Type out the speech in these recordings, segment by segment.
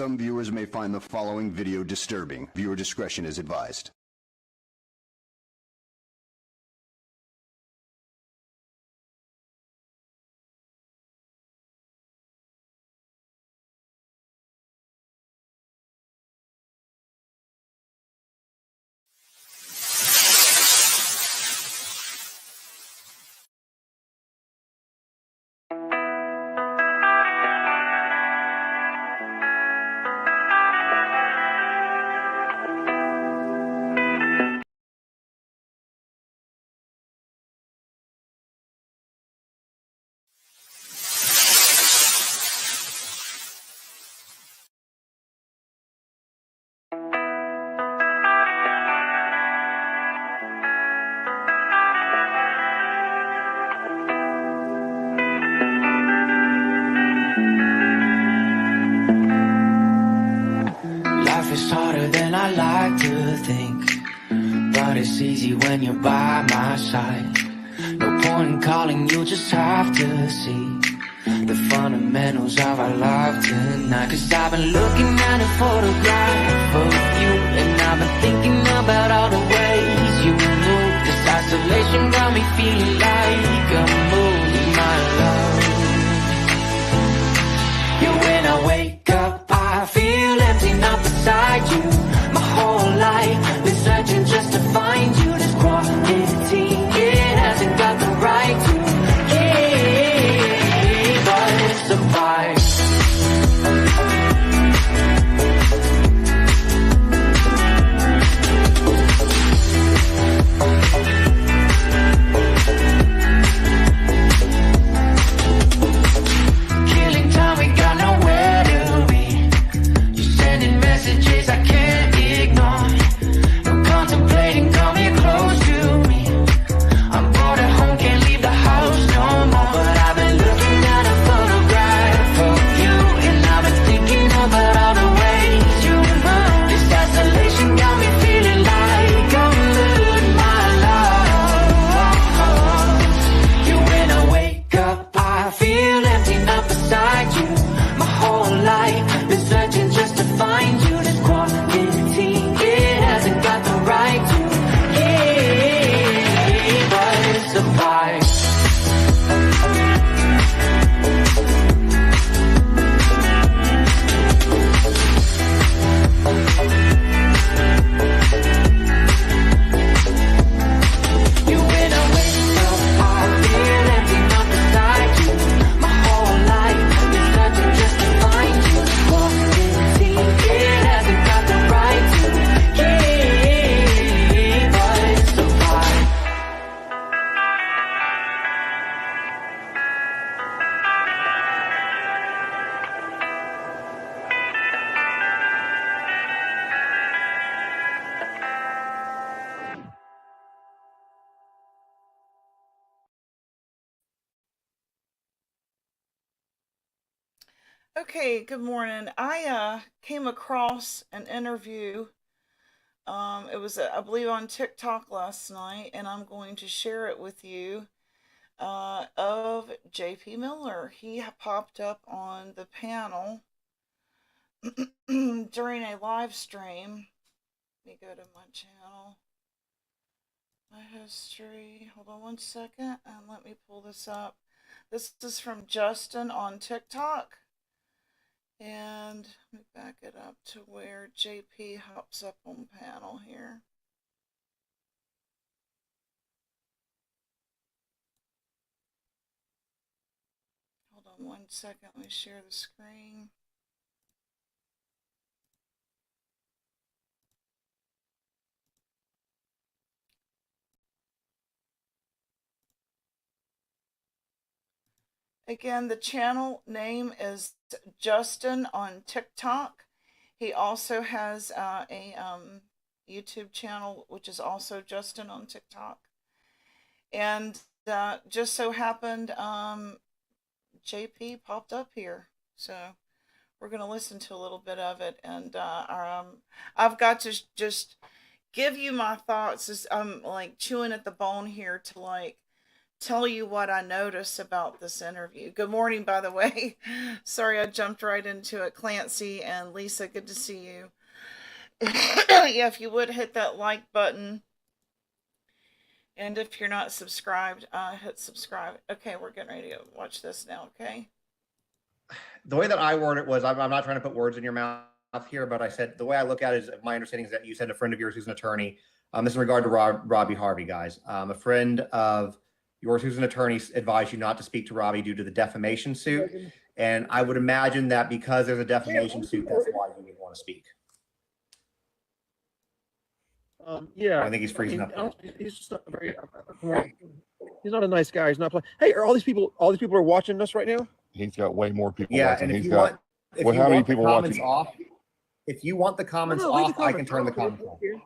Some viewers may find the following video disturbing. Viewer discretion is advised. It's harder than I like to think, but it's easy when you're by my side. No point in calling, you'll just have to see the fundamentals of our life tonight. Cause I've been looking at a photograph of you, and I've been thinking about all the ways you move. This isolation got me feeling like I'm losing my love. Yeah, when I wake up, I feel empty, not beside you. My whole life been searching just to find you. This quality, it hasn't got the right to keep us apart. Killing time, we got nowhere to be. You're sending messages I can't ignore. No contemplating, come here close to me. I'm bored at home, can't leave the house no more. But I've been looking at a photograph of you, and I've been thinking about all the ways you move. This isolation got me feeling like I'm losing my love. Yeah, when I wake up, I feel empty, not beside you. My whole life been searching just to find you. This quality, it hasn't got the right to keep us apart. You, when I wake up, I feel empty, not beside you. My whole life been searching just to find you. Quality, it hasn't got the right to keep us apart. Okay, good morning. I came across an interview. It was, I believe, on TikTok last night, and I'm going to share it with you. Of JP Miller. He popped up on the panel during a live stream. Let me go to my channel, my history. Hold on one second, and let me pull this up. This is from Justin on TikTok. And let me back it up to where JP hops up on panel here. Hold on one second, let me share the screen. Again, the channel name is Justin on TikTok. He also has a YouTube channel, which is also Justin on TikTok. And just so happened, JP popped up here. So we're going to listen to a little bit of it. And I've got to just give you my thoughts. I'm like chewing at the bone here to like tell you what I noticed about this interview. Good morning, by the way. Sorry, I jumped right into it. Clancy and Lisa, good to see you. Yeah, if you would hit that like button. And if you're not subscribed, hit subscribe. Okay, we're getting ready to watch this now, okay? The way that I word it was, I'm not trying to put words in your mouth here, but I said, the way I look at it is, my understanding is that you said a friend of yours who's an attorney. This is in regard to Robbie Harvey, guys. A friend of yours who's an attorney advised you not to speak to Robbie due to the defamation suit. And I would imagine that because there's a defamation suit, that's why you would want to speak. Yeah, I think he's freezing up. He's just not very. He's not a nice guy. He's not playing. Hey, are all these people are watching us right now? He's got way more people. Yeah, watching. and if He's you got, want, if well, you how many want the people comments watching? off, if you want the comments No, leave the off, I can turn the comments comments off.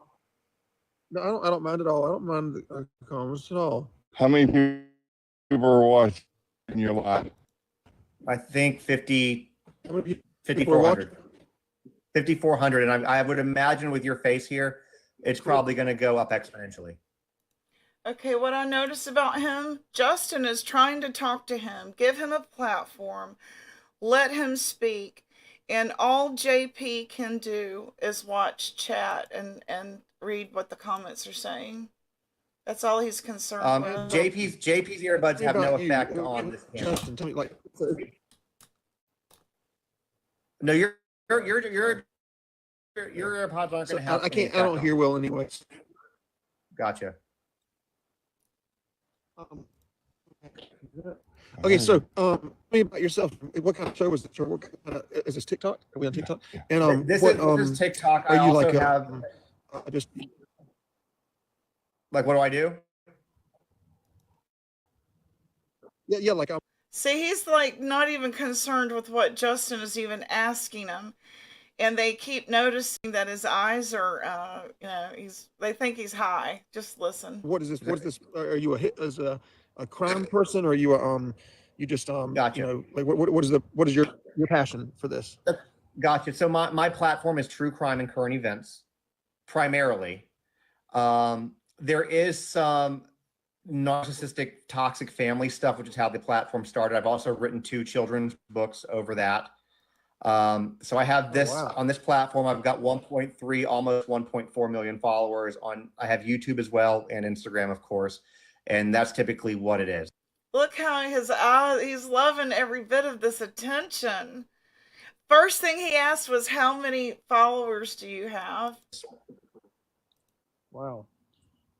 No, I don't mind at all. I don't mind the comments at all. How many people are watching your live? I think 50, How many people 5,400. 5,400, and I would imagine with your face here, it's probably going to go up exponentially. Okay, what I noticed about him, Justin is trying to talk to him, give him a platform, let him speak, and all JP can do is watch chat and read what the comments are saying. That's all he's concerned with. JP's earbuds have no effect on this camera. Justin, tell me, like, No, your AirPods aren't going so to have. I can't. I don't hear well, anyways. Gotcha. Okay, so tell me about yourself. What kind of show was it? What kind of, is this TikTok? Are we on TikTok? And This what, is TikTok. are I you also like have just like, what do I do? yeah, like See, he's like not even concerned with what Justin is even asking him. And they keep noticing that his eyes are, they think he's high. Just listen. what is this? What is this? Are you a crime person, or are you you just Gotcha. like what is your passion for this? Gotcha. So my platform is true crime and current events, primarily. There is some narcissistic, toxic family stuff, which is how the platform started. I've also written 2 children's books over that. So I have this on this platform. I've got 1.3, almost 1.4 million followers I have YouTube as well, and Instagram, of course. And that's typically what it is. Look how his eyes, he's loving every bit of this attention. First thing he asked was, how many followers do you have? Wow,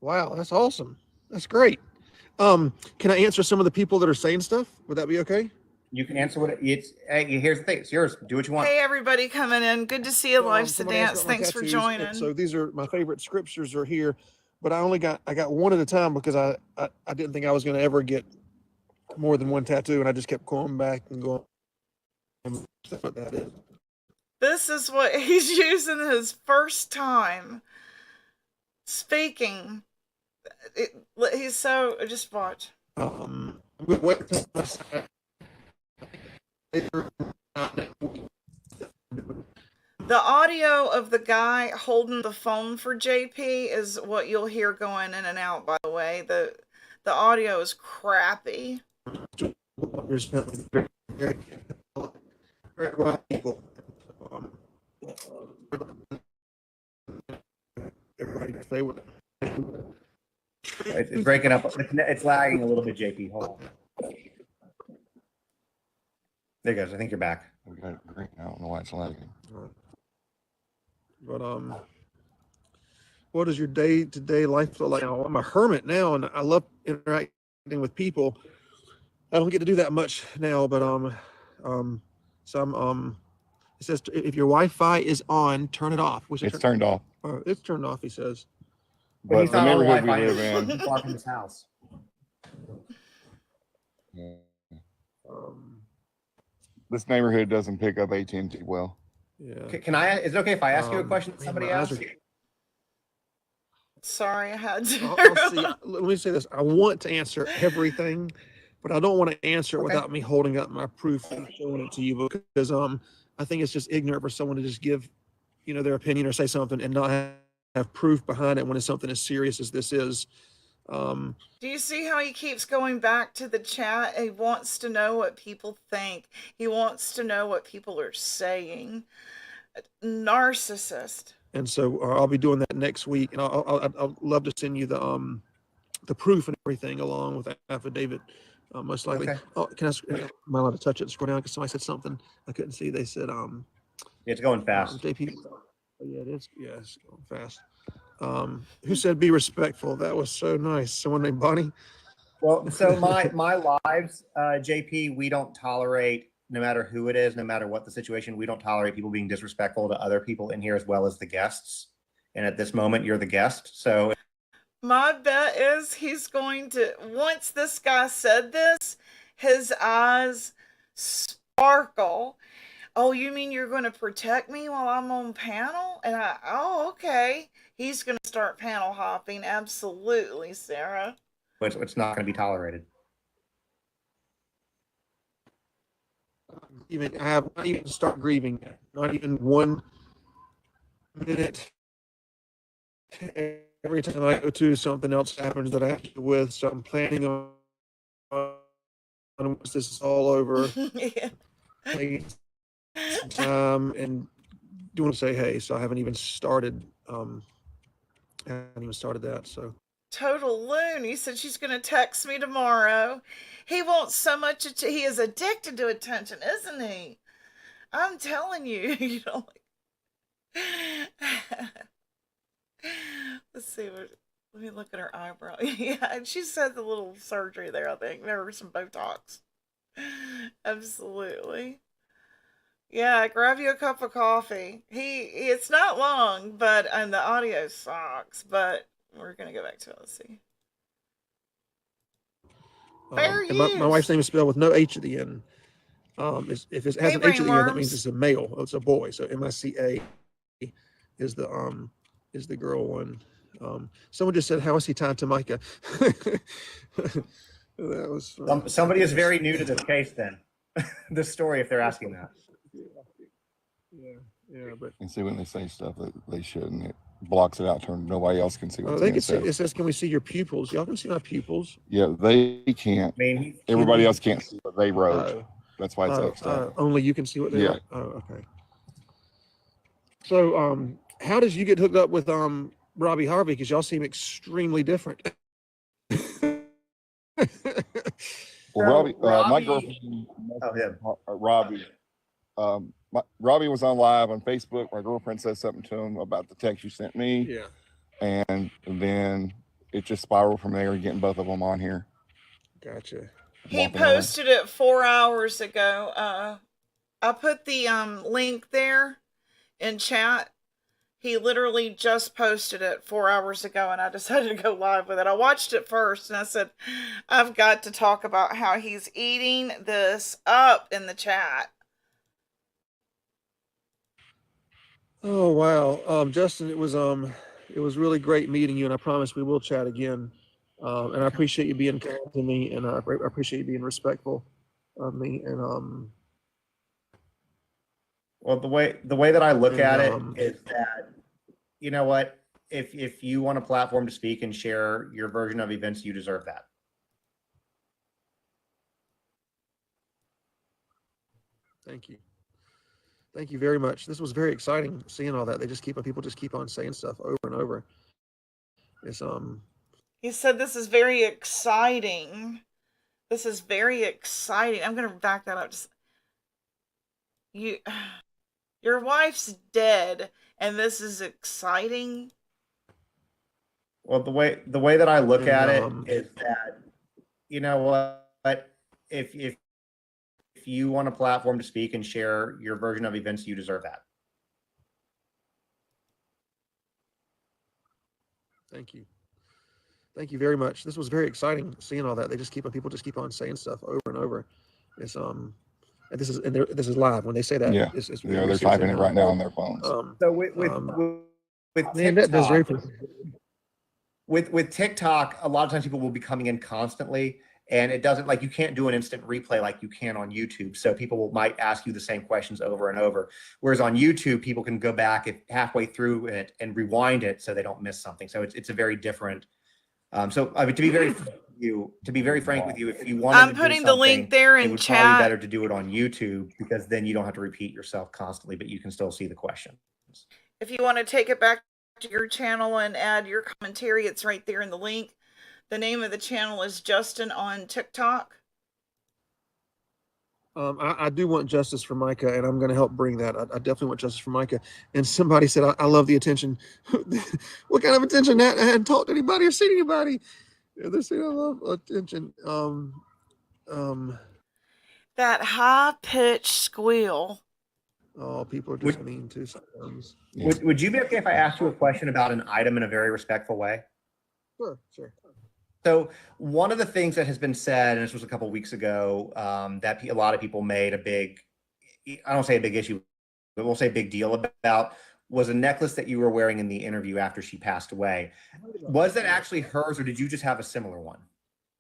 that's awesome. That's great. Can I answer some of the people that are saying stuff? Would that be okay? You can answer what it's. Hey, here's the thing. It's yours. Do what you want. Hey, everybody coming in. Good to see you, Life's the Somebody asked Dance. about my Thanks for tattoos. joining. So these are my favorite scriptures are here, but I got one at a time because I didn't think I was going to ever get more than one tattoo, and I just kept going back and going. That's what that is. This is what he's using his first time speaking. He's so, just watch. I'm gonna wait until The audio of the guy holding the phone for JP is what you'll hear going in and out, by the way. The audio is crappy. Everybody say what. It's breaking up. It's lagging a little bit, JP. Hold on. There you go. I think you're back. We got it great. I don't know why it's lagging. But what is your day-to-day life like now? I'm a hermit now, and I love interacting with people. I don't get to do that much now, but it says if your Wi-Fi is on, turn it off. It's turned off. It's turned off, he says. But But the neighborhood we live in, Far from his house. this neighborhood doesn't pick up AT&T well. Yeah. Can I? Is it okay if I ask you a question that somebody my eyes asked? are- Sorry, I had to. I'll see. Let me say this. I want to answer everything, but I don't want to answer it Okay. without me holding up my proof and showing it to you, because I think it's just ignorant for someone to just give, their opinion or say something and not have proof behind it when it's something as serious as this is. Do you see how he keeps going back to the chat? He wants to know what people think. He wants to know what people are saying. Narcissist. And so I'll be doing that next week, and I'll love to send you the proof and everything along with the affidavit, most likely. Okay. Oh, am I allowed to touch it? Scroll down because somebody said something I couldn't see. They said It's going fast. JP. Oh, yeah, it is. Yeah, it's going fast. Who said be respectful? That was so nice. Someone named Bonnie. Well, so my lives, JP, we don't tolerate, no matter who it is, no matter what the situation, we don't tolerate people being disrespectful to other people in here as well as the guests. And at this moment, you're the guest. So My bet is he's going to, once this guy said this, his eyes sparkle. Oh, you mean you're going to protect me while I'm on panel? And oh, okay. He's going to start panel hopping. Absolutely, Sarah. it's not going to be tolerated. Even I have not even start grieving yet. Not even 1 minute. Every time I go to, something else happens that I have to deal with. So I'm planning on once this is all over, Yeah. taking some time and doing to say hey. So I haven't even started. That. So Total loon. He said she's going to text me tomorrow. He wants so much. He is addicted to attention, isn't he? I'm telling you. You know. Let's see. Let me look at her eyebrow. Yeah, and she said the little surgery there. I think there was some Botox. Absolutely. Yeah, grab you a cup of coffee. It's not long, but and the audio sucks. But we're gonna go back to it. Let's see. Fair and use. my wife's name is spelled with no H at the end. If it has an H at the end, that means brainworms. it's a male. It's a boy. So Mica is the girl one. Someone just said, "How is he tied to Micah?" That was Somebody is very new to this case. Then this story, if they're asking that. Yeah, but And see when they say stuff that they shouldn't, it blocks it out, turn nobody else can see what's they being can see. said. It says, "Can we see your pupils?" Y'all can see my pupils. Yeah, they can't. I mean, Everybody else can't see what they wrote. Oh. That's why it's extra. Only you can see what they Yeah. are. Oh, okay. So, how did you get hooked up with Robbie Harvey? Because y'all seem extremely different. Well, Robbie, my Robbie- girlfriend, him. Robbie, Robbie was on live on Facebook. My girlfriend said something to him about the text you sent me, Yeah. and then it just spiraled from there, getting both of them on here. Gotcha. He Walking around. posted it 4 hours ago. I put the link there in chat. He literally just posted it 4 hours ago, and I decided to go live with it. I watched it first, and I said, I've got to talk about how he's eating this up in the chat. Oh wow, Justin, it was really great meeting you, and I promise we will chat again. And I appreciate you being kind to me, and I appreciate you being respectful of me. And Well, the way that I look at it And, is that, you know what, if you want a platform to speak and share your version of events, you deserve that. thank you very much. This was very exciting seeing all that. People just keep on saying stuff over and over. It's He said this is very exciting. This is very exciting. I'm going to back that up. Your wife's dead, and this is exciting. Well, the way that I look And, at it is that, you know what, if you want a platform to speak and share your version of events, you deserve that. Thank you very much. This was very exciting seeing all that. People just keep on saying stuff over and over. It's and this is live. When they say that, Yeah, they're typing it right now on their phones. So with man, that does very. with TikTok, a lot of times people will be coming in constantly, and it doesn't, like, you can't do an instant replay like you can on YouTube. So people might ask you the same questions over and over. Whereas on YouTube, people can go back halfway through it and rewind it so they don't miss something. So it's a very different So I mean, to be very frank with you, if you wanted I'm to do putting the link something, there it in would probably be chat. better to do it on YouTube, because then you don't have to repeat yourself constantly, but you can still see the question. If you want to take it back to your channel and add your commentary, it's right there in the link. The name of the channel is Justin on TikTok. I do want justice for Mica, and I'm going to help bring that. I definitely want justice for Mica. And somebody said, I love the attention. What kind of attention? I hadn't talked to anybody or seen anybody. Yeah, they say I love attention. That high-pitched squeal. Oh, people are just mean too sometimes. Would you be okay if I asked you a question about an item in a very respectful way? Sure, sure. So one of the things that has been said, and this was a couple of weeks ago, that a lot of people made a big, I don't say a big issue, but we'll say a big deal about, was a necklace that you were wearing in the interview after she passed away. Was that actually hers, or did you just have a similar one?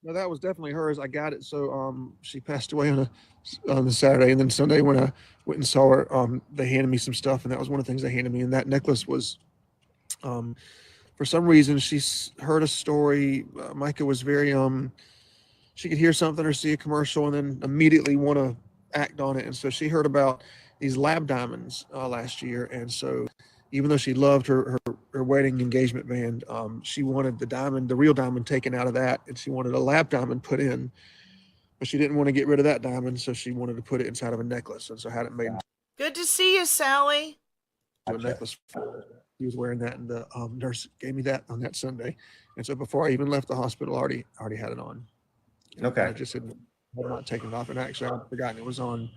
No, that was definitely hers. I got it. So she passed away on the Saturday, and then Sunday when I went and saw her, they handed me some stuff, and that was one of the things they handed me. And that necklace was, for some reason, she's heard a story. Mica was very she could hear something or see a commercial and then immediately want to act on it. And so she heard about these lab diamonds last year, and so even though she loved her wedding engagement band, she wanted the diamond, the real diamond, taken out of that, and she wanted a lab diamond put in, but she didn't want to get rid of that diamond, so she wanted to put it inside of a necklace, and so had it made into Good to see you, Sally. a necklace. He was wearing that, and the nurse gave me that on that Sunday, and so before I even left the hospital, I already had it on. Okay. I just had not taken it off, and actually I'd forgotten it was on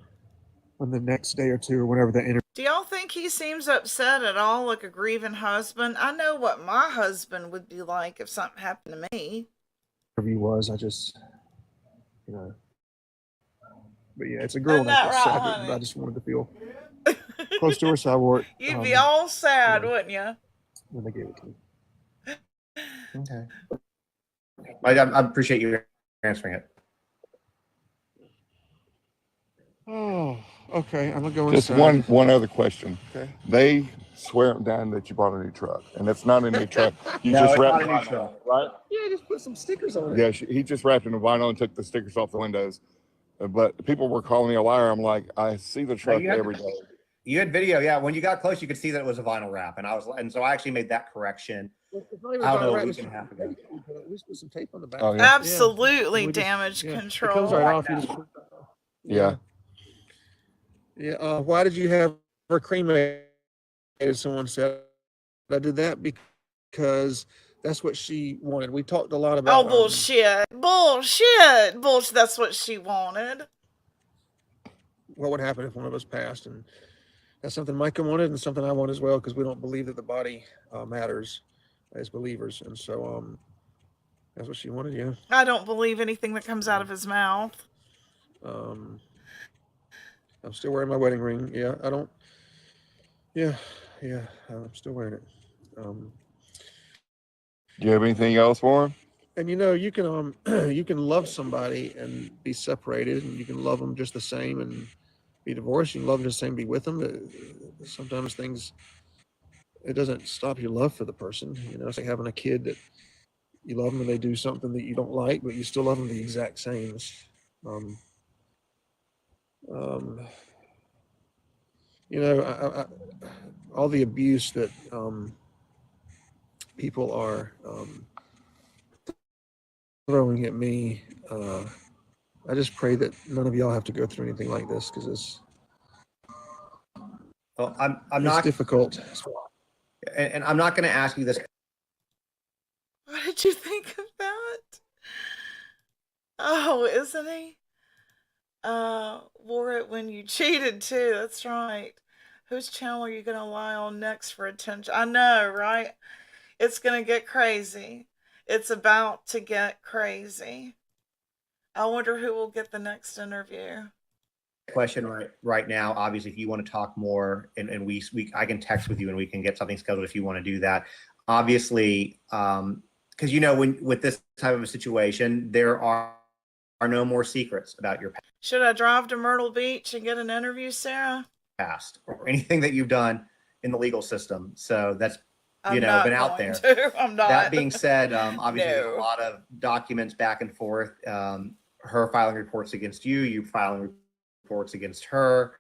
the next day or two or whenever the interview. Do y'all think he seems upset at all, like a grieving husband? I know what my husband would be like if something happened to me. Was. I just, but yeah, it's a girl Isn't that necklace. So right, I honey? just wanted to feel close to her, so I wore it. You'd be all sad, wouldn't you? When they gave it to me. Okay. I appreciate you answering it. Oh, okay. I'm gonna go Just inside. one other question. Okay. They swear up and down that you bought a new truck, and that's not a new truck. You No, just it's wrapped not a new it, truck. right? Yeah, just put some stickers on it. Yeah, he just wrapped it in vinyl and took the stickers off the windows. But people were calling me a liar. I'm like, I see the truck every day. You had video, yeah. When you got close, you could see that it was a vinyl wrap, and so I actually made that correction. It's not even I don't know, vinyl wrap, a week it's and a half ago. at least put some tape on the back. Oh, yeah. Absolutely We just- damage yeah. control. It comes right off. You just, Yeah. Yeah. Why did you have her cremated? Someone said. I did that because that's what she wanted. We talked a lot about. Oh, bullshit. Bullshit. That's what she wanted. What would happen if one of us passed, and that's something Micah wanted and something I want as well, because we don't believe that the body matters as believers, and so that's what she wanted. Yeah. I don't believe anything that comes out of his mouth. I'm still wearing my wedding ring. Yeah, I don't. Yeah, I'm still wearing it. Do you have anything else for him? And you can you can love somebody and be separated, and you can love them just the same and be divorced. You can love them just the same, be with them. Sometimes it doesn't stop your love for the person. It's like having a kid that you love them and they do something that you don't like, but you still love them the exact same. All the abuse that people are throwing at me, I just pray that none of y'all have to go through anything like this, because it's not difficult. And I'm not going to ask you this. What did you think of that? Oh, isn't he? Wore it when you cheated too. That's right. Whose channel are you going to lie on next for attention? I know, right? It's going to get crazy. It's about to get crazy. I wonder who will get the next interview. Question right now. Obviously, if you want to talk more, and I can text with you and we can get something scheduled if you want to do that. Obviously, because when with this type of a situation, there are no more secrets about your Should I drive to Myrtle Beach and get an interview, Sarah? past or anything that you've done in the legal system. So that's I'm know, not been out going there. to. I'm not. That being said, obviously there's a No. lot of documents back and forth. Her filing reports against you, you filing reports against her.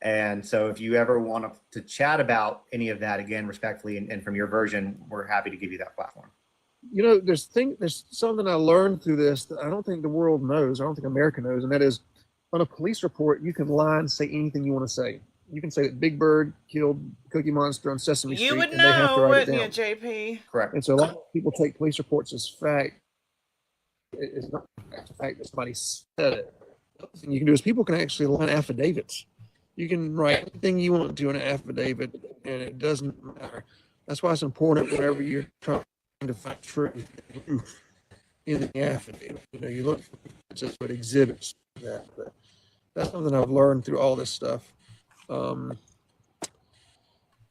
And so if you ever want to chat about any of that, again, respectfully, and from your version, we're happy to give you that platform. You know, there's something I learned through this that I don't think the world knows. I don't think America knows, and that is, on a police report, you can lie and say anything you want to say. You can say that Big Bird killed Cookie Monster on Sesame Street, You would and they have to know, write it wouldn't you, down. JP? Correct. And so a lot of people take police reports as fact. It's not the fact that somebody said it. The other thing you can do is people can actually line affidavits. You can write anything you want to in an affidavit, and it doesn't matter. That's why it's important whenever you're trying to find truth in the affidavit. You know, you look for just what exhibits that. But that's something I've learned through all this stuff.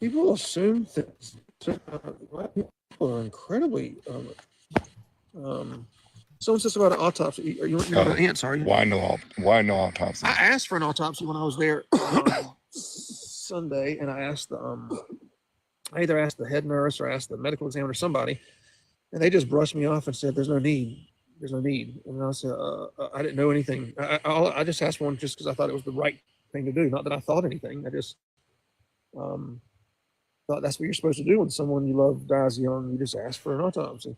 People assume things. White people are incredibly. Someone says about an autopsy. Are you an aunt? Are you? Why no autopsy? I asked for an autopsy when I was there Sunday, and I asked I either asked the head nurse or asked the medical examiner, somebody, and they just brushed me off and said, "There's no need. There's no need." And I said, "I didn't know anything. I just asked one just because I thought it was the right thing to do. Not that I thought anything. I just thought that's what you're supposed to do when someone you love dies young. You just ask for an autopsy."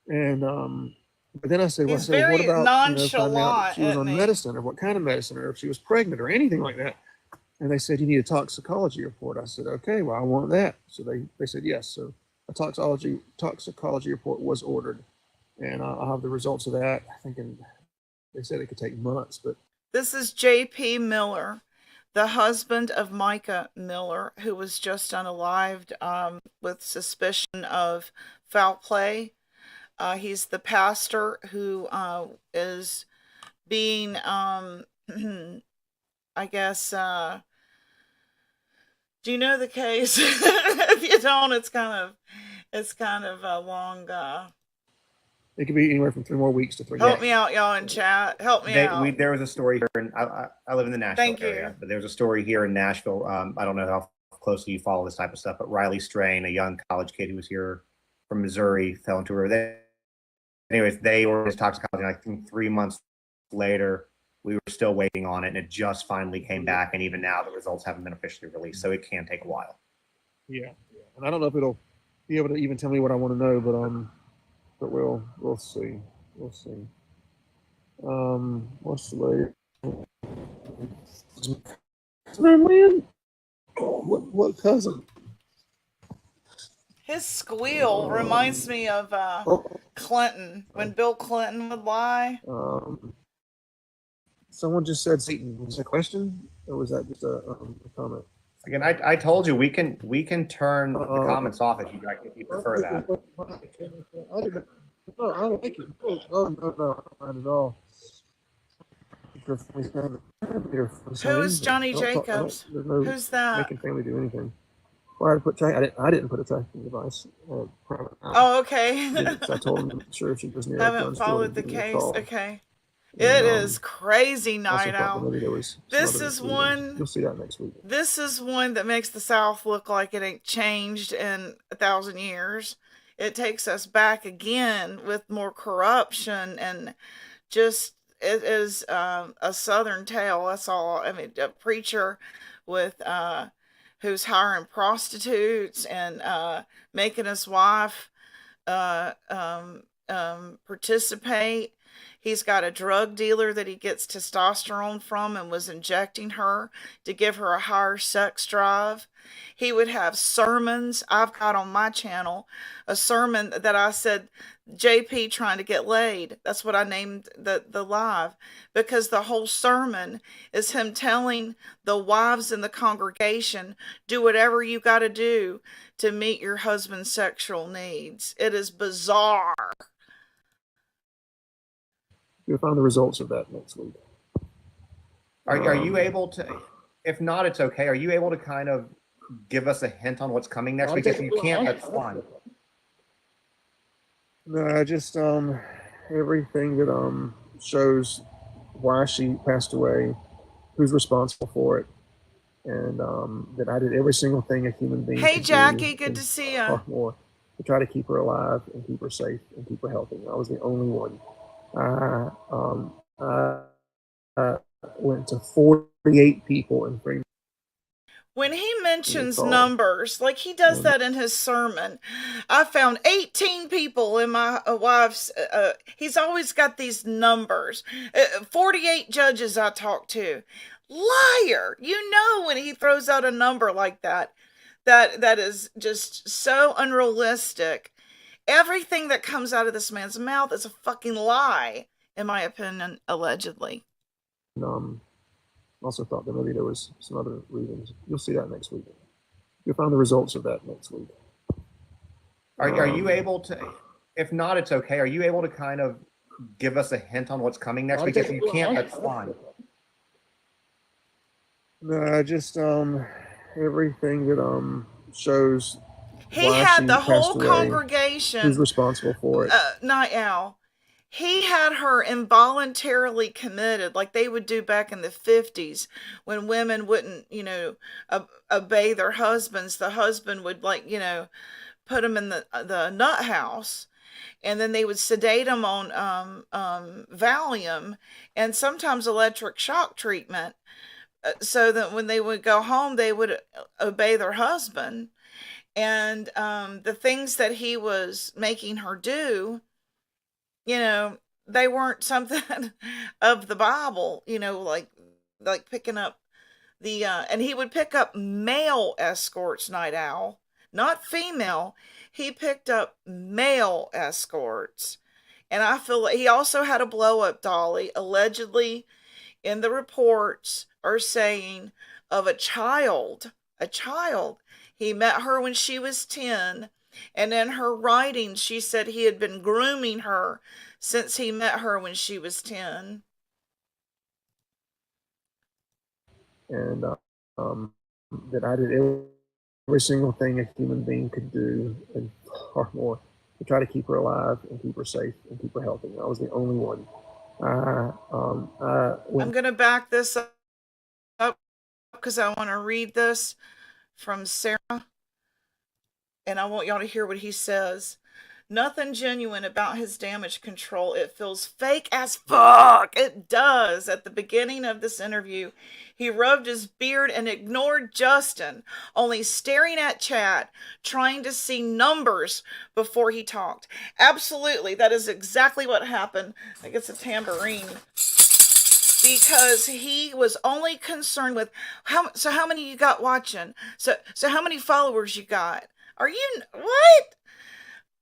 And but then I said, "Well, He's what very about finding out nonchalant, if she was isn't on he? medicine, or what kind of medicine, or if she was pregnant, or anything like that?" And they said, "You need a toxicology report." I said, "Okay, well, I want that." So they said yes. So a toxicology report was ordered, and I'll have the results of that. I think they said it could take months, but This is J.P. Miller, the husband of Mica Miller, who was just unalived with suspicion of foul play. He's the pastor who is being, I guess, do you know the case? If you don't, it's kind of a long. it could be anywhere from 3 more weeks to 3 Help months. me out, y'all in chat. Help me out. There was a story here, and I live in the Nashville Thank you. area, but there's a story here in Nashville. I don't know how closely you follow this type of stuff, but Riley Strain, a young college kid who was here from Missouri, fell into a river. Anyways, they ordered his toxicology, and I think 3 months later, we were still waiting on it, and it just finally came back, and even now the results haven't been officially released, so it can take a while. Yeah, and I don't know if it'll be able to even tell me what I want to know, but we'll see. We'll see. What's the later? Man, what cousin? His squeal reminds me of Clinton, when Bill Clinton would lie. Someone just said Satan. Was that a question, or was that just a comment? Again, I told you we can turn the comments off if you prefer that. No, I don't like it. No, not at all. Who's Johnny Jacobs? Who's that? Making family do anything. Well, I didn't put a tracking device. Oh, okay. I told him to make sure if she was near. I haven't followed the case. Okay. It is crazy, Night Owl. This is one. You'll see that next week. This is one that makes the South look like it ain't changed in 1,000 years. It takes us back again with more corruption, and just it is a Southern tale. That's all. I mean, a preacher with who's hiring prostitutes and making his wife participate. He's got a drug dealer that he gets testosterone from and was injecting her to give her a higher sex drive. He would have sermons. I've got on my channel a sermon that I said, JP trying to get laid. That's what I named the live, because the whole sermon is him telling the wives in the congregation, do whatever you got to do to meet your husband's sexual needs. It is bizarre. You'll find the results of that next week. Are you able to, if not, it's okay. Are you able to kind of give us a hint on what's coming next week? If you can't, that's fine. No, just everything that shows why she passed away, who's responsible for it, and that I did every single thing a human being Hey, could Jackie, do good and to see you. far more to try to keep her alive and keep her safe and keep her healthy. I was the only one. I went to 48 people in 3 months. When he mentions all. numbers, like he does And that in his sermon, I found 18 people in my wife's. He's always got these numbers. 48 judges I talked to. Liar! You know when he throws out a number like that, that is just so unrealistic. Everything that comes out of this man's mouth is a fucking lie, in my opinion, allegedly. also thought that maybe there was some other reasons. You'll see that next week. You'll find the results of that next week. Are you able to, if not, it's okay. Are you able to kind of give us a hint on what's coming next week? If you can't, that's fine. No, just everything that shows He why had she the whole passed away, congregation. who's responsible for it. Night Owl. He had her involuntarily committed, like they would do back in the 50s when women wouldn't, obey their husbands. The husband would, put them in the nut house, and then they would sedate them on Valium and sometimes electric shock treatment, so that when they would go home, they would obey their husband. And the things that he was making her do, they weren't something of the Bible, like picking up and he would pick up male escorts, Night Owl, not female. He picked up male escorts. And I feel like he also had a blow up dolly, allegedly, in the reports are saying, of a child. He met her when she was 10. And in her writing, she said he had been grooming her since he met her when she was 10. And that I did every single thing a human being could do and far more to try to keep her alive and keep her safe and keep her healthy. I was the only one. I'm going to back this up because I want to read this from Sarah. And I want y'all to hear what he says. Nothing genuine about his damage control. It feels fake as fuck. It does. At the beginning of this interview, he rubbed his beard and ignored Justin, only staring at chat, trying to see numbers before he talked. Absolutely. That is exactly what happened. I think it's a tambourine. Because he was only concerned with how many you got watching? So how many followers you got? Are you what?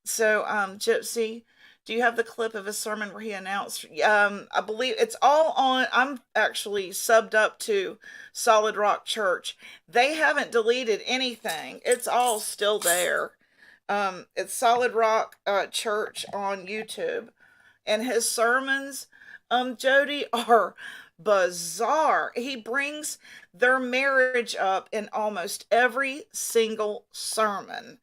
So, Gypsy, do you have the clip of his sermon where he announced? I believe it's all on. I'm actually subbed up to Solid Rock Church. They haven't deleted anything. It's all still there. It's Solid Rock Church on YouTube, and his sermons, Jody, are bizarre. He brings their marriage up in almost every single sermon.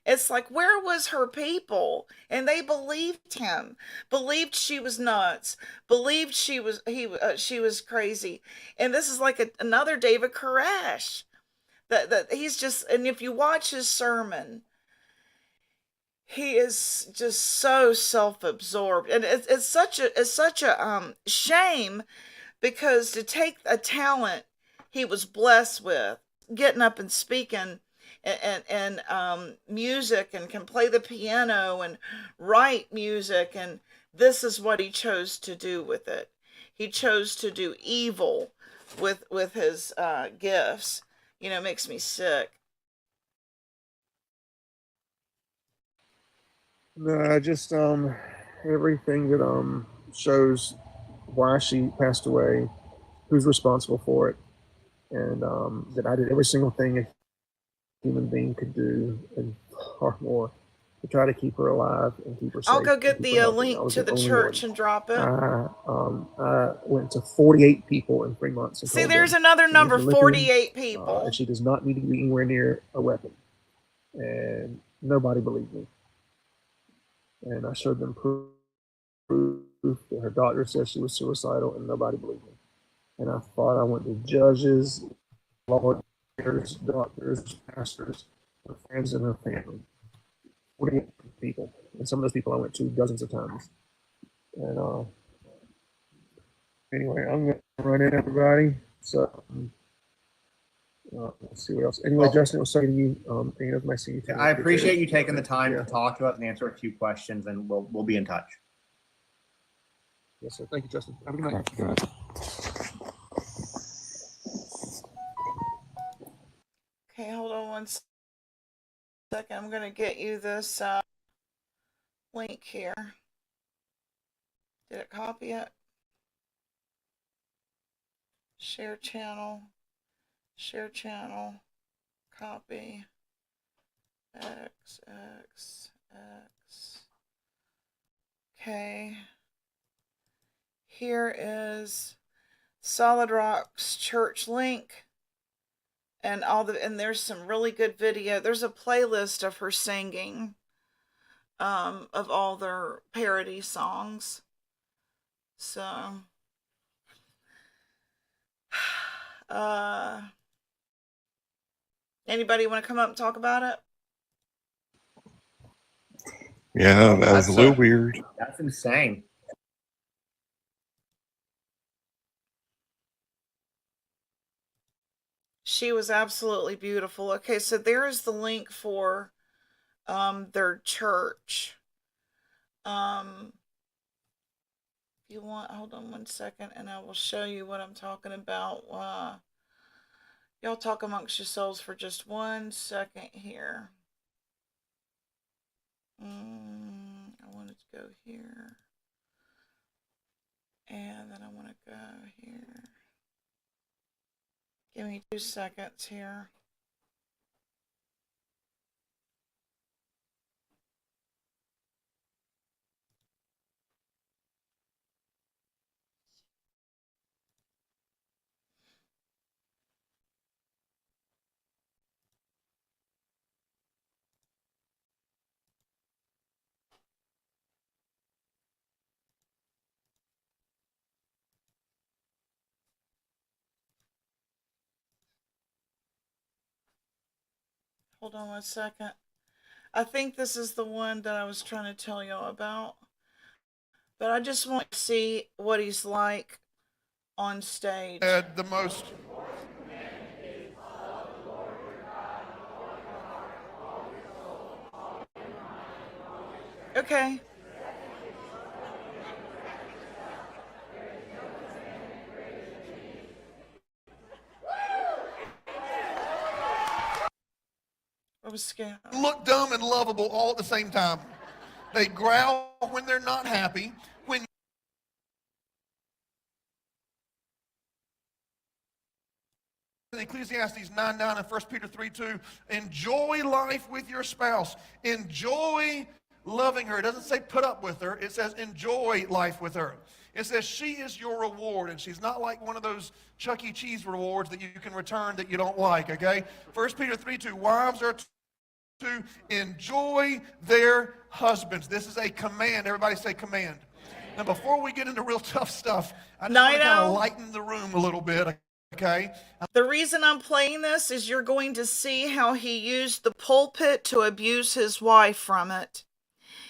It's like, where was her people? And they believed him, believed she was nuts, believed she was crazy. And this is like another David Koresh. That he's just, and if you watch his sermon, he is just so self-absorbed, and it's such a shame, because to take a talent he was blessed with, getting up and speaking and music, and can play the piano and write music, and this is what he chose to do with it. He chose to do evil with his gifts. It makes me sick. No, just everything that shows why she passed away, who's responsible for it, and that I did every single thing a human being could do and far more to try to keep her alive and keep her safe. I'll go get the link to the church and drop it. I went to 48 people in 3 months. See, there's another number, 48 people. And she does not need to be anywhere near a weapon. And nobody believed me. And I showed them proof that her doctor said she was suicidal, and nobody believed me. And I thought, I went to judges, lawyers, doctors, pastors, her friends, and her family. 48 people. And some of those people I went to dozens of times. And anyway, I'm going to run in, everybody. So let's see what else. Anyway, Well, Justin, it was talking to you. Any of my senior team. I appreciate you taking the time Yeah. to talk to us and answer a few questions, and we'll be in touch. Yes, sir. Thank you, Justin. Have a good night. Okay, hold on one second. I'm going to get you this link here. Did it copy it? Share channel, copy, X. Okay. Here is Solid Rock's church link. And there's some really good video. There's a playlist of her singing of all their parody songs. So anybody want to come up and talk about it? Yeah, that was a little weird. That's insane. She was absolutely beautiful. Okay, so there is the link for their church. If you want, hold on one second and I will show you what I'm talking about. Y'all talk amongst yourselves for just 1 second here. I wanted to go here. And then I want to go here. Give me 2 seconds here. Hold on 1 second. I think this is the one that I was trying to tell y'all about. But I just want to see what he's like on stage. The most Okay. I was scared. look dumb and lovable all at the same time. They growl when they're not happy. When Ecclesiastes 9:9 and 1 Peter 3:2, enjoy life with your spouse. Enjoy loving her. It doesn't say put up with her. It says enjoy life with her. It says she is your reward, and she's not like one of those Chuck E. Cheese rewards that you can return that you don't like, okay? 1 Peter 3:2, wives are to enjoy their husbands. This is a command. Everybody say command. Now, before we get into real tough stuff, I just want to kind of lighten the room a little bit, okay? The reason I'm playing this is you're going to see how he used the pulpit to abuse his wife from it.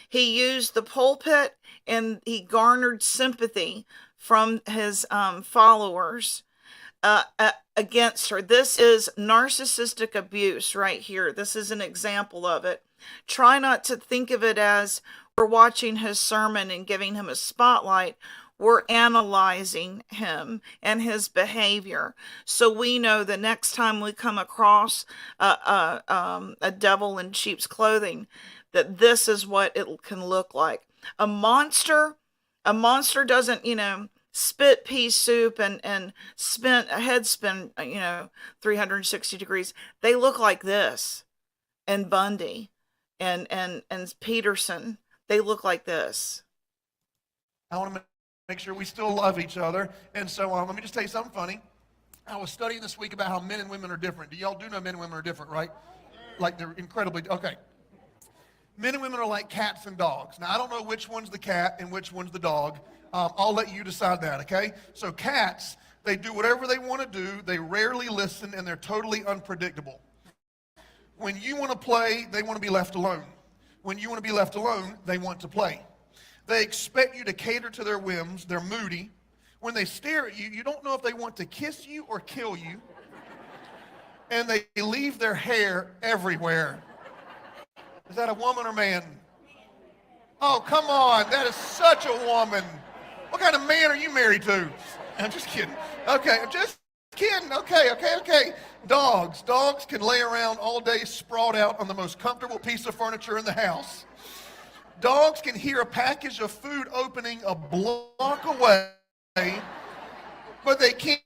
He used the pulpit and he garnered sympathy from his followers against her. This is narcissistic abuse right here. This is an example of it. Try not to think of it as we're watching his sermon and giving him a spotlight. We're analyzing him and his behavior. So we know the next time we come across a devil in sheep's clothing, that this is what it can look like. A monster doesn't, spit pea soup and spin a head spin, 360 degrees. They look like this. And Bundy and Peterson, they look like this. I want to make sure we still love each other. And so let me just tell you something funny. I was studying this week about how men and women are different. Do y'all do know men and women are different, right? Like they're incredibly, okay. Men and women are like cats and dogs. Now, I don't know which one's the cat and which one's the dog. I'll let you decide that, okay? So cats, They do whatever they want to do. They rarely listen, and they're totally unpredictable. When you want to play, they want to be left alone. When you want to be left alone, they want to play. They expect you to cater to their whims. They're moody. When they stare at you, you don't know if they want to kiss you or kill you. And they leave their hair everywhere. Is that a woman or man? Oh, come on. That is such a woman. What kind of man are you married to? I'm just kidding. Okay, I'm just kidding. Okay. Dogs can lay around all day sprawled out on the most comfortable piece of furniture in the house. Dogs can hear a package of food opening a block away, but they can't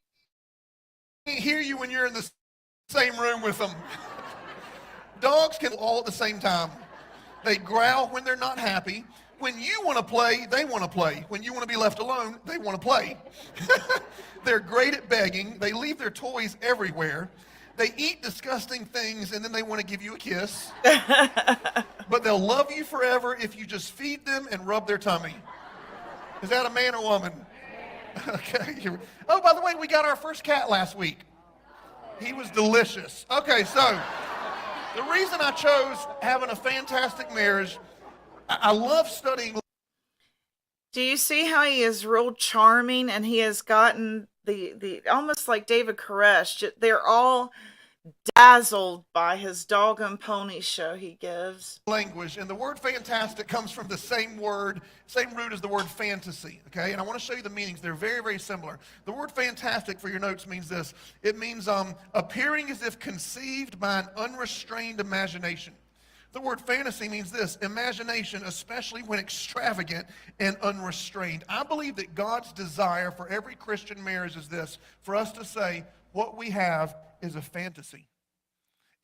hear you when you're in the same room with them. Dogs can all at the same time. They growl when they're not happy. When you want to play, they want to play. When you want to be left alone, they want to play. They're great at begging. They leave their toys everywhere. They eat disgusting things, and then they want to give you a kiss. But they'll love you forever if you just feed them and rub their tummy. Is that a man or woman? Okay. Oh, by the way, we got our first cat last week. He was delicious. Okay, so the reason I chose having a fantastic marriage, I love studying. Do you see how he is real charming, and he has gotten the almost like David Koresh. They're all dazzled by his dog and pony show he gives. Language, and the word fantastic comes from the same root as the word fantasy, okay? And I want to show you the meanings. They're very, very similar. The word fantastic for your notes means this. It means appearing as if conceived by an unrestrained imagination. The word fantasy means this, imagination, especially when extravagant and unrestrained. I believe that God's desire for every Christian marriage is this, for us to say, what we have is a fantasy.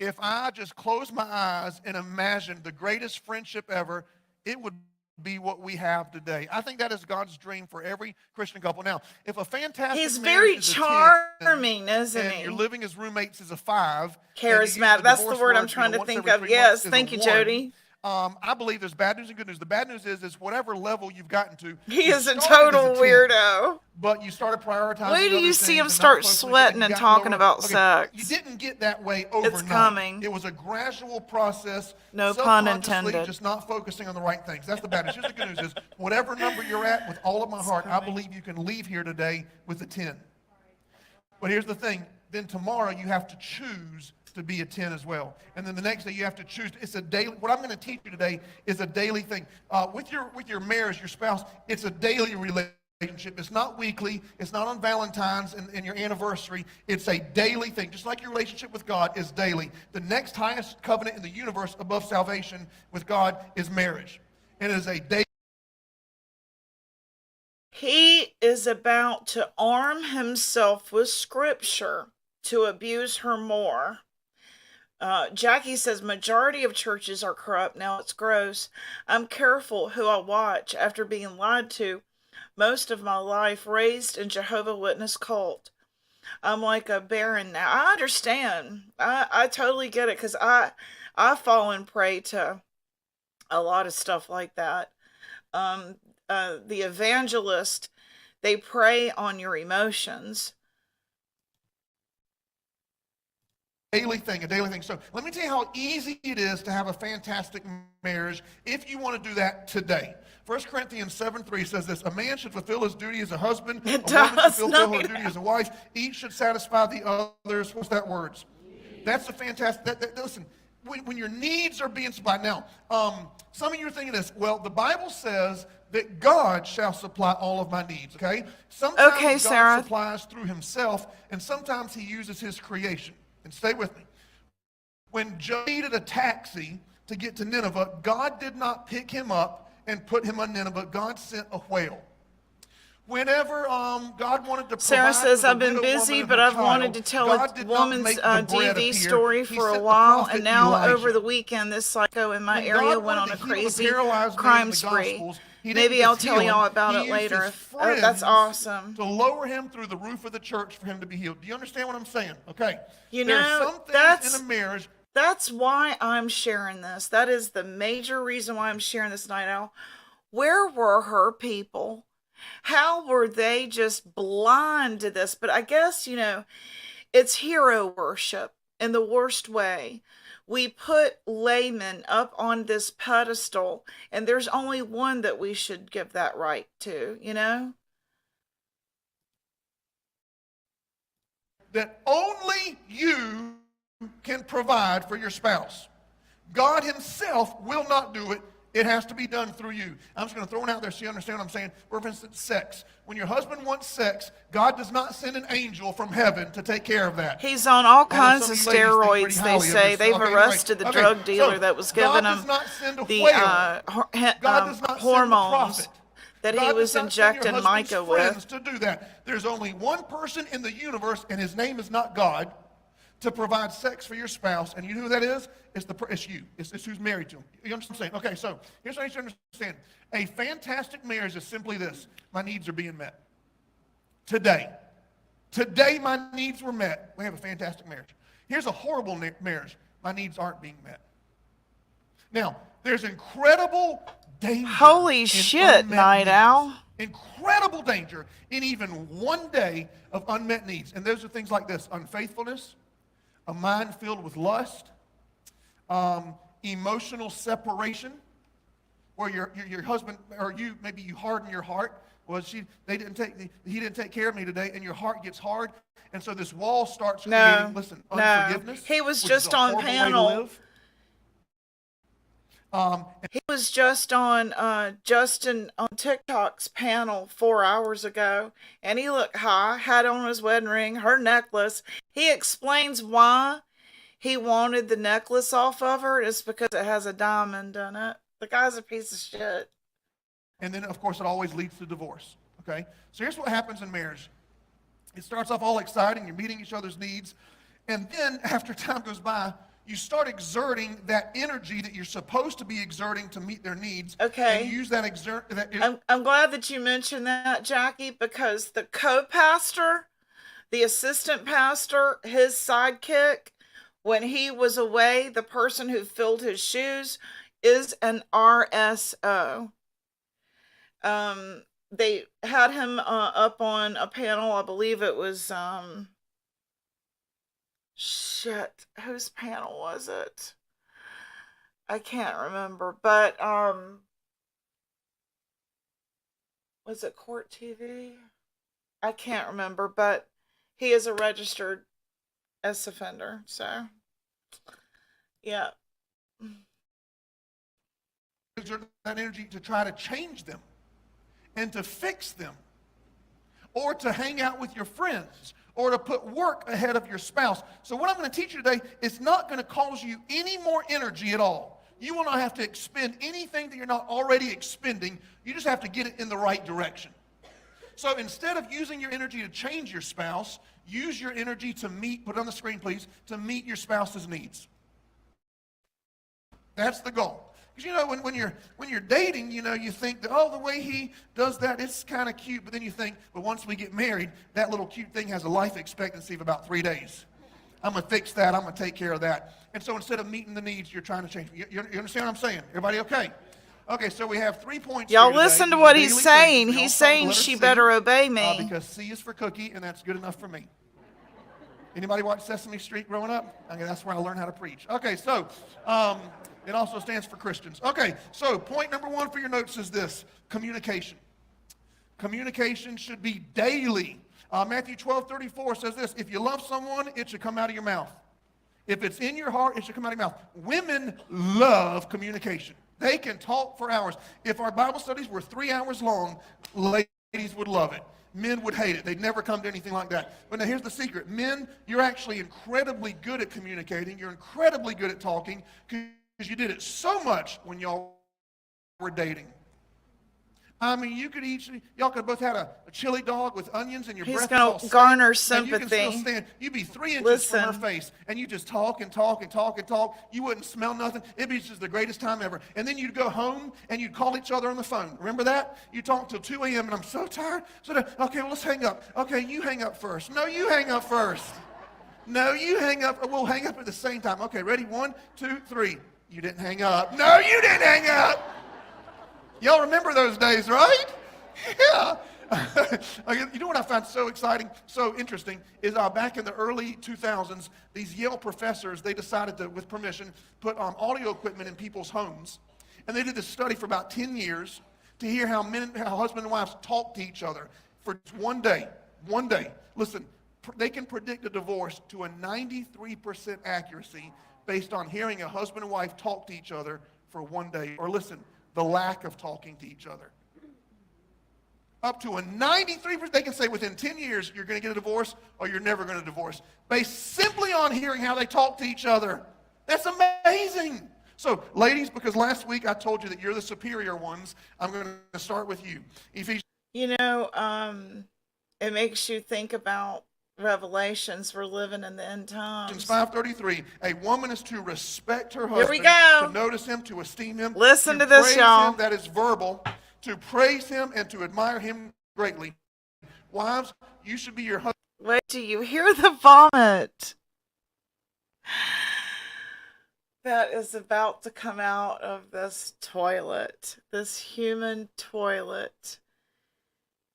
If I just close my eyes and imagine the greatest friendship ever, it would be what we have today. I think that is God's dream for every Christian couple. Now, if a fantastic He's very charming, isn't and he? You're living as roommates as a 5. Charismatic. That's the word I'm trying to think of. Yes, thank you, Jody. I believe there's bad news and good news. The bad news is whatever level you've gotten to. He is a total weirdo. But you started prioritizing. Wait till you see him start sweating and talking about sex. You didn't get that way overnight. It's coming. It was a gradual process. No pun intended. Just not focusing on the right things. That's the bad news. Here's the good news is whatever number you're at, with all of my heart, I believe you can leave here today with a 10. But here's the thing. Then tomorrow you have to choose to be a 10 as well. And then the next day you have to choose. It's a daily, what I'm going to teach you today is a daily thing. With your marriage, your spouse, it's a daily relationship. It's not weekly. It's not on Valentine's and your anniversary. It's a daily thing. Just like your relationship with God is daily. The next highest covenant in the universe above salvation with God is marriage. And it is a daily. He is about to arm himself with scripture to abuse her more. Jackie says, majority of churches are corrupt. Now it's gross. I'm careful who I watch after being lied to most of my life, raised in Jehovah's Witness cult. I'm like a baron now. I understand. I totally get it, because I fall and prey to a lot of stuff like that. The evangelist, they prey on your emotions. A daily thing. So let me tell you how easy it is to have a fantastic marriage if you want to do that today. 1 Corinthians 7:3 says this, a man should fulfill his duty as a husband, a woman should fulfill her duty as a wife. Each should satisfy the others. What's that words? That's a fantastic, listen, when your needs are being supplied. Now, some of you are thinking this, well, the Bible says that God shall supply all of my needs, okay? Sometimes okay, God Sarah. supplies through himself, and sometimes he uses his creation. And stay with me. When Job needed a taxi to get to Nineveh, God did not pick him up and put him on Nineveh. God sent a whale. Whenever God wanted to provide, Sarah says, I've been busy, but I've wanted to tell a woman's DV story for a while, and now over the weekend, this psycho in my area went on a crazy crime spree. Maybe I'll tell y'all about it later. Oh, that's awesome. To lower him through the roof of the church for him to be healed. Do you understand what I'm saying? Okay. You There are know, some things in a marriage. that's why I'm sharing this. That is the major reason why I'm sharing this, Night Owl. Where were her people? How were they just blind to this? But I guess, it's hero worship in the worst way. We put laymen up on this pedestal, and there's only one that we should give that right to. That only you can provide for your spouse. God himself will not do it. It has to be done through you. I'm just going to throw it out there so you understand what I'm saying. For instance, sex. When your husband wants sex, God does not send an angel from heaven to take care of that. He's on all I know kinds some of of you ladies think steroids, pretty they highly of say. yourself. They've Okay, arrested the anyway. drug dealer So, that was God giving does him not send a the whale. God does not send a hormones prophet. that God he does was not send injecting your husband's Mica friends with. to do that. There's only one person in the universe, and his name is not God, to provide sex for your spouse. And you know who that is? It's you. It's who's married to him. You understand what I'm saying? Okay, so here's what I need you to understand. A fantastic marriage is simply this. My needs are being met. Today, my needs were met. We have a fantastic marriage. Here's a horrible marriage. My needs aren't being met. Now, there's incredible danger. Holy in shit, unmet Night needs. Owl. Incredible danger in even one day of unmet needs. And those are things like this: unfaithfulness, a mind filled with lust, emotional separation, where your husband or you, maybe you harden your heart. Well, he didn't take care of me today, and your heart gets hard, and so this wall starts creating, unforgiveness. He was which is just a on horrible way to panel. live. He was just on Justin on TikTok's panel 4 hours ago, and he looked high, had on his wedding ring, her necklace. He explains why he wanted the necklace off of her. It's because it has a diamond in it. The guy's a piece of shit. And then, of course, it always leads to divorce, okay? So here's what happens in marriage. It starts off all exciting. You're meeting each other's needs. And then, after time goes by, you start exerting that energy that you're supposed to be exerting to meet their needs. Okay. And you use that I'm glad that you mentioned that, Jackie, because the co-pastor, the assistant pastor, his sidekick, when he was away, the person who filled his shoes is an RSO. They had him up on a panel. I believe it was whose panel was it? I can't remember, but was it Court TV? I can't remember, but he is a registered sex offender, so yeah. exert that energy to try to change them and to fix them, or to hang out with your friends, or to put work ahead of your spouse. So what I'm going to teach you today is not going to cause you any more energy at all. You will not have to expend anything that you're not already expending. You just have to get it in the right direction. So instead of using your energy to change your spouse, use your energy to put it on the screen please, to meet your spouse's needs. That's the goal. Because when you're dating, you think that, the way he does that, it's kind of cute. But then you think, but once we get married, that little cute thing has a life expectancy of about 3 days. I'm going to fix that. I'm going to take care of that. And so instead of meeting the needs, you're trying to change. You understand what I'm saying? Everybody okay? Okay, so we have 3 points. Y'all here today. listen to These what are he's daily saying. things. They all He's start with saying the letter she C, better obey me. because C is for cookie, and that's good enough for me. Anybody watch Sesame Street growing up? Okay, that's where I learned how to preach. Okay, so it also stands for Christians. Okay, so point number 1 for your notes is this: communication. Communication should be daily. Matthew 12:34 says this: if you love someone, it should come out of your mouth. If it's in your heart, it should come out of your mouth. Women love communication. They can talk for hours. If our Bible studies were 3 hours long, ladies would love it. Men would hate it. They'd never come to anything like that. But now here's the secret. Men, you're actually incredibly good at communicating. You're incredibly good at talking because you did it so much when y'all were dating. I mean, y'all could both had a chili dog with onions and your He's breath gonna is all garner stank, and you can still sympathy. stand. You'd be 3 inches from her Listen. face, and you just talk and talk and talk and talk. You wouldn't smell nothing. It'd be just the greatest time ever. And then you'd go home and you'd call each other on the phone. Remember that? You talk till 2 a.m. and I'm so tired. Okay, well, let's hang up. Okay, you hang up first. No, you hang up first. No, you hang up. We'll hang up at the same time. Okay, ready? 1, 2, 3. You didn't hang up. No, you didn't hang up. Y'all remember those days, right? Yeah. You know what I find so exciting, so interesting, is back in the early 2000s, these Yale professors, they decided to, with permission, put audio equipment in people's homes. And they did this study for about 10 years to hear how husband and wives talk to each other for one day. One day. Listen, they can predict a divorce to a 93% accuracy based on hearing a husband and wife talk to each other for one day. Or listen, the lack of talking to each other. Up to a 93%, they can say within 10 years you're going to get a divorce or you're never going to divorce, based simply on hearing how they talk to each other. That's amazing. So, ladies, because last week I told you that you're the superior ones, I'm going to start with you. Ephesians. You know, it makes you think about Revelations. We're living in the end times. 5:33. A woman is to respect her Here we husband, go. to notice him, to esteem him. Listen to this, praise y'all. him, that is verbal. To praise him and to admire him greatly. Wives, you should be your husband. Wait, do you hear the vomit that is about to come out of this toilet, this human toilet?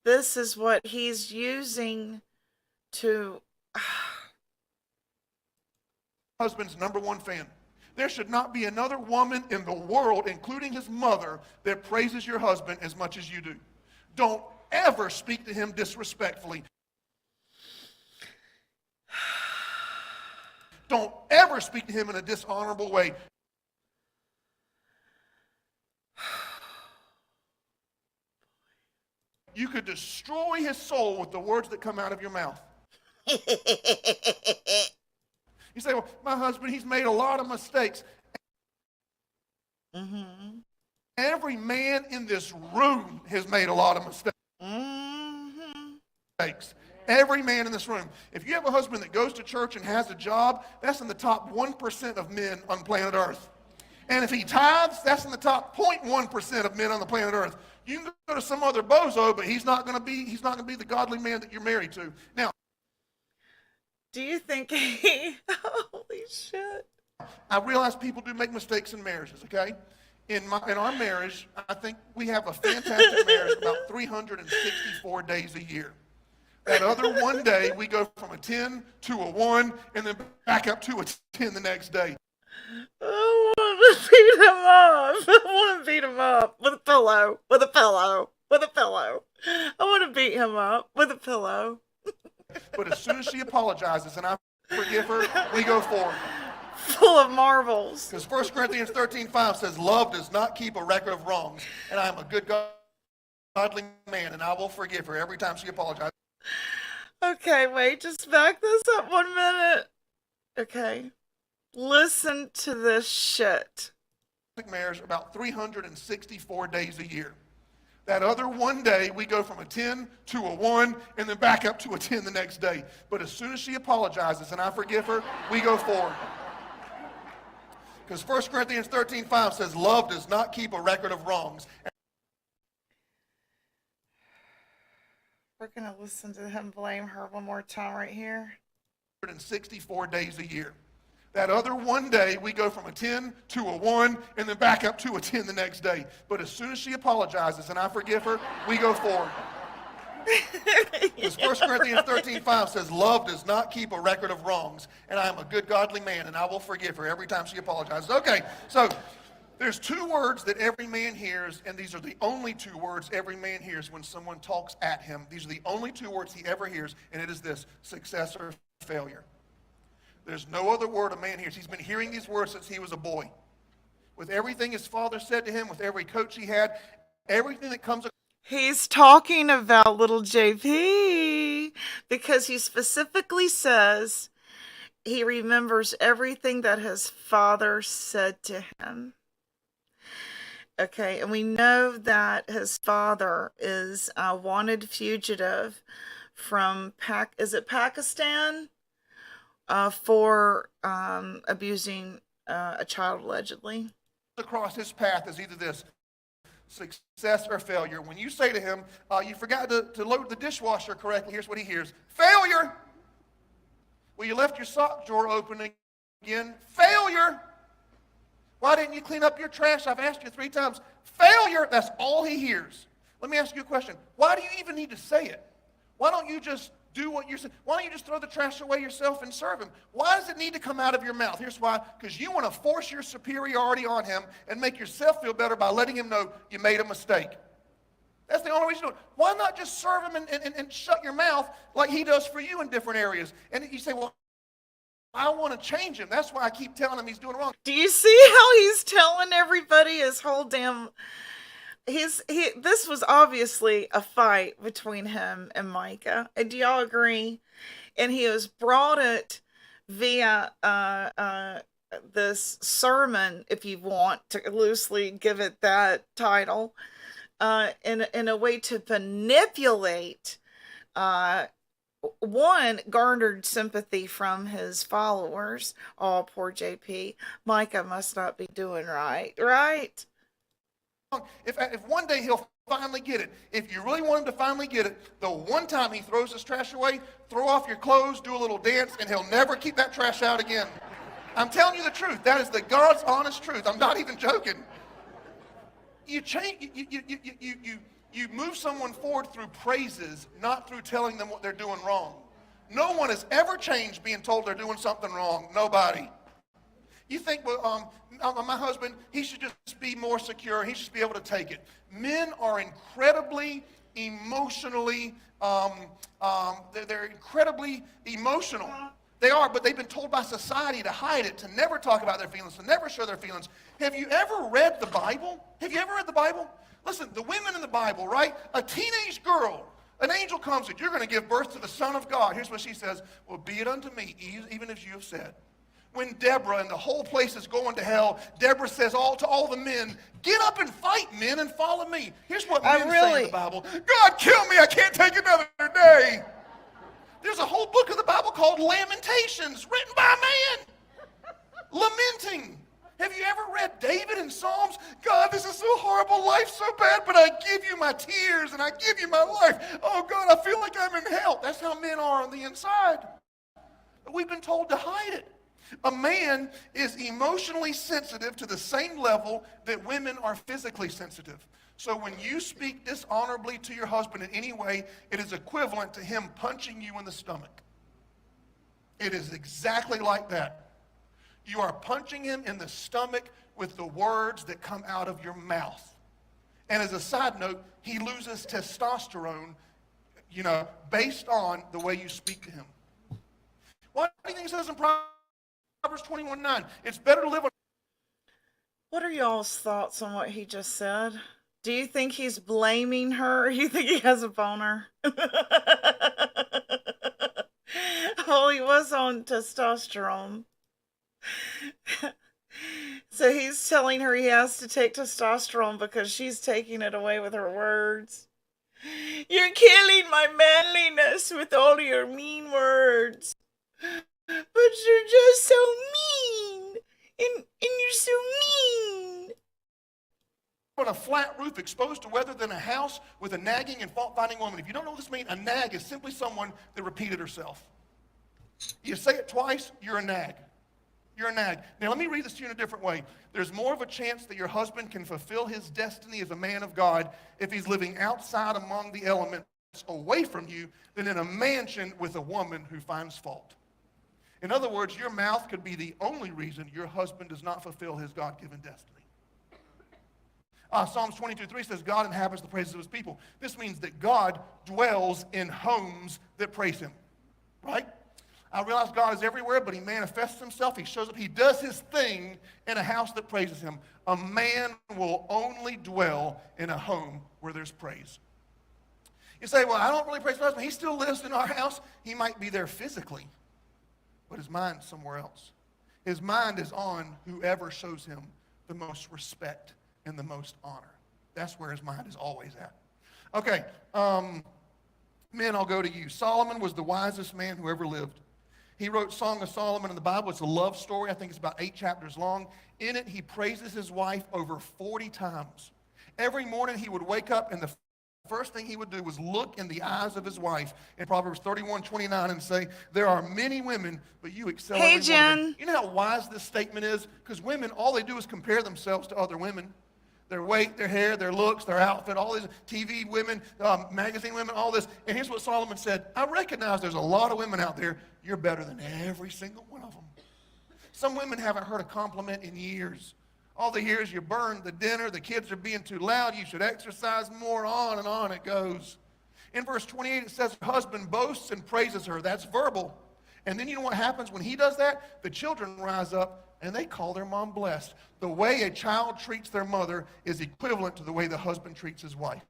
This is what he's using to... Husband's number one fan. There should not be another woman in the world, including his mother, that praises your husband as much as you do. Don't ever speak to him disrespectfully. Don't ever speak to him in a dishonorable way. You could destroy his soul with the words that come out of your mouth. You say, well, my husband, he's made a lot of mistakes. Mm-hmm. Every man in this room has made a lot of mistakes. Mm-hmm. Every man in this room. If you have a husband that goes to church and has a job, that's in the top 1% of men on planet Earth. And if he tithes, that's in the top 0.1% of men on the planet Earth. You can go to some other bozo, but he's not going to be the godly man that you're married to. Now, do you think he... Holy shit. I realize people do make mistakes in marriages, okay? In our marriage, I think we have a fantastic marriage about 364 days a year. That other one day, we go from a 10 to a 1, and then back up to a 10 the next day. I want to beat him up. I want to beat him up with a pillow, with a pillow, with a pillow. I want to beat him up with a pillow. But as soon as she apologizes and I forgive her, we go forward. Full of marbles. Because 1 Corinthians 13:5 says, love does not keep a record of wrongs, and I am a good godly man, and I will forgive her every time she apologizes. Okay, wait, just back this up 1 minute. Okay. Listen to this shit. Marriage about 364 days a year. That other one day, we go from a 10 to a 1, and then back up to a 10 the next day. But as soon as she apologizes and I forgive her, we go forward. Because 1 Corinthians 13:5 says, love does not keep a record of wrongs. We're going to listen to him blame her one more time right here. 364 days a year. That other one day, we go from a 10 to a 1, and then back up to a 10 the next day. But as soon as she apologizes and I forgive her, we go forward. Because 1 Corinthians 13:5 says, love does not keep a record of wrongs, and I am a good godly man, and I will forgive her every time she apologizes. Okay, so there's two words that every man hears, and these are the only two words every man hears when someone talks at him. These are the only two words he ever hears, and it is this: success or failure. There's no other word a man hears. He's been hearing these words since he was a boy. With everything his father said to him, with every coach he had, everything that comes. He's talking about little JP because he specifically says he remembers everything that his father said to him. Okay, and we know that his father is a wanted fugitive from Pakistan? For abusing a child, allegedly. Across his path is either this: success or failure. When you say to him, you forgot to load the dishwasher correctly, here's what he hears: failure. Well, you left your sock drawer open again: failure. Why didn't you clean up your trash? I've asked you 3 times. Failure. That's all he hears. Let me ask you a question. Why do you even need to say it? Why don't you just do what you're saying? Why don't you just throw the trash away yourself and serve him? Why does it need to come out of your mouth? Here's why. Because you want to force your superiority on him and make yourself feel better by letting him know you made a mistake. That's the only reason to do it. Why not just serve him and shut your mouth like he does for you in different areas? And you say, well, I want to change him. That's why I keep telling him he's doing wrong. Do you see how he's telling everybody his whole damn... This was obviously a fight between him and Mica. And do y'all agree? And he has brought it via this sermon, if you want to loosely give it that title, in a way to manipulate, one, garnered sympathy from his followers. Oh, poor JP. Mica must not be doing right, right? If one day he'll finally get it, if you really want him to finally get it, the one time he throws his trash away, throw off your clothes, do a little dance, and he'll never keep that trash out again. I'm telling you the truth. That is the God's honest truth. I'm not even joking. You change. You move someone forward through praises, not through telling them what they're doing wrong. No one has ever changed being told they're doing something wrong. Nobody. You think, well, my husband, he should just be more secure. He should be able to take it. Men are incredibly emotionally, they're incredibly emotional. They are, but they've been told by society to hide it, to never talk about their feelings, to never show their feelings. Have you ever read the Bible? Have you ever read the Bible? Listen, the women in the Bible, right? A teenage girl, an angel comes and you're going to give birth to the Son of God. Here's what she says. Well, be it unto me, even as you have said. When Deborah and the whole place is going to hell, Deborah says to all the men, get up and fight, men, and follow me. Here's what men say in the Bible. God, kill me. I can't take another day. There's a whole book of the Bible called Lamentations, written by a man, lamenting. Have you ever read David in Psalms? God, this is so horrible. Life's so bad, but I give you my tears and I give you my life. Oh, God, I feel like I'm in hell. That's how men are on the inside. But we've been told to hide it. A man is emotionally sensitive to the same level that women are physically sensitive. So when you speak dishonorably to your husband in any way, it is equivalent to him punching you in the stomach. It is exactly like that. You are punching him in the stomach with the words that come out of your mouth. And as a side note, he loses testosterone, based on the way you speak to him. What do you think it says in Proverbs 21:9? It's better to live on... What are y'all's thoughts on what he just said? Do you think he's blaming her, or you think he has a boner? Well, he was on testosterone. So he's telling her he has to take testosterone because she's taking it away with her words. You're killing my manliness with all your mean words. But you're just so mean. And you're so mean. On a flat roof exposed to weather than a house with a nagging and fault-finding woman. If you don't know what this means, a nag is simply someone that repeated herself. You say it twice, you're a nag. You're a nag. Now let me read this to you in a different way. There's more of a chance that your husband can fulfill his destiny as a man of God if he's living outside among the elements away from you than in a mansion with a woman who finds fault. In other words, your mouth could be the only reason your husband does not fulfill his God-given destiny. Psalms 22:3 says, God inhabits the praises of his people. This means that God dwells in homes that praise him, right? I realize God is everywhere, but he manifests himself. He shows up. He does his thing in a house that praises him. A man will only dwell in a home where there's praise. You say, well, I don't really praise my husband. He still lives in our house. He might be there physically, but his mind's somewhere else. His mind is on whoever shows him the most respect and the most honor. That's where his mind is always at. Okay, men, I'll go to you. Solomon was the wisest man who ever lived. He wrote Song of Solomon in the Bible. It's a love story. I think it's about 8 chapters long. In it, he praises his wife over 40 times. Every morning he would wake up and the first thing he would do was look in the eyes of his wife in Proverbs 31:29 and say, there are many women, but you excel every one of them. You know how wise this statement is? Because women, all they do is compare themselves to other women. Their weight, their hair, their looks, their outfit, all these TV women, magazine women, all this. And here's what Solomon said. I recognize there's a lot of women out there. You're better than every single one of them. Some women haven't heard a compliment in years. All they hear is you burned the dinner, the kids are being too loud, you should exercise more, on and on it goes. In verse 28, it says, her husband boasts and praises her. That's verbal. And then you know what happens when he does that? The children rise up and they call their mom blessed. The way a child treats their mother is equivalent to the way the husband treats his wife.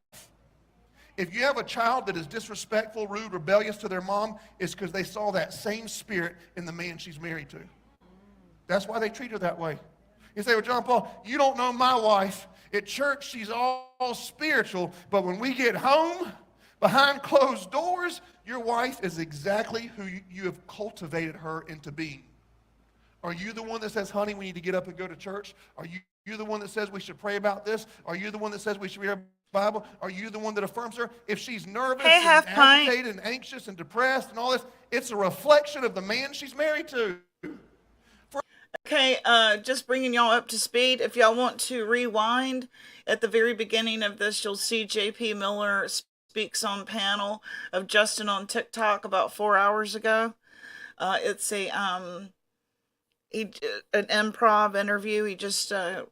If you have a child that is disrespectful, rude, rebellious to their mom, it's because they saw that same spirit in the man she's married to. That's why they treat her that way. You say, well, John Paul, you don't know my wife. At church, she's all spiritual, but when we get home, behind closed doors, your wife is exactly who you have cultivated her into being. Are you the one that says, honey, we need to get up and go to church? Are you the one that says we should pray about this? Are you the one that says we should read our Bible? Are you the one that affirms her? If she's nervous and agitated and anxious and depressed and all this, it's a reflection of the man she's married to. Okay, just bringing y'all up to speed. If y'all want to rewind, at the very beginning of this, you'll see J.P. Miller speaks on panel of Justin on TikTok about 4 hours ago. It's an improv interview. He just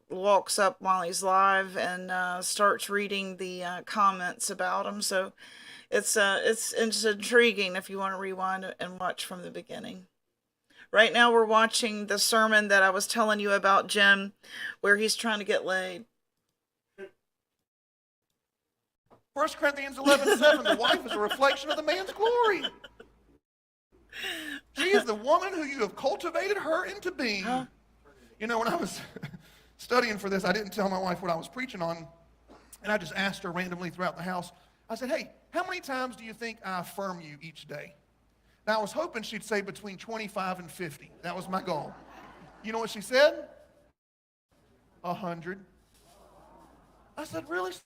walks up while he's live and starts reading the comments about him. So it's intriguing if you want to rewind and watch from the beginning. Right now we're watching the sermon that I was telling you about, Jim, where he's trying to get laid. 1 Corinthians 11:7, the wife is a reflection of the man's glory. She is the woman who you have cultivated her into being. Huh? You know, when I was studying for this, I didn't tell my wife what I was preaching on, and I just asked her randomly throughout the house. I said, hey, how many times do you think I affirm you each day? Now, I was hoping she'd say between 25 and 50. That was my goal. You know what she said? 100. I said, really? She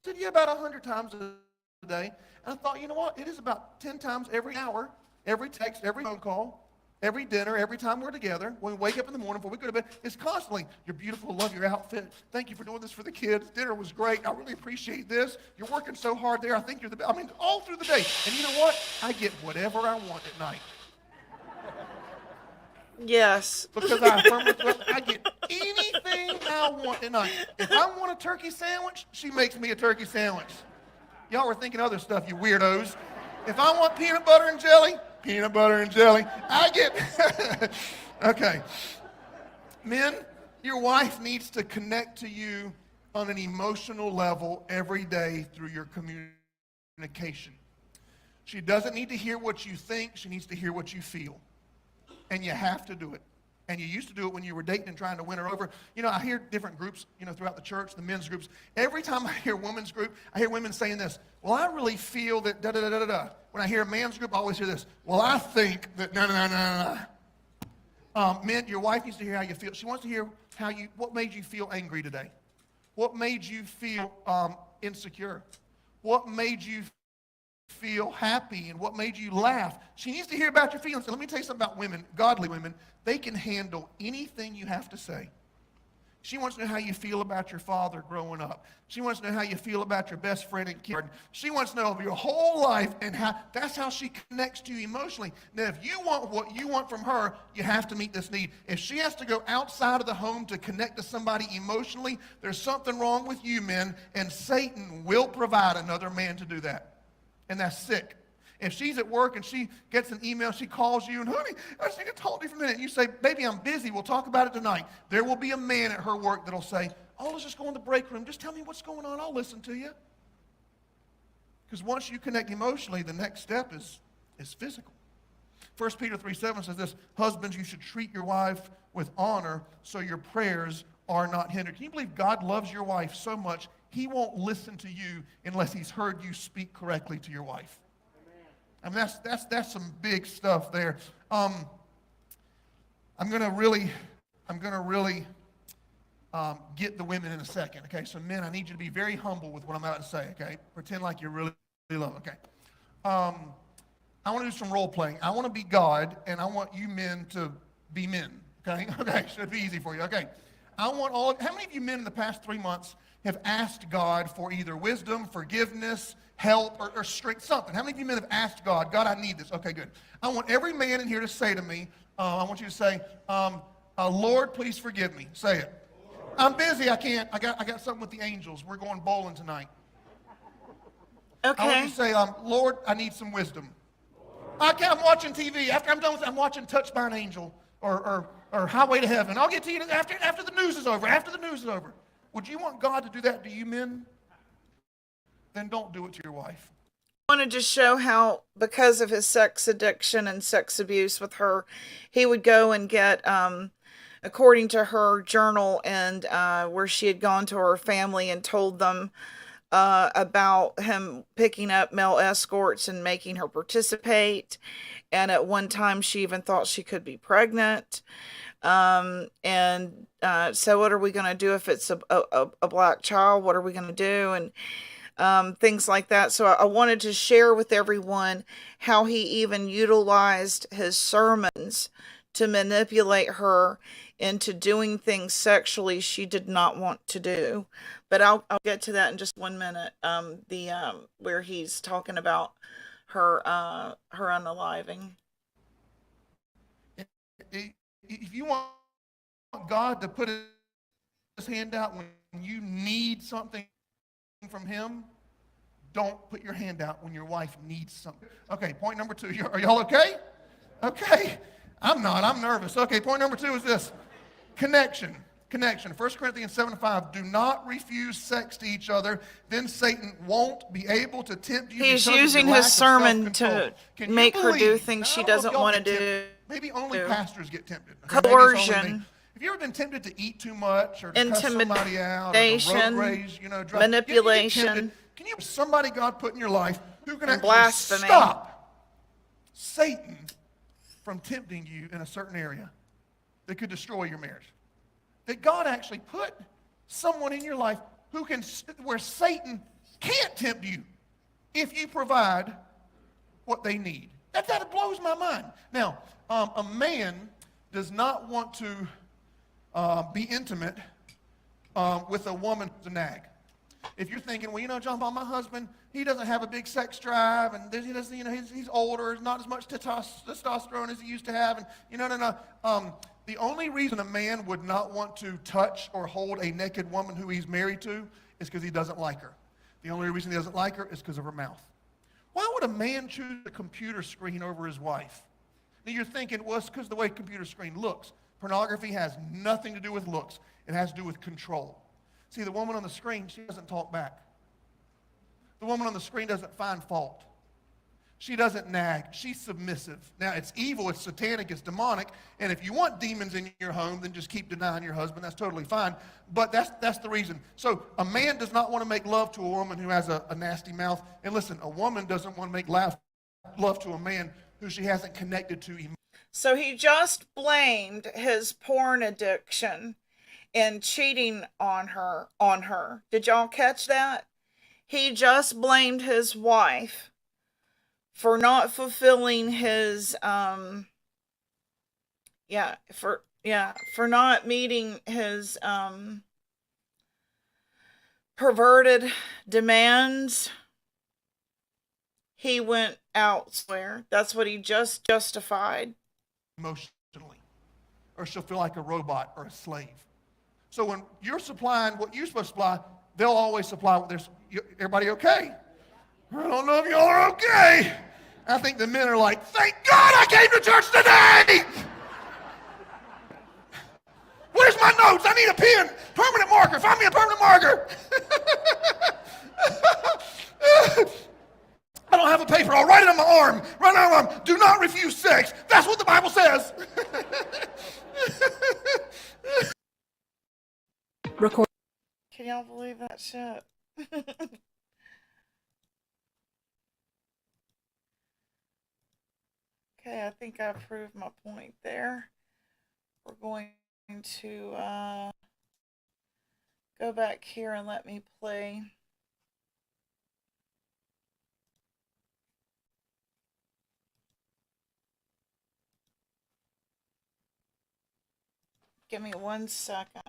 said, yeah, about 100 times a day. And I thought, you know what? It is about 10 times every hour, every text, every phone call, every dinner, every time we're together. When we wake up in the morning before we go to bed, it's constantly, you're beautiful, love your outfit. Thank you for doing this for the kids. Dinner was great. I really appreciate this. You're working so hard there. I think you're the best. I mean, all through the day. And you know what? I get whatever I want at night. Yes. Because I affirm with her, I get anything I want at night. If I want a turkey sandwich, she makes me a turkey sandwich. Y'all were thinking other stuff, you weirdos. If I want peanut butter and jelly, peanut butter and jelly. I get, okay. Men, your wife needs to connect to you on an emotional level every day through your communication. She doesn't need to hear what you think. She needs to hear what you feel. And you have to do it. And you used to do it when you were dating and trying to win her over. You know, I hear different groups, you know, throughout the church, the men's groups. Every time I hear women's group, I hear women saying this, well, I really feel that da-da-da-da-da. When I hear a man's group, I always hear this, well, I think that na-na-na-na-na. Men, your wife needs to hear how you feel. She wants to hear what made you feel angry today? What made you feel insecure? What made you feel happy and what made you laugh? She needs to hear about your feelings. And let me tell you something about women, godly women. They can handle anything you have to say. She wants to know how you feel about your father growing up. She wants to know how you feel about your best friend in kindergarten. She wants to know of your whole life, and that's how she connects to you emotionally. Now, if you want what you want from her, you have to meet this need. If she has to go outside of the home to connect to somebody emotionally, there's something wrong with you, men, and Satan will provide another man to do that. And that's sick. If she's at work and she gets an email, she calls you, and honey, I just need to talk to you for a minute. And you say, baby, I'm busy. We'll talk about it tonight. There will be a man at her work that'll say, oh, let's just go in the break room. Just tell me what's going on. I'll listen to you. Because once you connect emotionally, the next step is physical. 1 Peter 3:7 says this, husbands, you should treat your wife with honor so your prayers are not hindered. Can you believe God loves your wife so much, he won't listen to you unless he's heard you speak correctly to your wife? I mean, that's some big stuff there. I'm gonna really get the women in a second. Okay, so men, I need you to be very humble with what I'm about to say. Okay, pretend like you really love. Okay, I want to do some role playing. I want to be God, and I want you men to be men. Okay, okay, should be easy for you. Okay, I want how many of you men in the past 3 months have asked God for either wisdom, forgiveness, help, or strength, something? How many of you men have asked God, God, I need this? Okay, good. I want every man in here to say to me, I want you to say, Lord, please forgive me. Say it. I'm busy. I can't. I got something with the angels. We're going bowling tonight. I want Okay. you to say, Lord, I need some wisdom. Okay, I'm watching TV. After I'm done with it, I'm watching Touched by an Angel or Highway to Heaven. I'll get to you after the news is over. After the news is over. Would you want God to do that to you men? Then don't do it to your wife. I wanted to show how, because of his sex addiction and sex abuse with her, he would go and get, according to her journal, and where she had gone to her family and told them about him picking up male escorts and making her participate. And at one time, she even thought she could be pregnant. So what are we going to do if it's a black child? What are we going to do? And things like that. So I wanted to share with everyone how he even utilized his sermons to manipulate her into doing things sexually she did not want to do. But I'll get to that in just 1 minute. Where he's talking about her unaliving. If you want God to put his hand out when you need something from him, don't put your hand out when your wife needs something. Okay, point number 2. Are y'all okay? Okay. I'm not. I'm nervous. Okay, point number 2 is this. Connection. 1 Corinthians 7:5. Do not refuse sex to each other, then Satan won't be able to tempt you. He's because using of your lack his of sermon self-control. to Can you make her do believe- things Now, she I don't know if doesn't y'all want to get do. tempted. Maybe only pastors get tempted. Okay? Coercion. Have you ever been tempted to eat too much or to cuss somebody out or to road Intimidation, rage, drive? manipulation, Can you somebody God put in your life who can and actually blasphemy. stop Satan from tempting you in a certain area that could destroy your marriage? That God actually put someone in your life who can, where Satan can't tempt you if you provide what they need. That blows my mind. Now, a man does not want to be intimate with a woman who's a nag. If you're thinking, well, John Paul, my husband, he doesn't have a big sex drive, and he doesn't, he's older, not as much testosterone as he used to have, and no. The only reason a man would not want to touch or hold a naked woman who he's married to is because he doesn't like her. The only reason he doesn't like her is because of her mouth. Why would a man choose a computer screen over his wife? Now you're thinking, well, it's because of the way a computer screen looks. Pornography has nothing to do with looks. It has to do with control. See, the woman on the screen, she doesn't talk back. The woman on the screen doesn't find fault. She doesn't nag. She's submissive. Now, it's evil, it's satanic, it's demonic, and if you want demons in your home, then just keep denying your husband. That's totally fine, but that's the reason. So a man does not want to make love to a woman who has a nasty mouth, and listen, a woman doesn't want to make love to a man who she hasn't connected to emotionally. So he just blamed his porn addiction and cheating on her. Did y'all catch that? He just blamed his wife for not fulfilling his for not meeting his perverted demands. He went elsewhere. That's what he just justified. Emotionally, or she'll feel like a robot or a slave. So when you're supplying what you're supposed to supply, they'll always supply what there's. Everybody okay? I don't know if y'all are okay. I think the men are like, thank God I came to church today. Where's my notes? I need a pen. Permanent marker. Find me a permanent marker. I don't have a paper. I'll write it on my arm. Right on my arm. Do not refuse sex. That's what the Bible says. Record. Can y'all believe that shit? Okay, I think I proved my point there. We're going to go back here and let me play. Give me 1 second.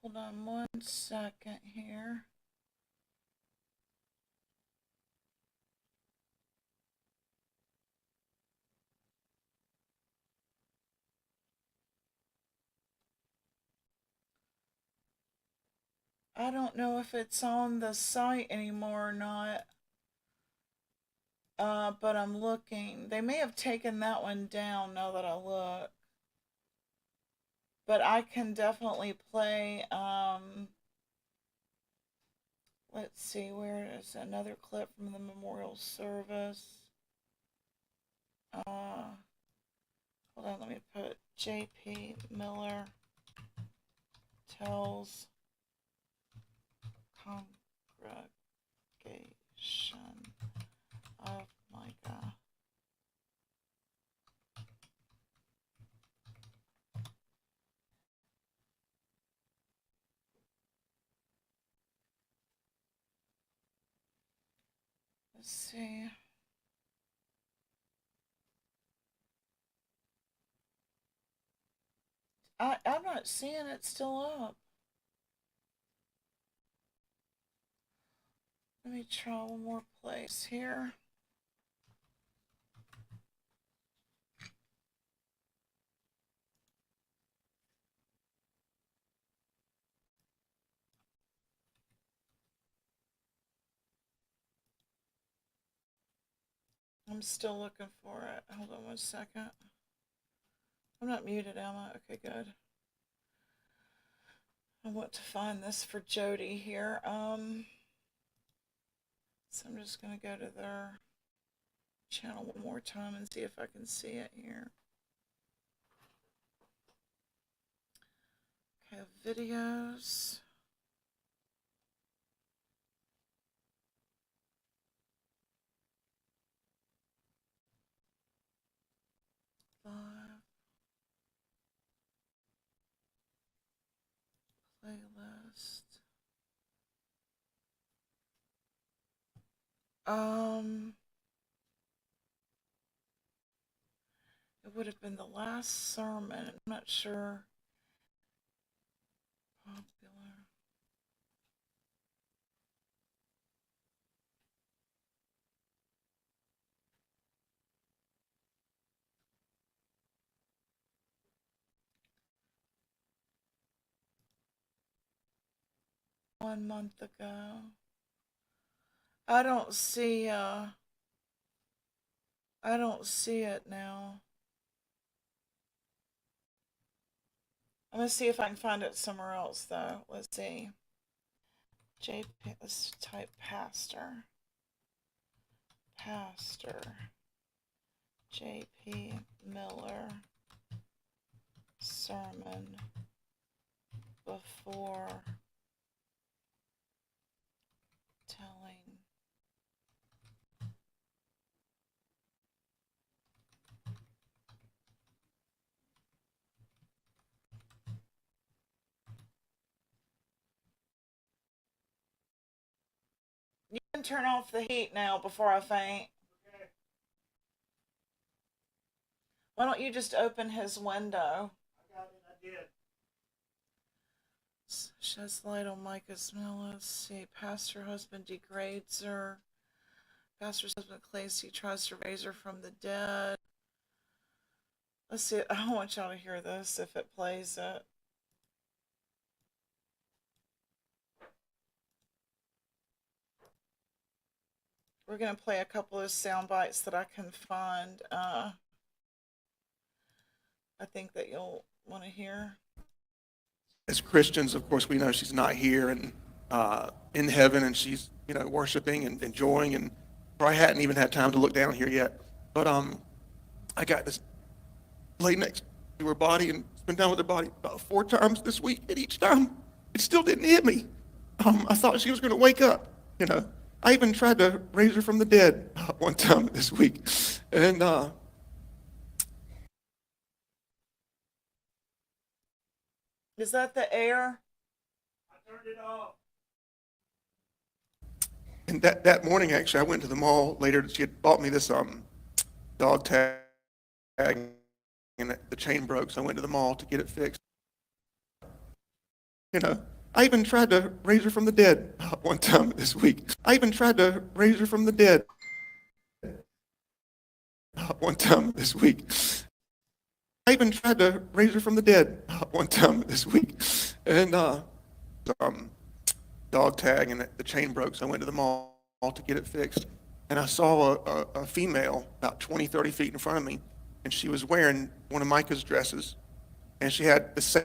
Hold on 1 second here. I don't know if it's on the site anymore or not. But I'm looking. They may have taken that one down now that I look. But I can definitely play, let's see, where is another clip from the memorial service? Hold on, let me put JP Miller tells congregation of Mica. Let's see. I'm not seeing it still up. Let me try one more place here. I'm still looking for it. Hold on 1 second. I'm not muted, am I? Okay, good. I want to find this for Jody here. So I'm just gonna go to their channel one more time and see if I can see it here. Okay, videos. Live. Playlist. It would have been the last sermon. I'm not sure. Popular. One month ago. I don't see it now. I'm gonna see if I can find it somewhere else though. Let's see. JP, let's type pastor. Pastor JP Miller sermon before telling You can turn off the heat now before I faint. Okay. Why don't you just open his window? I got it, I did. Sheds light on Mica's mill. Let's see. Pastor husband degrades her. Pastor's husband claims he tries to raise her from the dead. Let's see. I want y'all to hear this if it plays it. We're going to play a couple of sound bites that I can find. I think that you'll want to hear. As Christians, of course, we know she's not here and in heaven, and she's worshiping and enjoying, and probably hadn't even had time to look down here yet. But I got this lay next to her body and spent down with her body about 4 times this week, and each time it still didn't hit me. I thought she was going to wake up. I even tried to raise her from the dead one time this week, and Is that the air? I turned it off. And that morning, actually, I went to the mall later. She had bought me this dog tag, and the chain broke, so I went to the mall to get it fixed. I even tried to raise her from the dead one time this week. I even tried to raise her from the dead one time this week. I even tried to raise her from the dead one time this week. And dog tag and the chain broke, so I went to the mall to get it fixed. And I saw a female about 20, 30 feet in front of me, and she was wearing one of Mica's dresses. And she had the same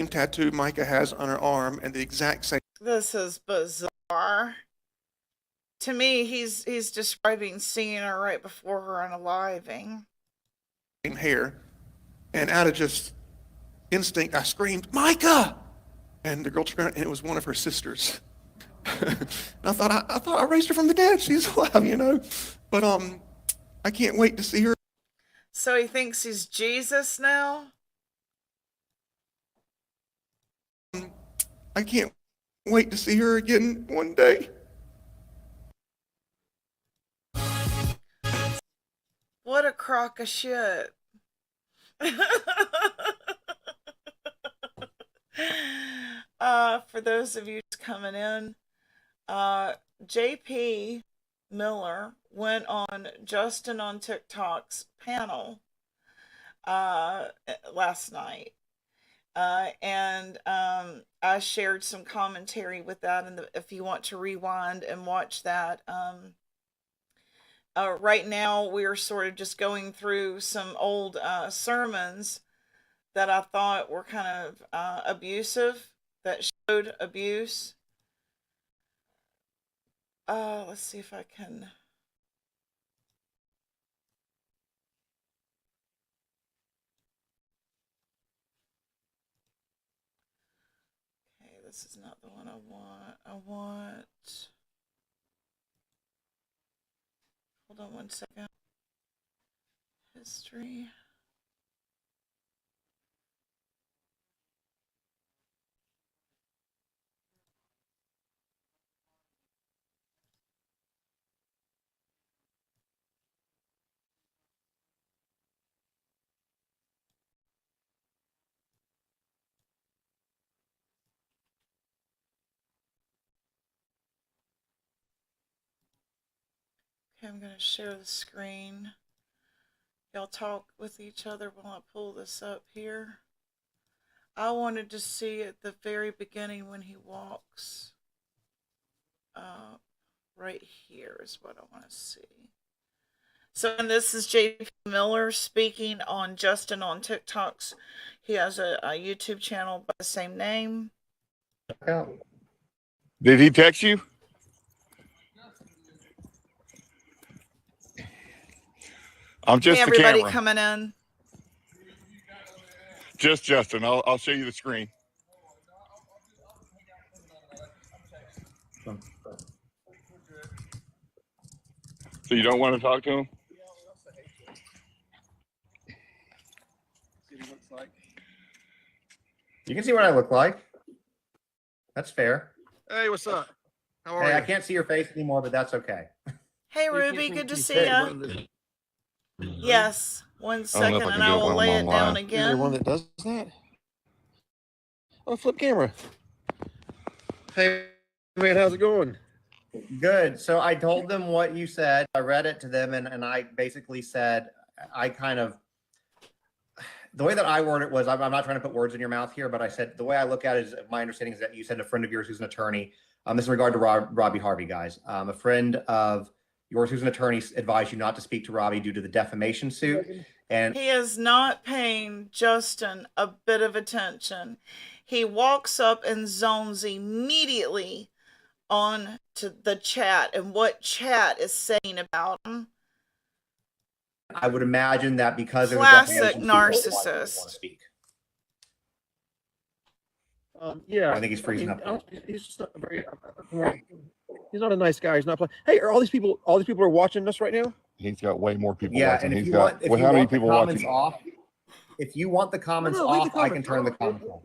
tattoo Mica has on her arm and the exact same. This is bizarre. To me, he's describing seeing her right before her unaliving. Hair. And out of just instinct, I screamed, "Mica!" And the girl turned around, and it was one of her sisters. And I thought I raised her from the dead. She's alive, you know. But I can't wait to see her. So he thinks he's Jesus now? I can't wait to see her again one day. What a crock of shit. For those of you coming in, JP Miller went on Justin on TikTok's panel last night. And I shared some commentary with that, and if you want to rewind and watch that, right now we're sort of just going through some old sermons that I thought were kind of abusive, that showed abuse. Let's see if I can. Okay, this is not the one I want. Hold on one second. History. Okay, I'm going to share the screen. Y'all talk with each other while I pull this up here. I wanted to see at the very beginning when he walks. Right here is what I want to see. So, and this is JP Miller speaking on Justin on TikToks. He has a YouTube channel by the same name. Did he text you? I'm just Hey, the everybody camera. coming in. Just Justin. I'll show you the screen. So you don't want to talk to him? You can see what I look like. That's fair. Hey, what's up? How are Hey, you? I can't see your face anymore, but that's okay. Hey, Ruby, good to see you. Yes, 1 second, and I will lay it down Is there one again. that does that? Oh, flip camera. Hey, man, how's it going? Good. So I told them what you said. I read it to them, and I basically said, the way that I word it was, I'm not trying to put words in your mouth here, but I said, the way I look at it is, my understanding is that you said a friend of yours who's an attorney, this is in regard to Robbie Harvey, guys. A friend of yours who's an attorney advised you not to speak to Robbie due to the defamation suit. And He is not paying Justin a bit of attention. He walks up and zones immediately on to the chat and what chat is saying about him. I would imagine that because of the Classic defamation suit, he wouldn't narcissist. want to speak. Yeah, I think he's freezing up. He's just not very. He's not a nice guy. He's not. Hey, are all these people? All these people are watching us right now. He's got way more people Yeah, watching. and if He's you got, want, if well, you how many want the people comments watching? off, if you want the comments No, leave off, I can turn the comments off.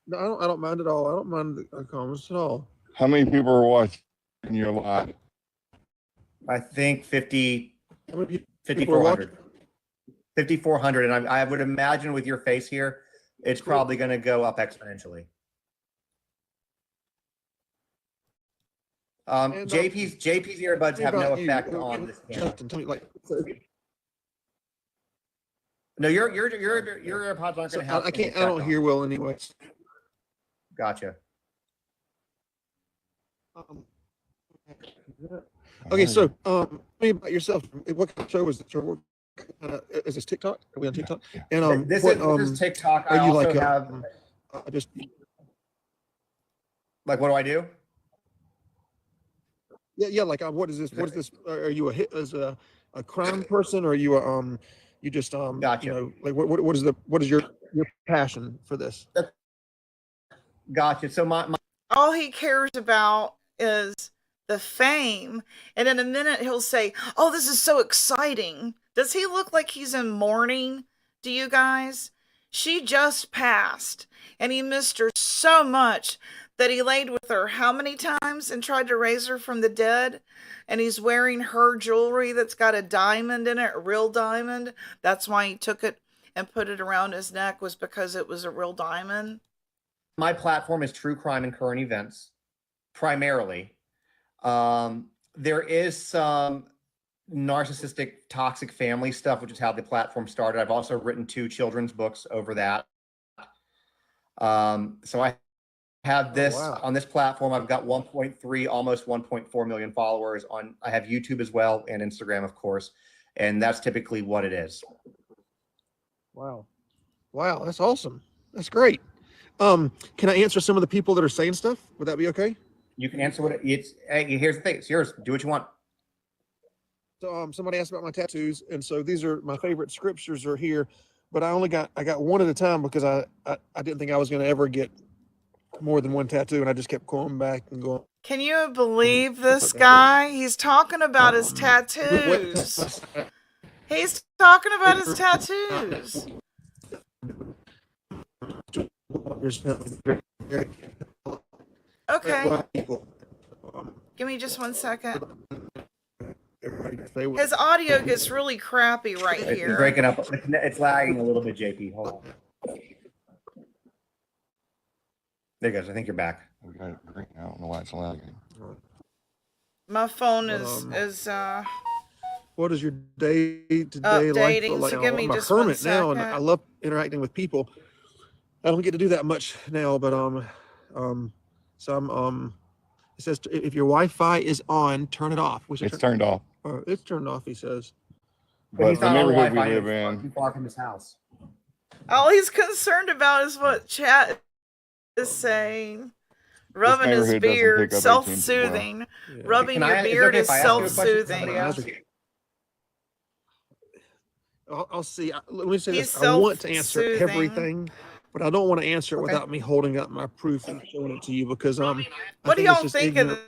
No, I don't mind at all. I don't mind the comments at all. How many people are watching your live? I think 50, How many people 5,400. 5,400, and I would imagine with your face here, it's probably going to go up exponentially. And, JP's earbuds tell me have no about you. effect on this camera. Justin, tell me like. So, No, your AirPods aren't going to have. I any can't. I effect don't on hear it. well, anyways. Gotcha. Um, okay, so tell me about yourself. What kind of show is this? Or what kind of, is this TikTok? Are we on TikTok? And This what, is TikTok. are I you also like have just like, what do I do? yeah like what is this? What is this? Are you a crime person, or are you a you just Gotcha. you know, like what is your passion for this? Gotcha. So my All he cares about is the fame. And in a minute, he'll say, "Oh, this is so exciting." Does he look like he's in mourning? Do you guys? She just passed, and he missed her so much that he laid with her how many times and tried to raise her from the dead? And he's wearing her jewelry that's got a diamond in it, a real diamond. That's why he took it and put it around his neck, was because it was a real diamond. my platform is true crime and current events, primarily. There is some narcissistic, toxic family stuff, which is how the platform started. I've also written 2 children's books over that. So I have this wow. on this platform. I've got 1.3, almost 1.4 million followers on. I have YouTube as well and Instagram, of course, and that's typically what it is. Wow, that's awesome. That's great. Can I answer some of the people that are saying stuff? Would that be okay? You can answer what it's. Hey, here's the thing. It's yours. Do what you want. So somebody asked about my tattoos, and so these are my favorite scriptures are here, but I got one at a time because I didn't think I was going to ever get more than one tattoo, and I just kept going back and going. Can you believe this guy? He's talking about his tattoos. He's talking about his tattoos. Okay. Give me just 1 second. His audio gets really crappy right It's here. breaking up. It's lagging a little bit, JP. Hold on. There you go. I think you're back. We got it green. I don't know why it's lagging. My phone But, is what is your day-to-day life updating, like? so give me I'm a just 1 hermit now, and second. I love interacting with people. I don't get to do that much now, but so I'm it says if your Wi-Fi is on, turn it off. It's turned off. It's turned off, he says. But he's the not on neighborhood we Wi-Fi, live he's in, too far from his house. All he's concerned about is what chat is saying. Rubbing his neighborhood doesn't beard, pick up 18 well. self-soothing. Yeah. Rubbing Can your I- is it beard okay is if I ask you a question self-soothing. somebody asked? I'll see. Let me say He's this. I want to answer self-soothing. everything, but I don't want to answer it Okay. without me holding up my proof and showing it to you because I What do think it's y'all just think of ignorant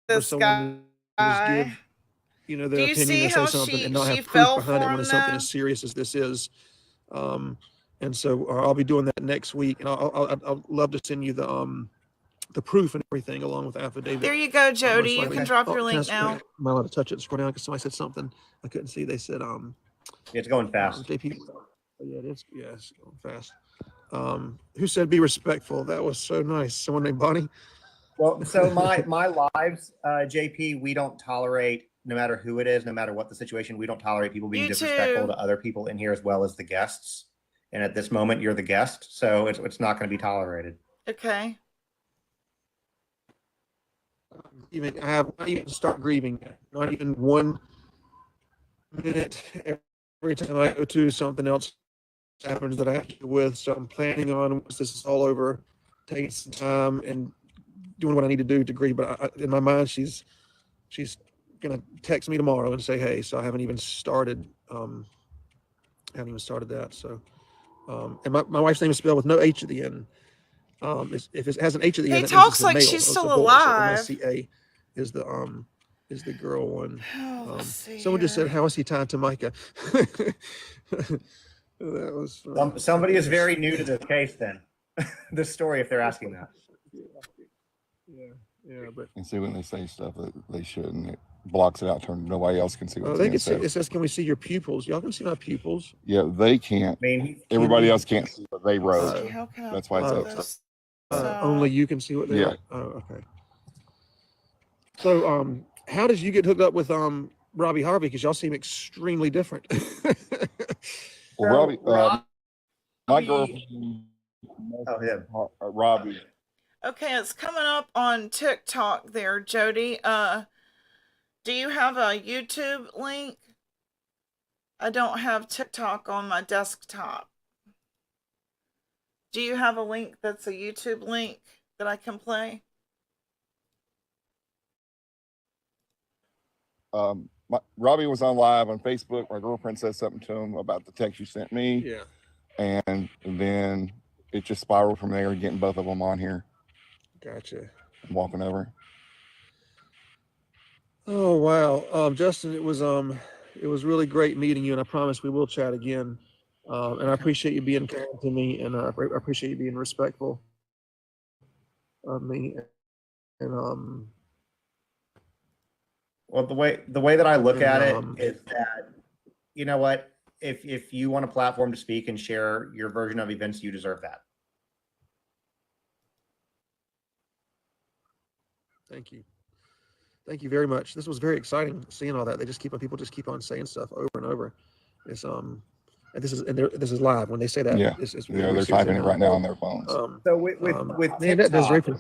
for this someone to just guy? give, you know, Do their you opinion see and say how something and not she have proof fell behind it for when him, it's something though? as serious as this is. And so I'll be doing that next week, and I'll love to send you the proof and everything along with the affidavit. There you go, Jody. Most You likely. can drop your Can I link scroll- now. Am I allowed to touch it? Scroll down because somebody said something I couldn't see. They said It's going fast. JP. Oh, yeah, it is. Yeah, it's going fast. Who said be respectful? That was so nice. Someone named Bonnie. Well, so my lives, JP, we don't tolerate, no matter who it is, no matter what the situation, we don't tolerate people being You disrespectful too. to other people in here as well as the guests. And at this moment, you're the guest, so it's not going to be tolerated. Okay. I have not even start grieving yet. Not even 1 minute every time I go to something else happens that I have to deal with. So I'm planning on once this is all over, taking some time and doing what I need to do to grieve. But in my mind, she's gonna text me tomorrow and say, "Hey," so I haven't even started. That. So, and my wife's name is spelled with no H at the end. If it has an H at the He end, that means talks it's a like male. she's It's a still boy. So alive. MSCA is the girl one. Oh, let's see Someone just here. said, "How is he tied to Mica?" That was Somebody is very new to this case then, this story, if they're asking that. yeah, but and see when they say stuff that they shouldn't, it blocks it out, turn nobody else can see oh, what's they being can see. said. It says, "Can we see your pupils?" Y'all can see my pupils. Yeah, they can't. I mean, Everybody else can't see what they Let's wrote. see, how can I That's why it's pull up. this Only up? you can see what they Yeah. write. Oh, okay. So, how did you get hooked up with Robbie Harvey? Because y'all seem extremely different. Well, Robbie, my Robbie- girlfriend, Oh, him. Robbie. Okay, it's coming up on TikTok there, Jody. Do you have a YouTube link? I don't have TikTok on my desktop. Do you have a link that's a YouTube link that I can play? Robbie was on live on Facebook. My girlfriend said something to him about the text you sent me. Yeah. And then it just spiraled from there, getting both of them on here. Gotcha. I'm walking over. Oh wow, Justin, it was really great meeting you, and I promise we will chat again. And I appreciate you being kind to me, and I appreciate you being respectful of me. And Well, the way that I look And, at it is that, you know what, if you want a platform to speak and share your version of events, you deserve that. thank you. Thank you very much. This was very exciting seeing all that. People just keep on saying stuff over and over. It's and this is live. When they say that, Yeah. it's Yeah, they're typing it right now on their phones. So with man, that does TikTok, very.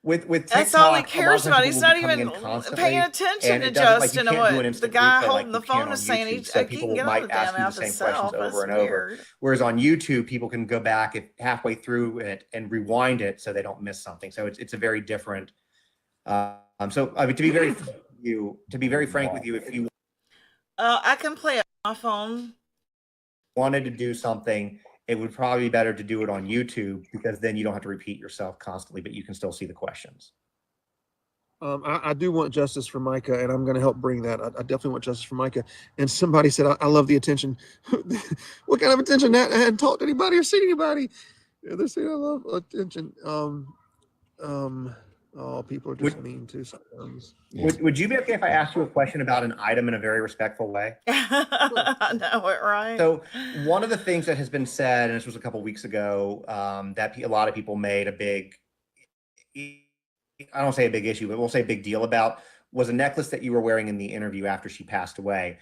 with TikTok, That's all he a lot of cares times about. people He's will not be coming even in constantly, paying attention and to it doesn't, like, you Justin and can't do an what the instant guy replay holding like the you can phone on is saying. YouTube. He So can people get on the might ask damn you app the same questions himself. over That's and over. weird. Whereas on YouTube, people can go back halfway through it and rewind it so they don't miss something. So it's a very different. So I mean, to be very frank with you, if you I can play it on my phone. wanted to do something, it would probably be better to do it on YouTube, because then you don't have to repeat yourself constantly, but you can still see the questions. I do want justice for Mica, and I'm going to help bring that. I definitely want justice for Mica. And somebody said, I love the attention. What kind of attention? That I hadn't talked to anybody or seen anybody. Yeah, they say I love attention. Oh, people are just mean too sometimes. Would you be okay if I asked you a question about an item in a very respectful way? I know it, right? So one of the things that has been said, and this was a couple weeks ago, that a lot of people made a big, I don't say a big issue, but we'll say a big deal about, was a necklace that you were wearing in the interview after she passed away.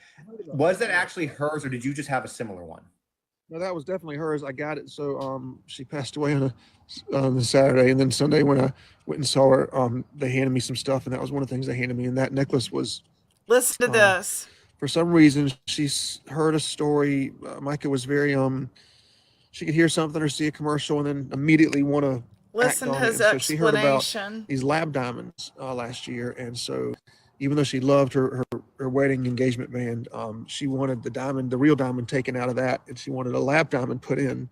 Was that actually hers, or did you just have a similar one? No, that was definitely hers. I got it. So she passed away on the Saturday, and then Sunday when I went and saw her, they handed me some stuff, and that was one of the things they handed me. And that necklace was. Listen to this. For some reason, she's heard a story. Mica was very she could hear something or see a commercial, and then immediately want to Listen act to on his it. And so she heard about explanation. these lab diamonds last year, and so even though she loved her wedding engagement band, she wanted the real diamond taken out of that, and she wanted a lab diamond put in,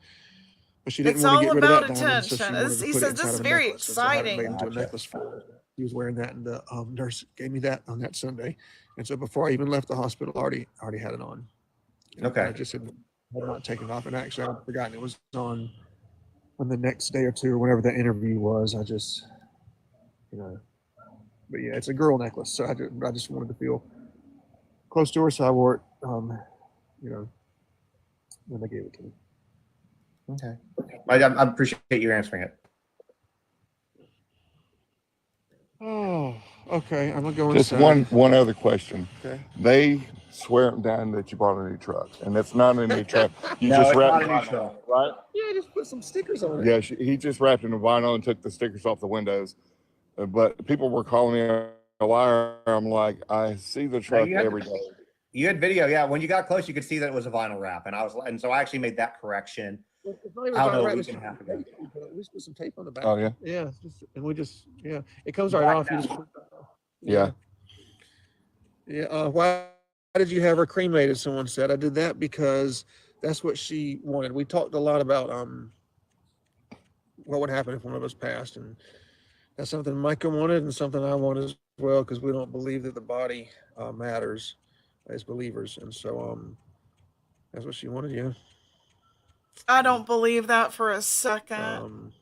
but she didn't It's want to all get rid of about that diamond, so she attention. wanted to He put says it this inside is of a very necklace. And so I had it made exciting. into a necklace for her. He was wearing that, and the nurse gave me that on that Sunday, and so before I even left the hospital, I already had it on. Okay. I just had not taken it off, and actually I'd forgotten it was on the next day or two or whenever that interview was. I just, but yeah, it's a girl necklace, so I just wanted to feel close to her, so I wore it, when they gave it to me. Okay. I appreciate you answering it. Oh, okay. I'm gonna go Just inside. one other question. Okay. They swear up and down that you bought a new truck, and that's not a new truck. You No, just it's wrapped not a it, new truck. right? Yeah, just put some stickers on it. Yeah, he just wrapped it in vinyl and took the stickers off the windows. But people were calling me a liar. I'm like, I see the truck every day. You had video, yeah. When you got close, you could see that it was a vinyl wrap, and so I actually made that correction. It's not even I don't know, about a wrap, week and a half ago. we just put some tape on the back. Oh yeah, Yeah, it comes right off. You just, yeah. Yeah. Why did you have her cremated? Someone said. I did that because that's what she wanted. We talked a lot about what would happen if one of us passed, and that's something Mica wanted and something I want as well, because we don't believe that the body matters as believers, and so that's what she wanted. Yeah. I don't believe that for a second. I'm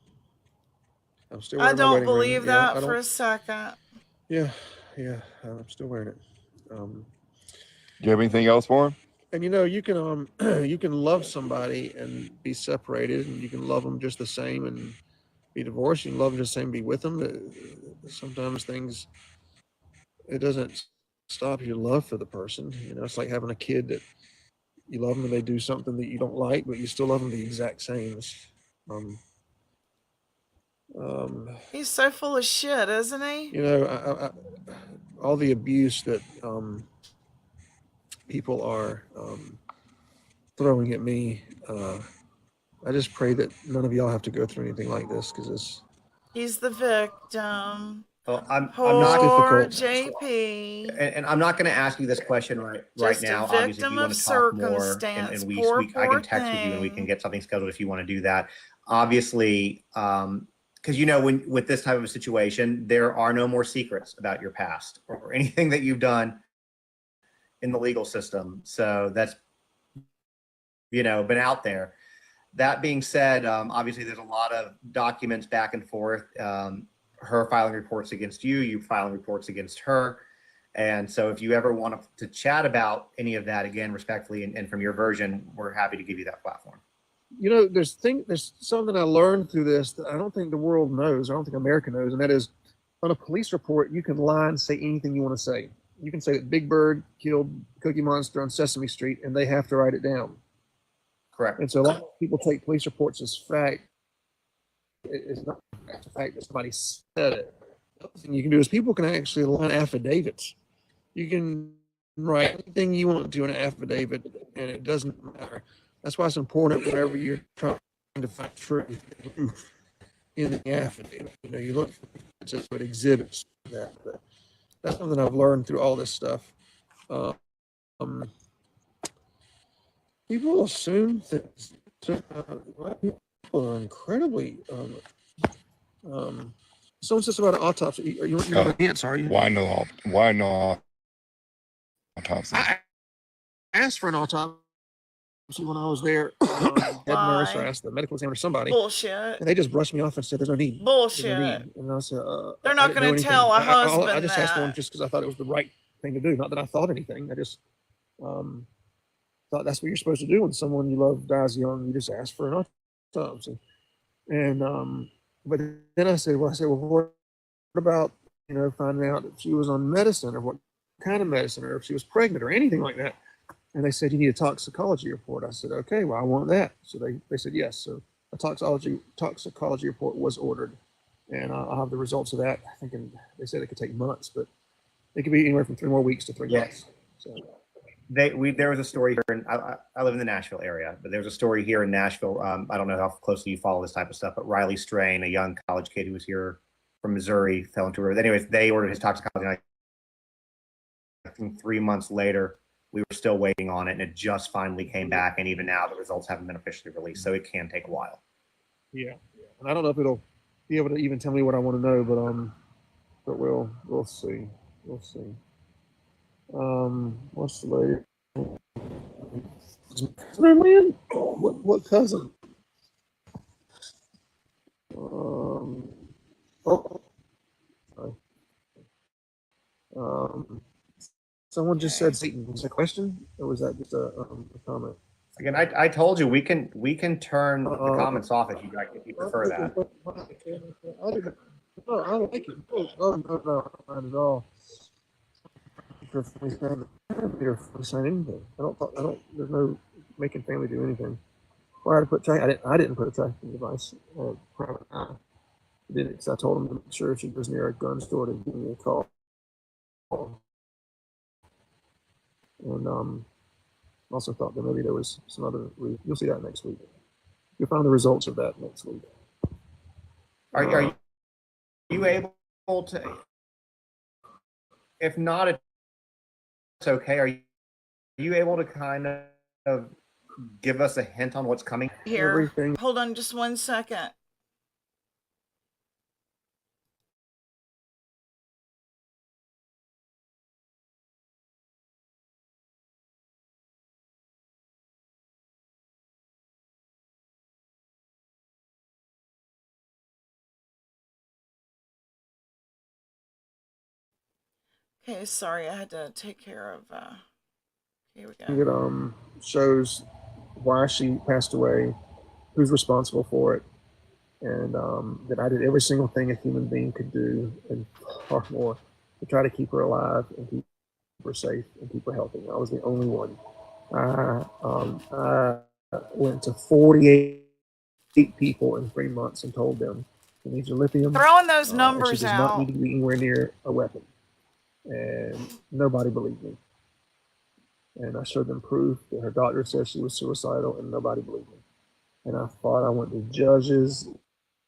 still I wearing my don't wedding ring. believe Yeah, that for a second. Yeah, I'm still wearing it. Do you have anything else for him? And you can you can love somebody and be separated, and you can love them just the same, and be divorced. You can love them just the same, be with them. Sometimes things, it doesn't stop your love for the person. You know, it's like having a kid that you love them and they do something that you don't like, but you still love them the exact same. Um, He's so full of shit, isn't he? you know, all the abuse that people are throwing at me, I just pray that none of y'all have to go through anything like this, because He's the victim. Well, I'm not Poor difficult. JP. and I'm not going to ask you this question right Just now. a Obviously, if victim you want of to talk more, circumstance. and Poor I can text with you and we can thing. get something scheduled if you want to do that. Obviously, because you know, when with this type of a situation, there are no more secrets about your past or anything that you've done in the legal system. So that's, you know, been out there. That being said, obviously there's a lot of documents back and forth. Her filing reports against you, you filing reports against her. And so if you ever want to chat about any of that, again, respectfully, and from your version, we're happy to give you that platform. You know, there's something I learned through this that I don't think the world knows. I don't think America knows, and that is, on a police report, you can lie and say anything you want to say. You can say that Big Bird killed Cookie Monster on Sesame Street, and they have to write it down. Correct. And so a lot of people take police reports as fact. It's not a fact that somebody said it. The other thing you can do is people can actually line affidavits. You can write anything you want to in an affidavit, and it doesn't matter. That's why it's important whenever you're trying to find truth in the affidavit. You know, you look for just what exhibits that. But that's something I've learned through all this stuff. People assume that black people are incredibly. Someone says about an autopsy. You want an answer? Are you? Why no autopsy? I asked for an autopsy when I was there. Head nurse, or asked the medical examiner, somebody. Bullshit. And they just brushed me off and said, "There's no need." Bullshit. There's no need. And I said, They're not going to tell a husband I just asked one that. just because I thought it was the right thing to do. Not that I thought anything. I just thought that's what you're supposed to do when someone you love dies young. You just ask for an autopsy. And but then I said, well, what about, you know, finding out if she was on medicine, or what kind of medicine, or if she was pregnant or anything like that. And they said, you need a toxicology report. I said, okay, well, I want that. So they said yes. So a toxicology report was ordered, and I'll have the results of that. I think they said it could take months, but it could be anywhere from 3 more weeks to 3 months. So there was a story here, and I live in the Nashville area, but there was a story here in Nashville. I don't know how closely you follow this type of stuff, but Riley Strain, a young college kid who was here from Missouri, fell into a river. Anyways, they ordered his toxicology. And I think 3 months later, we were still waiting on it, and it just finally came back. And even now, the results haven't been officially released, so it can take a while. Yeah, and I don't know if it'll be able to even tell me what I want to know, but we'll see. We'll see. What's the lady? Man, what cousin? Someone just said Satan. Was that a question, or was that just a comment? Again, I told you we can turn the comments off if you prefer that. No, I don't like it. No, not at all. For saying anything. I don't. There's no making family do anything. Or I didn't put a tracking device. Private eye. I did it because I told him to make sure if she goes near a gun store to give me a call. And also thought that maybe there was some other. You'll see that next week. You'll find the results of that next week. Are you able to? If not, it's okay. Are you able to kind of give us a hint on what's coming? Here, Everything. hold on just 1 second. Okay, sorry, I had to take care of. Here we go. It shows why she passed away, who's responsible for it, and that I did every single thing a human being could do and far more to try to keep her alive and keep her safe and keep her healthy. I was the only one. I went to 48 people in 3 months and told them she needs her lithium. Throwing those And she numbers does not need out. to be anywhere near a weapon. And nobody believed me. And I showed them proof that her doctor said she was suicidal, and nobody believed me. And I fought. I went to judges,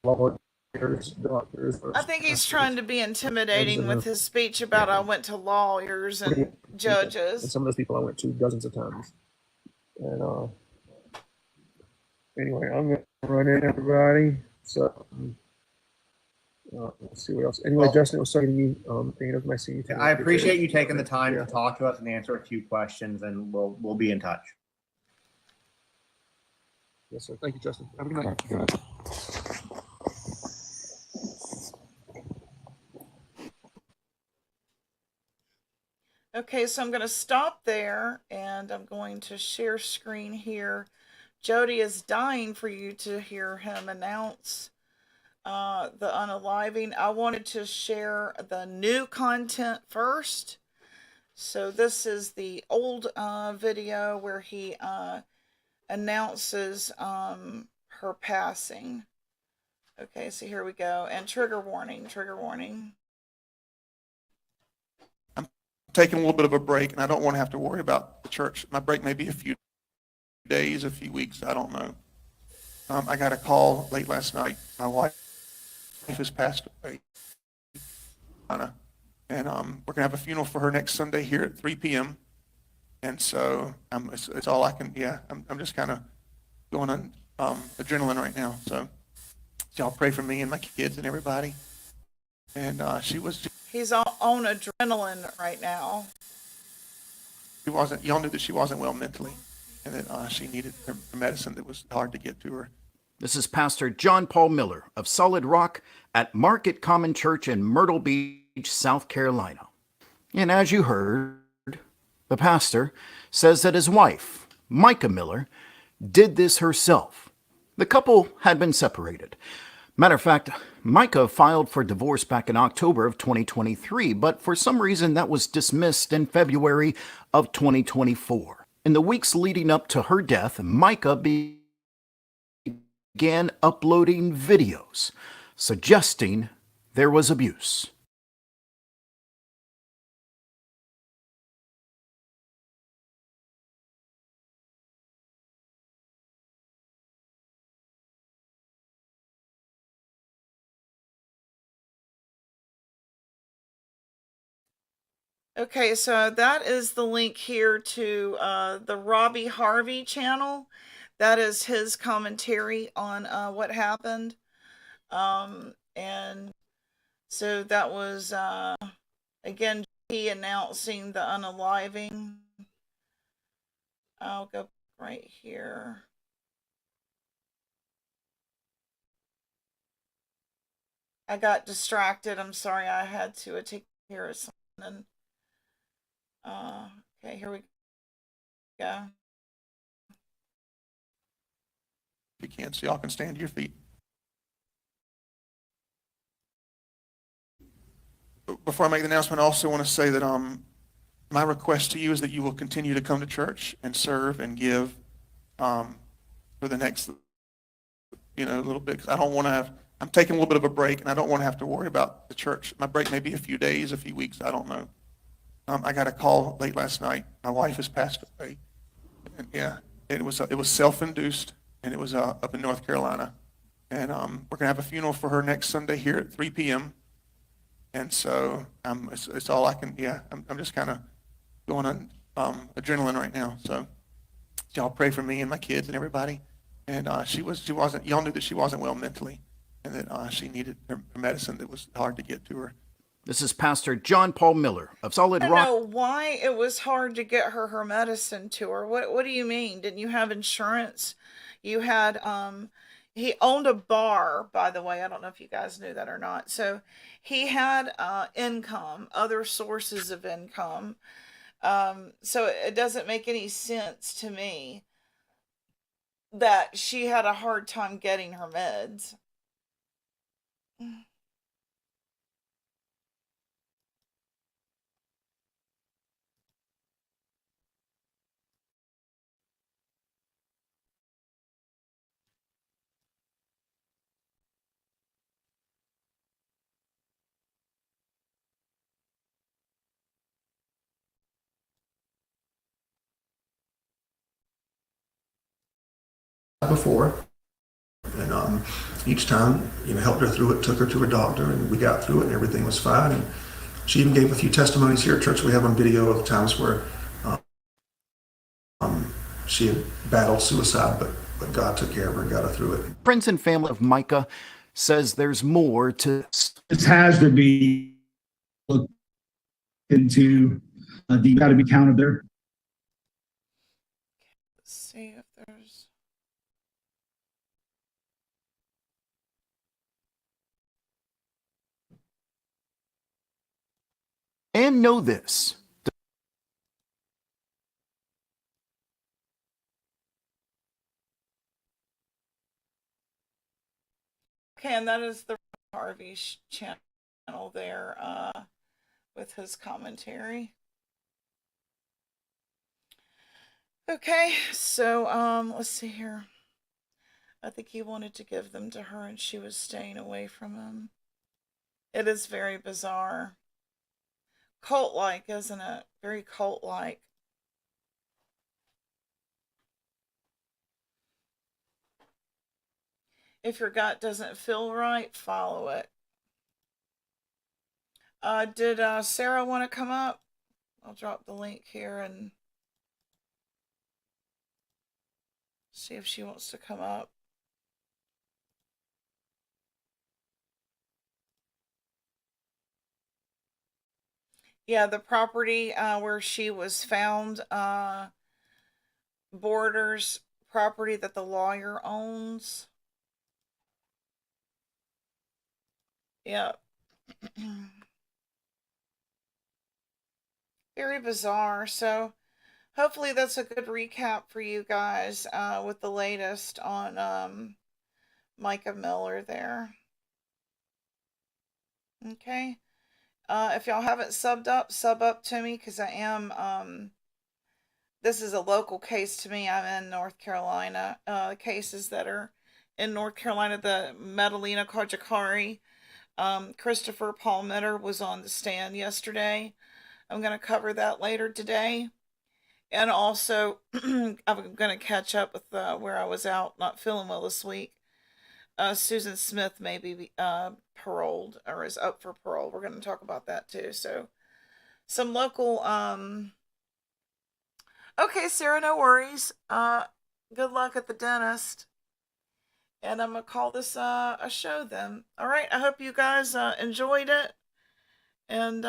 lawyers, doctors. I think he's trying to be intimidating with his speech about I went to lawyers and And judges. some of those people I went to dozens of times. And anyway, I'm going to run in, everybody. So let's see what else. Anyway, Well, Justin, it was talking to you. Thinking of my senior. I appreciate you taking the time Yeah. to talk to us and answer a few questions, and we'll be in touch. Yes, sir. Thank you, Justin. Have a good night. Okay, so I'm going to stop there and I'm going to share screen here. Jody is dying for you to hear him announce the unaliving. I wanted to share the new content first. So this is the old video where he announces her passing. Okay, so here we go. And trigger warning, trigger warning. I'm taking a little bit of a break, and I don't want to have to worry about the church. My break may be a few days, a few weeks, I don't know. I got a call late last night. My wife has passed away. And we're going to have a funeral for her next Sunday here at 3 p.m. And so it's all I can, I'm just kind of going on adrenaline right now. So y'all pray for me and my kids and everybody. And He's on adrenaline right now. Y'all knew that she wasn't well mentally, and that she needed her medicine that was hard to get to her. This is Pastor John Paul Miller of Solid Rock at Market Common Church in Myrtle Beach, South Carolina. And as you heard, the pastor says that his wife, Mica Miller, did this herself. The couple had been separated. Matter of fact, Mica filed for divorce back in October of 2023, but for some reason that was dismissed in February of 2024. In the weeks leading up to her death, Mica began uploading videos suggesting there was abuse. Okay, so that is the link here to the Robbie Harvey channel. That is his commentary on what happened. And so that was, again, he announcing the unaliving. I'll go right here. I got distracted. I'm sorry. I had to take care of something. Okay, here we go. You can't, so y'all can stand to your feet. Before I make the announcement, I also want to say that my request to you is that you will continue to come to church and serve and give for the next, little bit. 'Cause I don't want to have. I'm taking a little bit of a break, and I don't want to have to worry about the church. My break may be a few days, a few weeks, I don't know. I got a call late last night. My wife has passed away. And it was self-induced, and it was up in North Carolina. And we're going to have a funeral for her next Sunday here at 3 p.m. And so it's all I can, I'm just kind of going on adrenaline right now. So y'all pray for me and my kids and everybody. And y'all knew that she wasn't well mentally, and that she needed her medicine that was hard to get to her. This is Pastor John Paul Miller of Solid Rock. I don't know why it was hard to get her medicine to her. What do you mean? Didn't you have insurance? You had he owned a bar, by the way. I don't know if you guys knew that or not. So he had income, other sources of income. So it doesn't make any sense to me that she had a hard time getting her meds. before, and each time, helped her through it, took her to a doctor, and we got through it, and everything was fine. And she even gave a few testimonies here at church. We have on video of times where she had battled suicide, but God took care of her and got her through it. Friends and family of Mica says there's more to this. This has to be looked into. You got to be counted there. Let's see if there's. And know this. Okay, and that is the Harvey channel there with his commentary. Okay, so let's see here. I think he wanted to give them to her and she was staying away from him. It is very bizarre. Cult-like, isn't it? Very cult-like. If your gut doesn't feel right, follow it. Did Sarah want to come up? I'll drop the link here and see if she wants to come up. Yeah, the property where she was found borders property that the lawyer owns. Yeah. Very bizarre. So hopefully that's a good recap for you guys with the latest on Mica Miller there. Okay. If y'all haven't subbed up, sub up to me because I am, this is a local case to me. I'm in North Carolina. Cases that are in North Carolina, the Madalena Kajakari, Christopher Palmeter was on the stand yesterday. I'm going to cover that later today. And also, I'm going to catch up with where I was out not feeling well this week. Susan Smith may be paroled or is up for parole. We're going to talk about that too. So some local okay, Sarah, no worries. Good luck at the dentist. And I'm going to call this a show then. All right, I hope you guys enjoyed it. And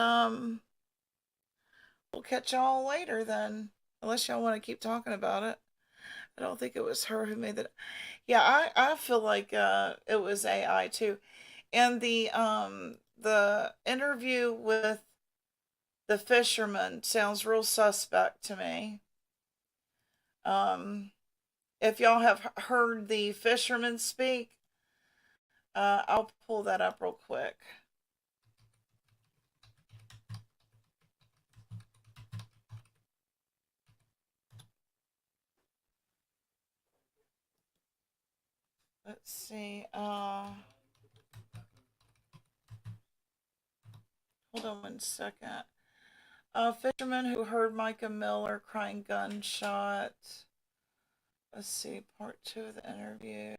we'll catch y'all later then. Unless y'all want to keep talking about it. I don't think it was her who made that. Yeah, I feel like it was AI too. And the interview with the fisherman sounds real suspect to me. If y'all have heard the fisherman speak, I'll pull that up real quick. Let's see. Hold on one second. A fisherman who heard Mica Miller crying gunshot. Let's see, part 2 of the interview.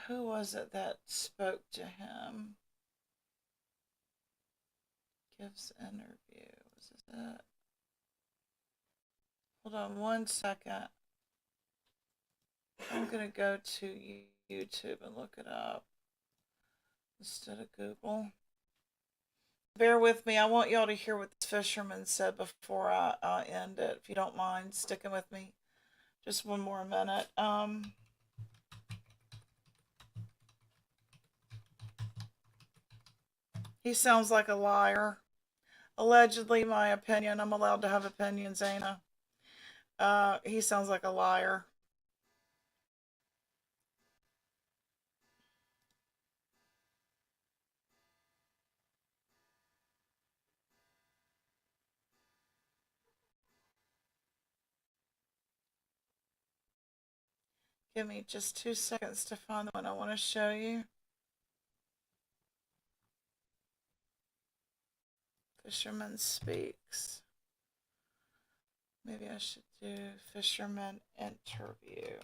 Who was it that spoke to him? Gives interview. Was it? Hold on one second. I'm going to go to YouTube and look it up instead of Google. Bear with me. I want y'all to hear what this fisherman said before I end it. If you don't mind sticking with me just one more minute. He sounds like a liar. Allegedly, my opinion. I'm allowed to have opinions, ain't I? He sounds like a liar. Give me just 2 seconds to find the one I want to show you. Fisherman Speaks. Maybe I should do Fisherman Interview.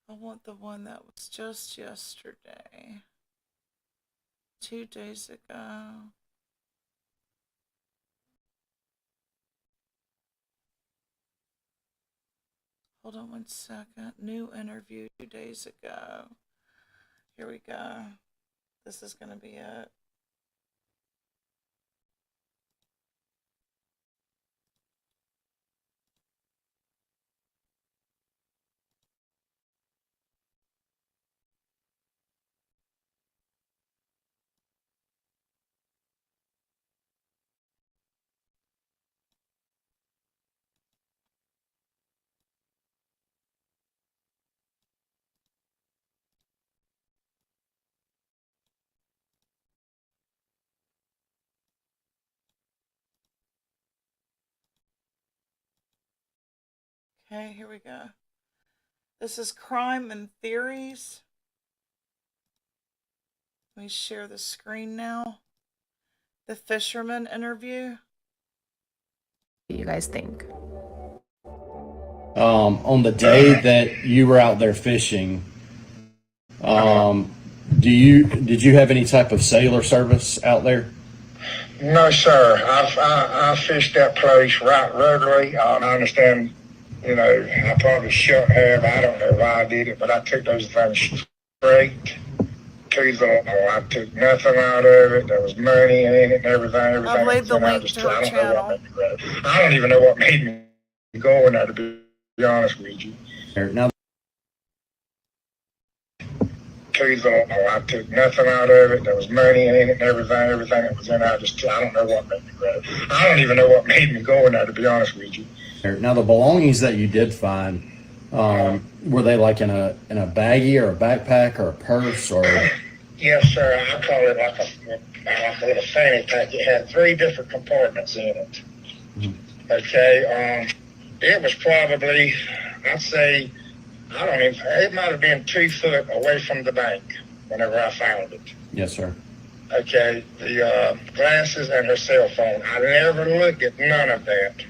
I want the one that was just yesterday. 2 days ago. Hold on 1 second. New interview 2 days ago. Here we go. This is going to be it. Okay, here we go. This is Crime and Theories. Let me share the screen now. The fisherman interview. What do you guys think? On the day that you were out there fishing, did you have any type of sailor service out there? No, sir. I fished that place right regularly. I understand, you know, I probably shouldn't have. I don't know why I did it, but I took those things straight to the law. I took nothing out of it. There was money in it and everything. I've laid the link to her channel. I don't even know what made me go in there, to be honest with you. Now, To the law. I took nothing out of it. There was money in it and everything. Everything that was in there, I don't know what made me grab it. I don't even know what made me go in there, to be honest with you. now the belongings that you did find, were they like in a baggie or a backpack or a purse or? Yes, sir. I call it like a little fanny pack. It had 3 different compartments in it. Okay. It was probably, I'd say, it might have been 2 foot away from the bank whenever I found it. Yes, sir. Okay. The glasses and her cell phone. I never looked at none of that.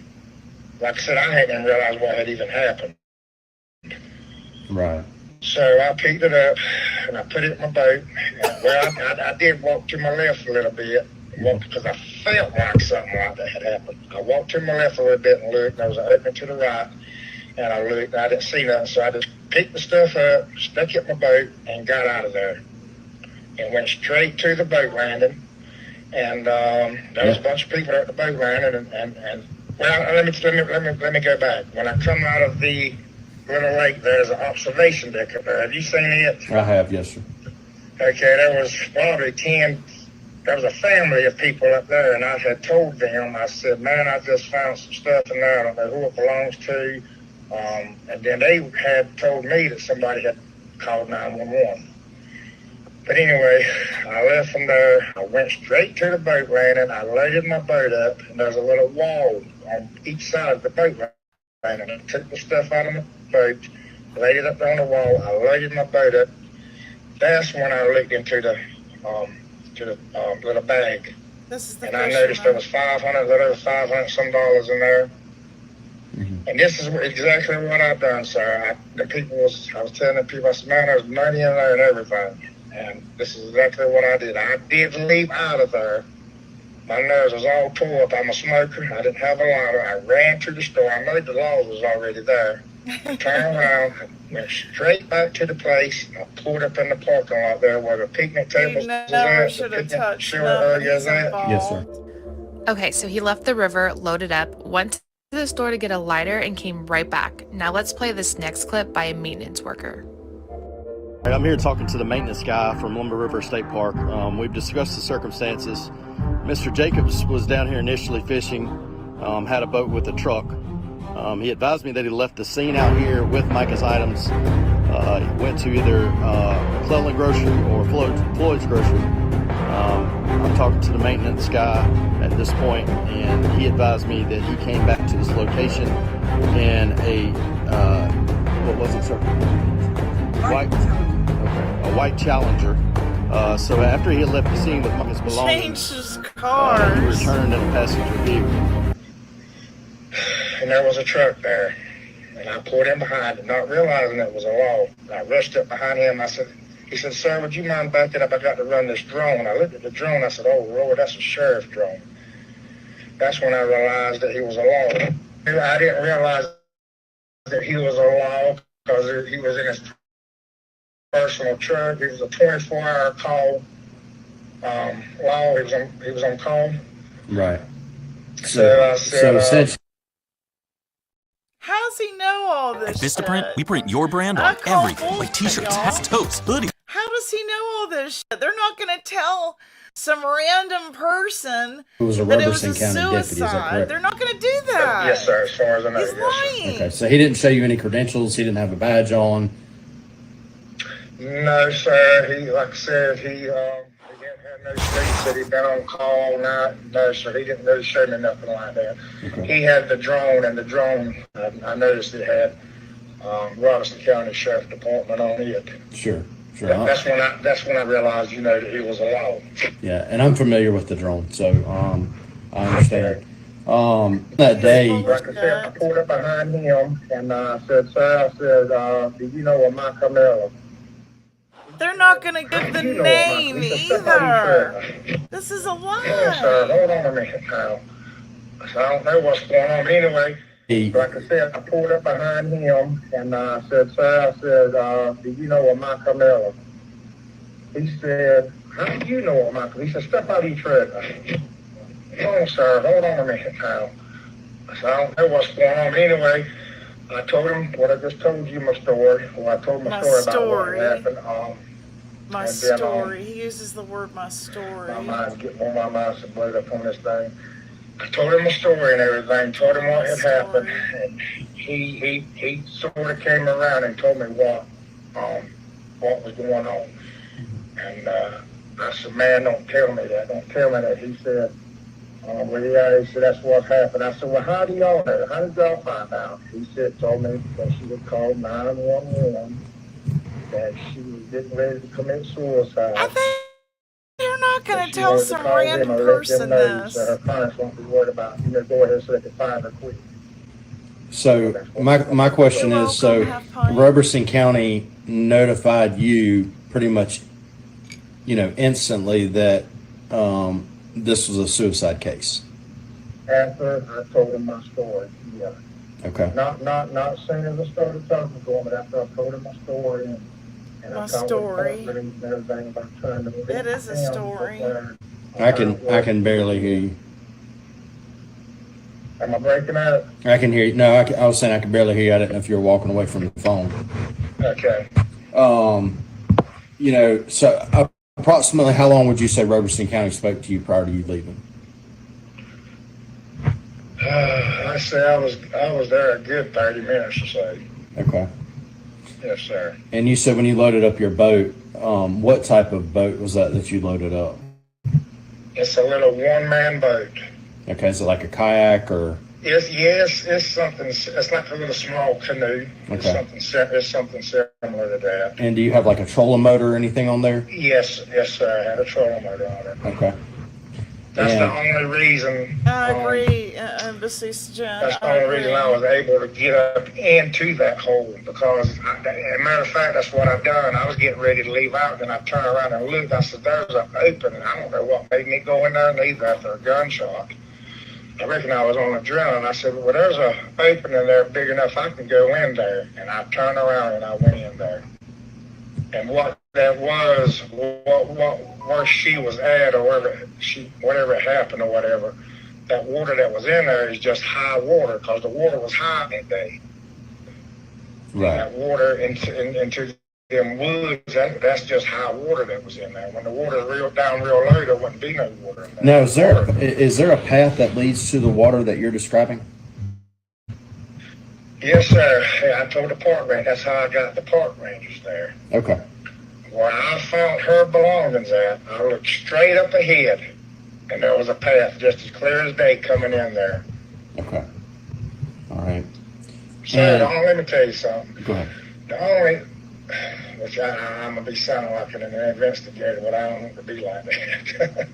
Like I said, I hadn't realized what had even happened. Right. So I picked it up and I put it in my boat. Well, I did walk to my left a little bit because I felt like something like that had happened. I walked to my left a little bit and looked. There was an opening to the right, and I looked. And I didn't see nothing, so I just picked the stuff up, stuck it in my boat, and got out of there. And went straight to the boat landing. And there was a bunch of people at the boat landing. And well, let me go back. When I come out of the little lake, there's an observation deck up there. Have you seen it? I have, yes, sir. Okay, there was probably there was a family of people up there, and I had told them, I said, man, I just found some stuff in there. I don't know who it belongs to. And then they had told me that somebody had called 911. But anyway, I left from there. I went straight to the boat landing. I loaded my boat up, and there's a little wall on each side of the boat landing. I took the stuff out of my boat, laid it up on the wall. I loaded my boat up. That's when I looked into the little bag, and I noticed there was $500 some in there. Mm-hmm. And this is exactly what I've done, sir. I was telling the people, I said, man, there's money in there and everything. And this is exactly what I did. I didn't leave out of there. My nose was all tore up. I'm a smoker. I didn't have a lighter. I ran to the store. I knew the law was already there. Turned around, went straight back to the place. I pulled up in the parking lot there where the picnic tables Never should have touched nobody's involved. Yes, sir. Okay, so he left the river, loaded up, went to the store to get a lighter, and came right back. Now let's play this next clip by a maintenance worker. I'm here talking to the maintenance guy from Lumber River State Park. We've discussed the circumstances. Mr. Jacobs was down here initially fishing, had a boat with a truck. He advised me that he left the scene out here with Mica's items. He went to either McClellan Grocery or Floyd's Grocery. I'm talking to the maintenance guy at this point, and he advised me that he came back to this location in a, what was it, sir? A white Challenger. So after he had left the scene with his belongings, Changed his car. he returned in a passenger vehicle. And there was a truck there. And I pulled in behind it, not realizing it was a law. I rushed up behind him. He said, sir, would you mind backing up? I got to run this drone. I looked at the drone. I said, oh, Lord, that's a sheriff's drone. That's when I realized that he was a law. I didn't realize that he was a law because he was in his personal truck. It was a 24-hour call law. He was on call. Right. So I said, essentially, How does he know all this? At Vistaprint, shit? we print your brand I on call everything, like bullshit, t-shirts, y'all. hats, totes, hoodies. How does he know all this shit? They're not going to tell some random person it was a that it was a Robertson County deputy, is that suicide. correct? They're not going to do that. yes, sir, as far as I know. He's yes, sir. lying. Okay, so he didn't show you any credentials. He didn't have a badge on. No, sir. He, like I said, he didn't have no state. He said he'd been on call all night. No, sir. He didn't really show me nothing like that. Okay. He had the drone, and the drone, I noticed it had Robertson County Sheriff Department on it. Sure. That's when I realized, that he was a law. Yeah, and I'm familiar with the drone, so I understand. That day, Like I said, I pulled up behind him, and I said, sir, do you know a Mica Miller? They're not going to give the name either. This is a Yeah, sir, lie. hold on a minute now. So I don't know what's going on. Anyway, like I said, I pulled up behind him, and I said, sir, do you know a Mica Miller? He said, how do you know a Mica? He said, step out of your truck. Oh, sir, hold on a minute now. So I don't know what's going on. Anyway, I told him what I just told you, my story. Well, I told my story about what happened. My and then, story. He uses the word my story. my mind's blowed up on this thing. I told him my story and everything, told him what had happened, and he sort of came around and told me what was going on. And I said, man, don't tell me that. Don't tell me that. He said, well, yeah, he said, that's what happened. I said, well, how do y'all know? How did y'all find out? He told me that she had called 911, that she was getting ready to commit suicide. I think they're not going to She tell wanted to some call random them and let person them know this. so her parents won't be worried about, go ahead so they can find her quick. so my question is, so Robertson County notified you pretty much, instantly that this was a suicide case. After I told him my story, yeah. Okay. Not as soon as I started talking to him, but after I told him my story and My I told story. him and everything about trying to It is a story. I can barely hear you. Am I breaking up? I can hear you. No, I was saying I could barely hear you. I didn't know if you were walking away from the phone. Okay. So approximately how long would you say Robertson County spoke to you prior to you leaving? I say I was there a good 30 minutes or so. Okay. Yes, sir. And you said when you loaded up your boat, what type of boat was that you loaded up? It's a little one-man boat. Okay, is it like a kayak or? It's something. It's like a little small canoe. Okay. It's something similar to that. And do you have like a trolling motor or anything on there? Yes, sir. I had a trolling motor on it. Okay. That's the only reason. I agree, Embassy Jen. That's the only reason I was able to get up into that hole because, as a matter of fact, that's what I've done. I was getting ready to leave out, and I turned around and looked. I said, "There's an opening." I don't know what made me go in there neither after a gunshot. I reckon I was on a drill, and I said, "Well, there's an opening there big enough I can go in there." And I turned around and I went in there. And what that was, where she was at, or whatever happened, or whatever, that water that was in there is just high water because the water was high that day. Right. That water into them woods, that's just high water that was in there. When the water's down real low, there wouldn't be no water in there. Now, is there a path that leads to the water that you're describing? Yes, sir. I told the park ranger. That's how I got the park rangers there. Okay. where I found her belongings at, I looked straight up ahead, and there was a path just as clear as day coming in there. Okay. All right. Sir, let me tell you something. Go ahead. The only, which I'm going to be sounding like an investigator, but I don't want to be like that.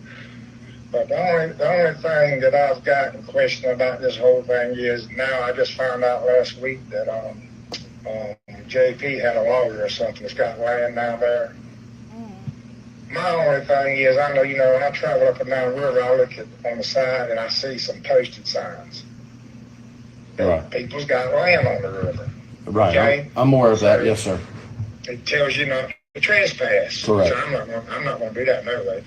But the only thing that I've got in question about this whole thing is now I just found out last week that JP had a lawyer or something that's got land down there. My only thing is, I know, when I travel up and down the river, I look on the side and I see some posted signs. Right. People's got land on the river. Right. Okay? I'm aware of that. Yes, sir. It tells you not to trespass. Correct. So I'm not going to do that no way.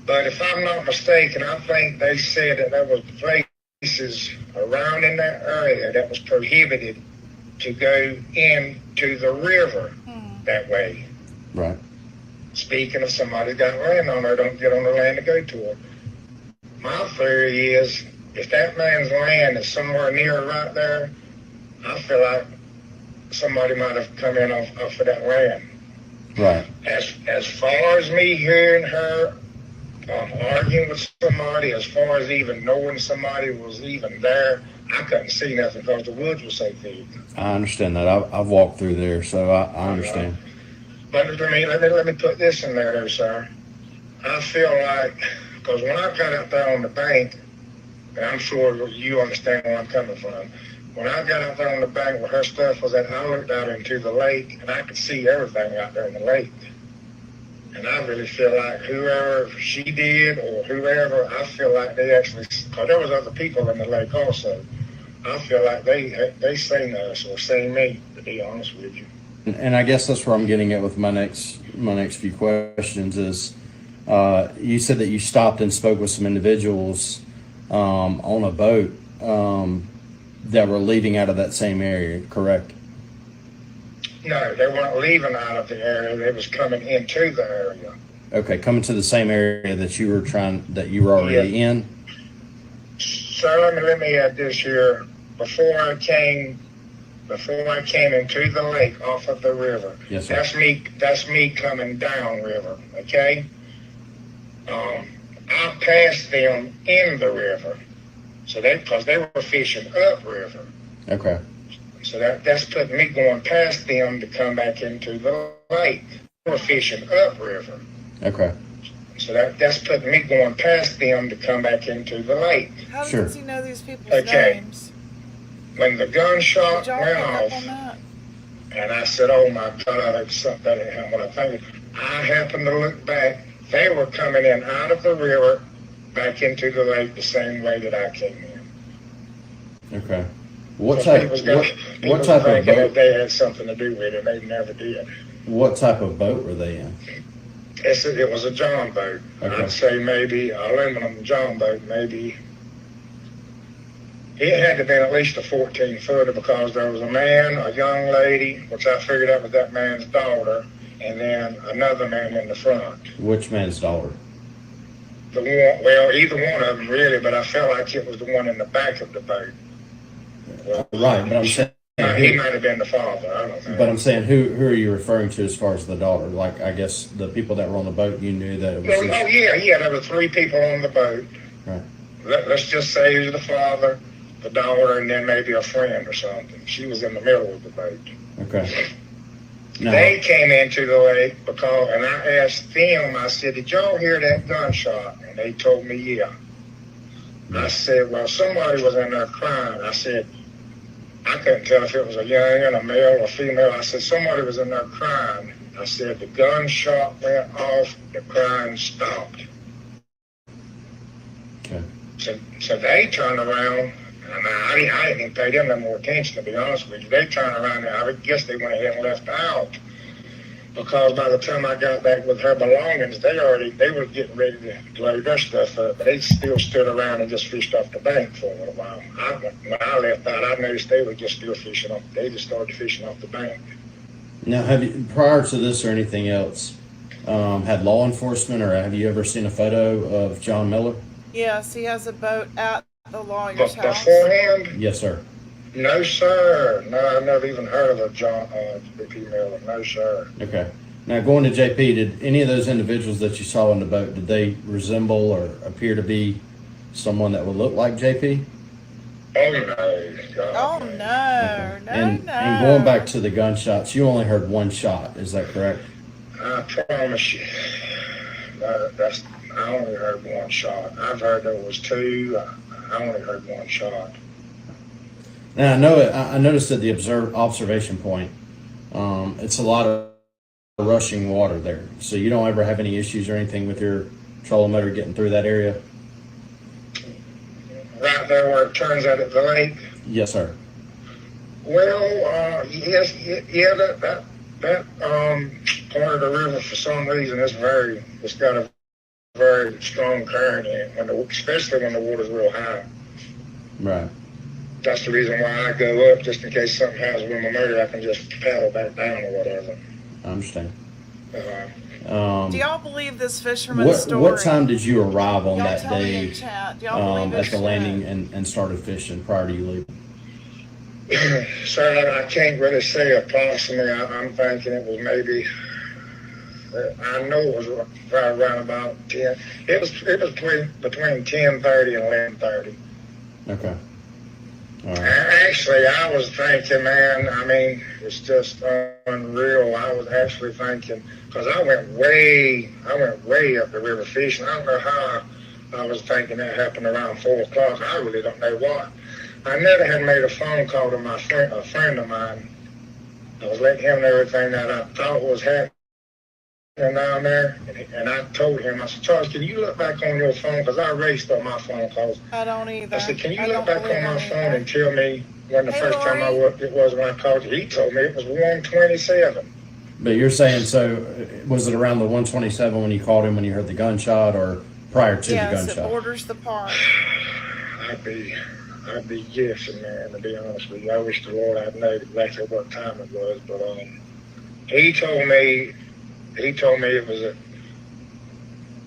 But if I'm not mistaken, I think they said that there was places around in that area that was prohibited to go into the river that way. Right. Speaking of somebody's got land on there, don't get on the land to go to it. My theory is, if that man's land is somewhere near right there, I feel like somebody might have come in off of that land. Right. As far as me hearing her arguing with somebody, as far as even knowing somebody was even there, I couldn't see nothing because the woods were so thick. I understand that. I've walked through there, so I understand. But let me put this in there, though, sir. I feel like, because when I got out there on the bank, and I'm sure you understand where I'm coming from, when I got out there on the bank where her stuff was at, I looked out into the lake, and I could see everything out there in the lake. And I really feel like whoever she did or whoever, I feel like they actually, because there was other people in the lake also, I feel like they seen us or seen me, to be honest with you. And I guess that's where I'm getting at with my next few questions is, you said that you stopped and spoke with some individuals on a boat that were leaving out of that same area, correct? No, they weren't leaving out of the area. They was coming into the area. Okay, coming to the same area that you were already in. So let me add this here. Before I came into the lake off of the river. Yes, sir. That's me coming down river. Okay. I passed them in the river, because they were fishing up river. Okay. So that's putting me going past them to come back into the lake. They were fishing up river. Okay. So that's putting me going past them to come back into the lake. How Sure. does he know these people's Okay. names? When the gunshot Did y'all went pick up off, on that? and I said, "Oh my God, it's something that didn't happen." When I think, I happened to look back. They were coming in out of the river back into the lake the same way that I came in. Okay. What So type people what type of thinking that boat? they had something to do with it, they never did. What type of boat were they in? It was a John boat. Okay. I'd say maybe aluminum John boat, maybe. It had to have been at least a 14-footer because there was a man, a young lady, which I figured out was that man's daughter, and then another man in the front. Which man's daughter? The one, well, either one of them really, but I felt like it was the one in the back of the boat. Well, Right, but I'm saying he might have been the father. I don't know. But I'm saying, who are you referring to as far as the daughter? Like, I guess the people that were on the boat, you knew that it was. Oh yeah, there were 3 people on the boat. Right. Let's just say it was the father, the daughter, and then maybe a friend or something. She was in the middle of the boat. Okay. No. They came into the lake and I asked them, I said, "Did y'all hear that gunshot?" And they told me, yeah. I said, "Well, somebody was in there crying." I said, I couldn't tell if it was a youngin', a male or female. I said, somebody was in there crying. I said, the gunshot went off, the crying stopped. Okay. So they turned around, and I didn't even pay them no more attention, to be honest with you. They turned around, and I guess they went ahead and left out. Because by the time I got back with her belongings, they were getting ready to load their stuff up, but they still stood around and just fished off the bank for a little while. When I left out, I noticed they were just still fishing off. They just started fishing off the bank. Now, have you, prior to this or anything else, had law enforcement, or have you ever seen a photo of John Miller? Yes, he has a boat at the lawyer's house. Beforehand? Yes, sir. No, sir. No, I've never even heard of a John P. Miller. No, sir. Okay. Now, going to JP, did any of those individuals that you saw in the boat, did they resemble or appear to be someone that would look like JP? Oh no, God. Oh no, no, And no. and going back to the gunshots, you only heard one shot. Is that correct? I promise you, I only heard one shot. I've heard there was two. I only heard one shot. Now I noticed at the observation point, it's a lot of rushing water there. So you don't ever have any issues or anything with your trolling motor getting through that area? Right there where it turns out at the lake. Yes, sir. Well, yes, yeah, that part of the river for some reason it's got a very strong current in it, especially when the water's real high. Right. That's the reason why I go up, just in case something happens with my motor, I can just paddle back down or whatever. I understand. Do y'all believe this fisherman's story? What time did you arrive on Y'all that tell me day in chat. Do y'all believe at this the shit? landing and started fishing prior to you leaving? Sir, I can't really say approximately. I'm thinking it was maybe. I know it was right around about 10. It was between 10:30 and 11:30. Okay. All right. Actually, I was thinking, man. I mean, it's just unreal. I was actually thinking because I went way up the river fishing. I don't know how I was thinking that happened around 4 o'clock. I really don't know what. I never had made a phone call to a friend of mine. I was letting him know everything that I thought was happening down there, and I told him, I said, Charles, can you look back on your phone? Because I raced on my phone calls. I don't either. I said, can you look back on my phone and tell me when the first time it was when I called you? He told me it was 1:27. But you're saying, so was it around the 127 when you called him when you heard the gunshot, or prior to the gunshot? Yes, it borders the park. I'd be guessing, man, to be honest with you. I wish the Lord I'd known exactly what time it was, but he told me it was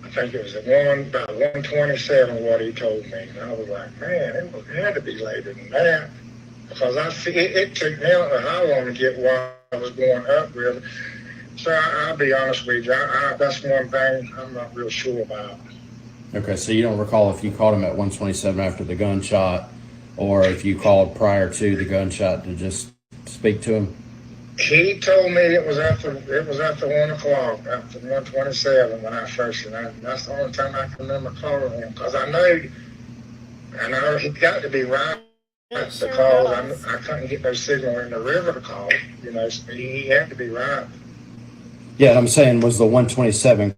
I think it was about 1:27 what he told me. And I was like, man, it had to be later than that. Because it took me, I don't know how long to get while I was going upriver. So I'll be honest with you, that's one thing I'm not real sure about. Okay, so you don't recall if you called him at 127 after the gunshot, or if you called prior to the gunshot to just speak to him? He told me it was after 1 o'clock, after 1:27 when I first, and that's the only time I can remember calling him, because I know he got to be right, because I couldn't get no signal in the river to call. You know, so he had to be right. Yeah, I'm saying, was the 127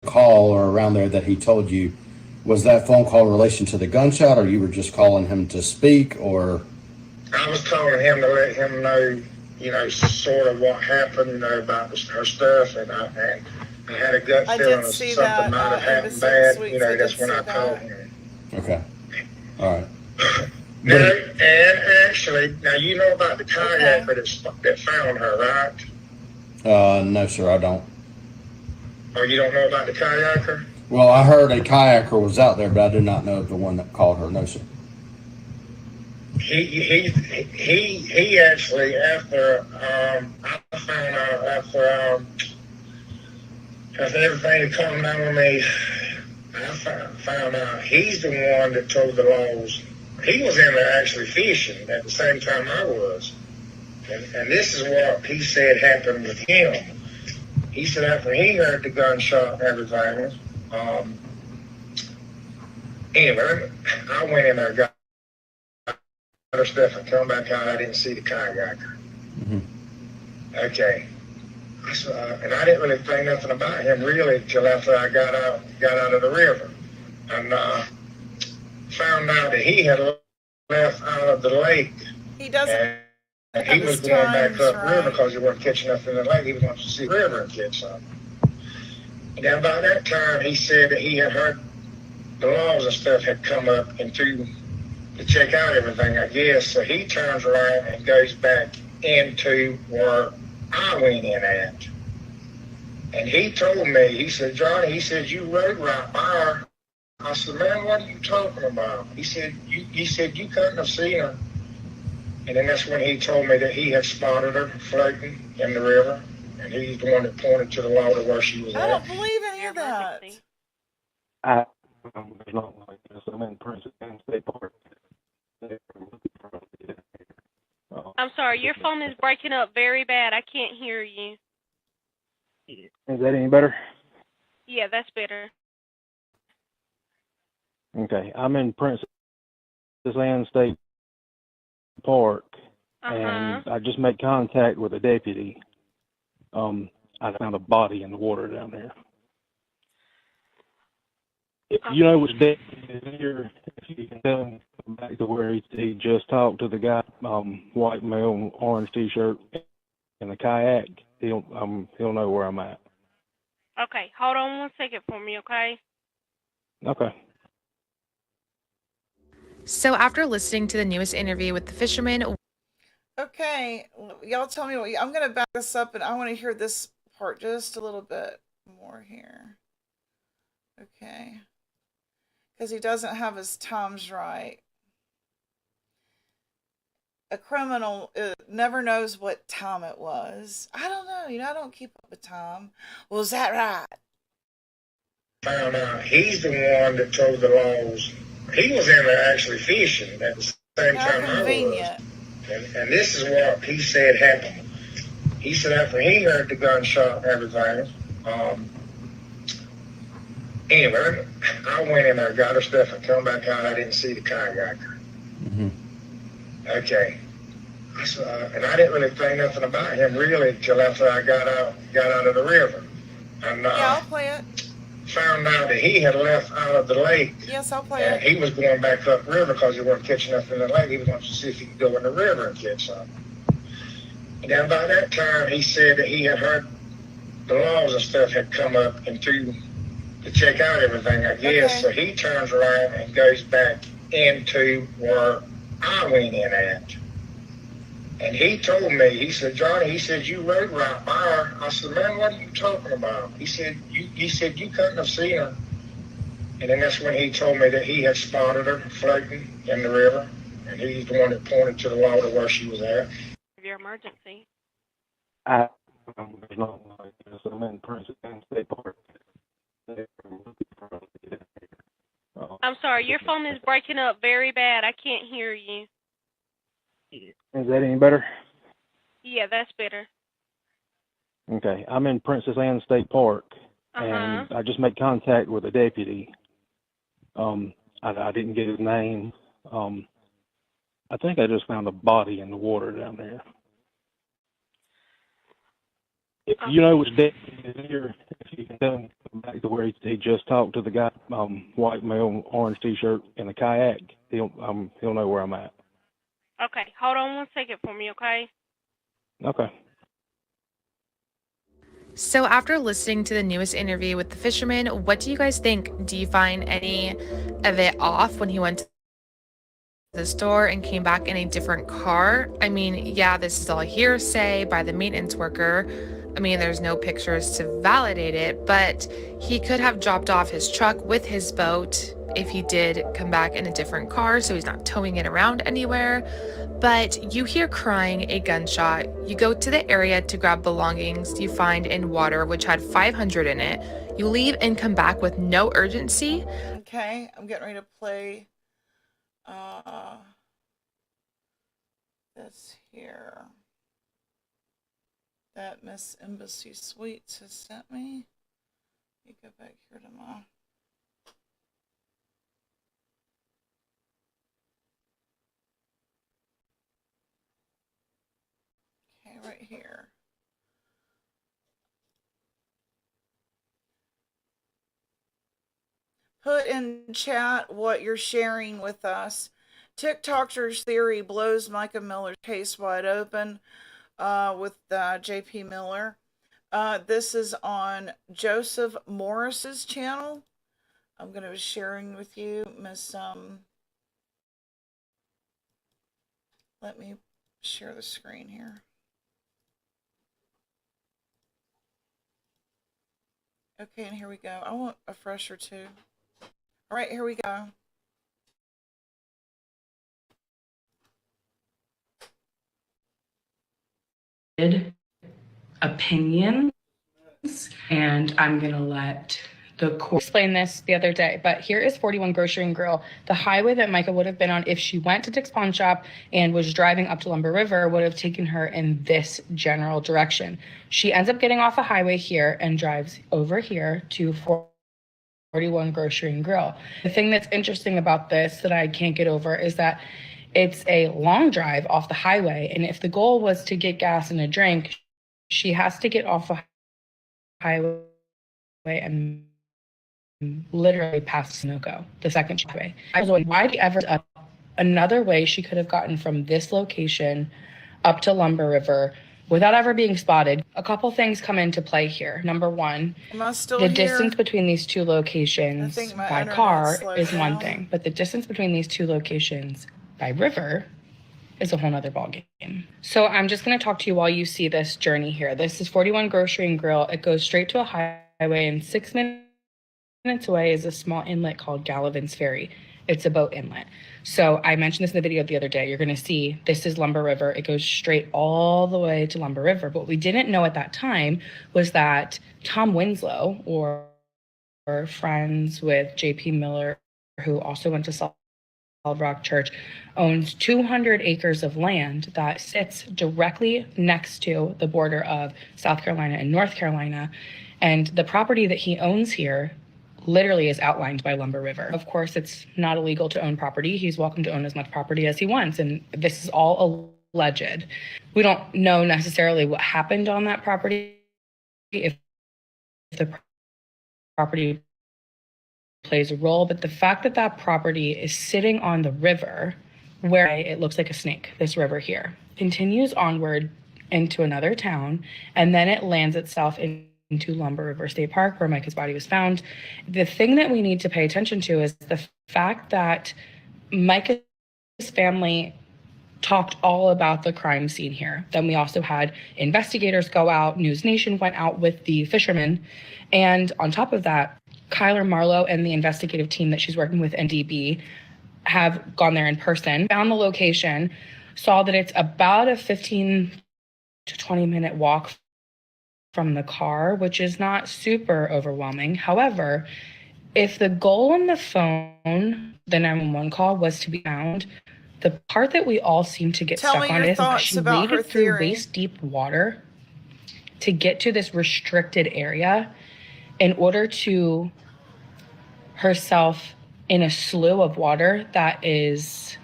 call or around there that he told you, was that phone call in relation to the gunshot, or you were just calling him to speak, or? I was calling him to let him know, you know, sort of what happened, you know, about her stuff, and I had a gut feeling of something might have happened bad. You know, that's when I called him. Okay. All right. Now, and actually, now you know about the kayaker that found her, right? No, sir, I don't. Oh, you don't know about the kayaker? Well, I heard a kayaker was out there, but I do not know the one that called her. No, sir. He actually, after I found out after everything had come down with me, I found out he's the one that told the laws. He was in there actually fishing at the same time I was, and this is what he said happened with him. He said after he heard the gunshot and everything, anyway, I went in there, got her stuff, and come back out. I didn't see the kayaker. Mm-hmm. Okay, and I didn't really think nothing about him really until after I got out of the river, and found out that he had left out of the lake. He doesn't. And he was going back up river because he wasn't catching nothing in the lake. He was going to see the river and catch something. And then by that time, he said that he had heard the laws and stuff had come up to check out everything, I guess. So he turns around and goes back into where I went in at. And he told me, he said, Johnny, he said, you rode right by her. I said, man, what are you talking about? He said, you couldn't have seen her. And then that's when he told me that he had spotted her floating in the river. and he's the one that pointed to the water where she was I at. don't believe any of that. There's not like this. I'm in Princess Anne State Park. I'm sorry, your phone is breaking up very bad. I can't hear you. Is that any better? Yeah, that's better. Okay, I'm in Princess Anne State Park, and I just made contact with a deputy. I found a body in the water down there. If you know which deputy is here, if you can tell him to come back to where he just talked to the guy, white male, orange T-shirt, and the kayak, he'll know where I'm at. Okay, hold on 1 second for me, okay? Okay. So after listening to the newest interview with the fisherman, Okay, y'all tell me what I'm gonna back this up, and I want to hear this part just a little bit more here. Okay, because he doesn't have his times right. A criminal never knows what time it was. I don't know. I don't keep up with time. Well, is that right? Found out he's the one that told the laws. He was in there actually fishing at the same time I was. And this is what he said happened. He said after he heard the gunshot and everything, anyway, I went in there, got her stuff, and come back out. I didn't see the kayaker. Okay. And I didn't really think nothing about him really till after I got out of the river. And Yeah, I'll play it. found out that he had left out of the lake. Yes, I'll play And it. he was going back up river because he wasn't catching nothing in the lake. He was going to see if he could go in the river and catch something. And then by that time, he said that he had heard the laws and stuff had come up and to check out everything, I guess. So he turns around and goes back into where I went in at. And he told me, he said, Johnny, he said, you rode right by her. I said, man, what are you talking about? He said, you couldn't have seen her. And then that's when he told me that he had spotted her floating in the river. And he's the one that pointed to the water where she was at. Your emergency. There's not like this. I'm in Princess Anne State Park. I'm sorry, your phone is breaking up very bad. I can't hear you. Is that any better? Yeah, that's better. Okay, I'm in Princess Anne State Park, and I just made contact with a deputy. I didn't get his name. I think I just found a body in the water down there. If you know which deputy is here, if you can tell him to come back to where he just talked to the guy, white male, orange T-shirt, and the kayak, he'll know where I'm at. Okay, hold on 1 second for me, okay? Okay. So after listening to the newest interview with the fisherman, what do you guys think? Do you find any of it off when he went to the store and came back in a different car? I mean, yeah, this is all hearsay by the maintenance worker. I mean, there's no pictures to validate it, but he could have dropped off his truck with his boat if he did come back in a different car, so he's not towing it around anywhere. But you hear crying, a gunshot. You go to the area to grab belongings you find in water, which had 500 in it. You leave and come back with no urgency. Okay, I'm getting ready to play this here that Miss Embassy Suites has sent me. Let me go back here to my right here. Put in chat what you're sharing with us. TikToker's theory blows Mica Miller's case wide open with JP Miller. This is on Joseph Morris's channel. I'm going to be sharing with you, Miss. Let me share the screen here. Okay, and here we go. I want a fresher too. All right, here we go. opinions, and I'm going to let the court Explained this the other day, but here is 41 Grocery and Grill. The highway that Mica would have been on if she went to Dick's Pawn Shop and was driving up to Lumber River would have taken her in this general direction. She ends up getting off a highway here and drives over here to 41 Grocery and Grill. The thing that's interesting about this that I can't get over is that it's a long drive off the highway, and if the goal was to get gas and a drink, she has to get off a highway and literally past Sunoco, the second highway. I was wondering, why did ever another way she could have gotten from this location up to Lumber River without ever being spotted? A couple things come into play here. Number one, the distance between these two locations by car is one thing, but the distance between these two locations by river is a whole nother ballgame. So I'm just going to talk to you while you see this journey here. This is 41 Grocery and Grill. It goes straight to a highway, and 6 minutes away is a small inlet called Gallivan's Ferry. It's a boat inlet. So I mentioned this in the video the other day. You're going to see this is Lumber River. It goes straight all the way to Lumber River. But what we didn't know at that time was that Tom Winslow, or friends with J.P. Miller, who also went to Solid Rock Church, owns 200 acres of land that sits directly next to the border of South Carolina and North Carolina. And the property that he owns here literally is outlined by Lumber River. Of course, it's not illegal to own property. He's welcome to own as much property as he wants. And this is all alleged. We don't know necessarily what happened on that property, if the property plays a role, but the fact that that property is sitting on the river where it looks like a snake, this river here, continues onward into another town, and then it lands itself into Lumber River State Park, where Mica's body was found. The thing that we need to pay attention to is the fact that Mica's family talked all about the crime scene here. Then we also had investigators go out, News Nation went out with the fishermen, and on top of that, Kyler Marlowe and the investigative team that she's working with, NDB, have gone there in person, found the location, saw that it's about a 15 to 20 minute walk from the car, which is not super overwhelming. However, if the goal on the phone, the 911 call, was to be found, the part that we all seem to get stuck on is that she waded through waist deep water to get to this restricted area in order to herself in a slough of water that is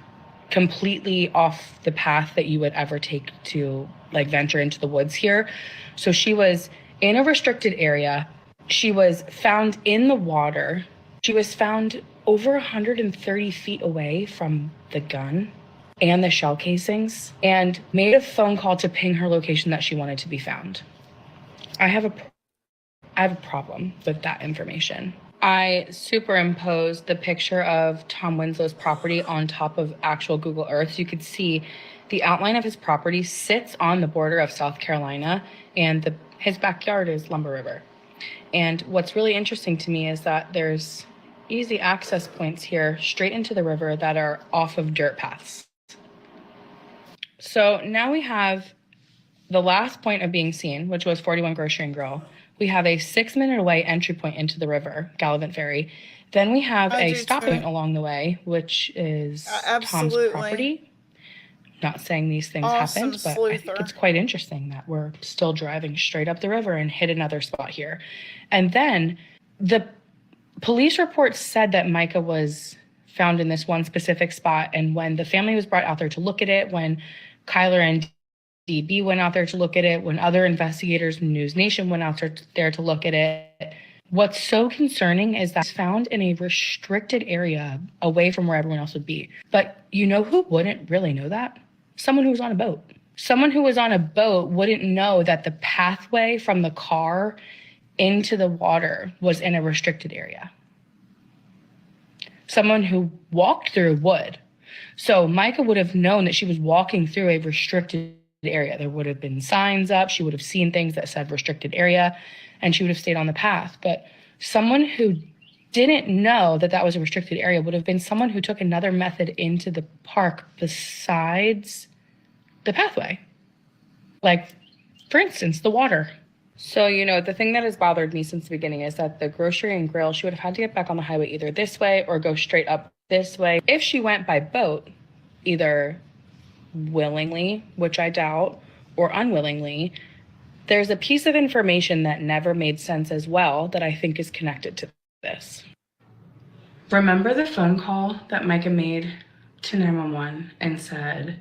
completely off the path that you would ever take to like venture into the woods here. So she was in a restricted area. She was found in the water. She was found over 130 feet away from the gun and the shell casings, and made a phone call to ping her location that she wanted to be found. I have a problem with that information. I superimposed the picture of Tom Winslow's property on top of actual Google Earth. So you could see the outline of his property sits on the border of South Carolina, and his backyard is Lumber River. And what's really interesting to me is that there's easy access points here straight into the river that are off of dirt paths. So now we have the last point of being seen, which was 41 Grocery and Grill. We have a 6 minute away entry point into the river, Gallivan Ferry. Then we have a stop point along the way, which is Tom's property. Not saying these things happened, but I think it's quite interesting that we're still driving straight up the river and hit another spot here. And then the police report said that Mica was found in this one specific spot. And when the family was brought out there to look at it, when Kyler and DB went out there to look at it, when other investigators from News Nation went out there to look at it, what's so concerning is that it's found in a restricted area away from where everyone else would be. But you know who wouldn't really know that? Someone who was on a boat. Someone who was on a boat wouldn't know that the pathway from the car into the water was in a restricted area. Someone who walked through would. So Mica would have known that she was walking through a restricted area. There would have been signs up. She would have seen things that said restricted area, and she would have stayed on the path. But someone who didn't know that that was a restricted area would have been someone who took another method into the park besides the pathway. Like For instance, the water. So, the thing that has bothered me since the beginning is that the grocery and grill, she would have had to get back on the highway either this way or go straight up this way. If she went by boat, either willingly, which I doubt, or unwillingly, there's a piece of information that never made sense as well that I think is connected to this. Remember the phone call that Mica made to 911 and said,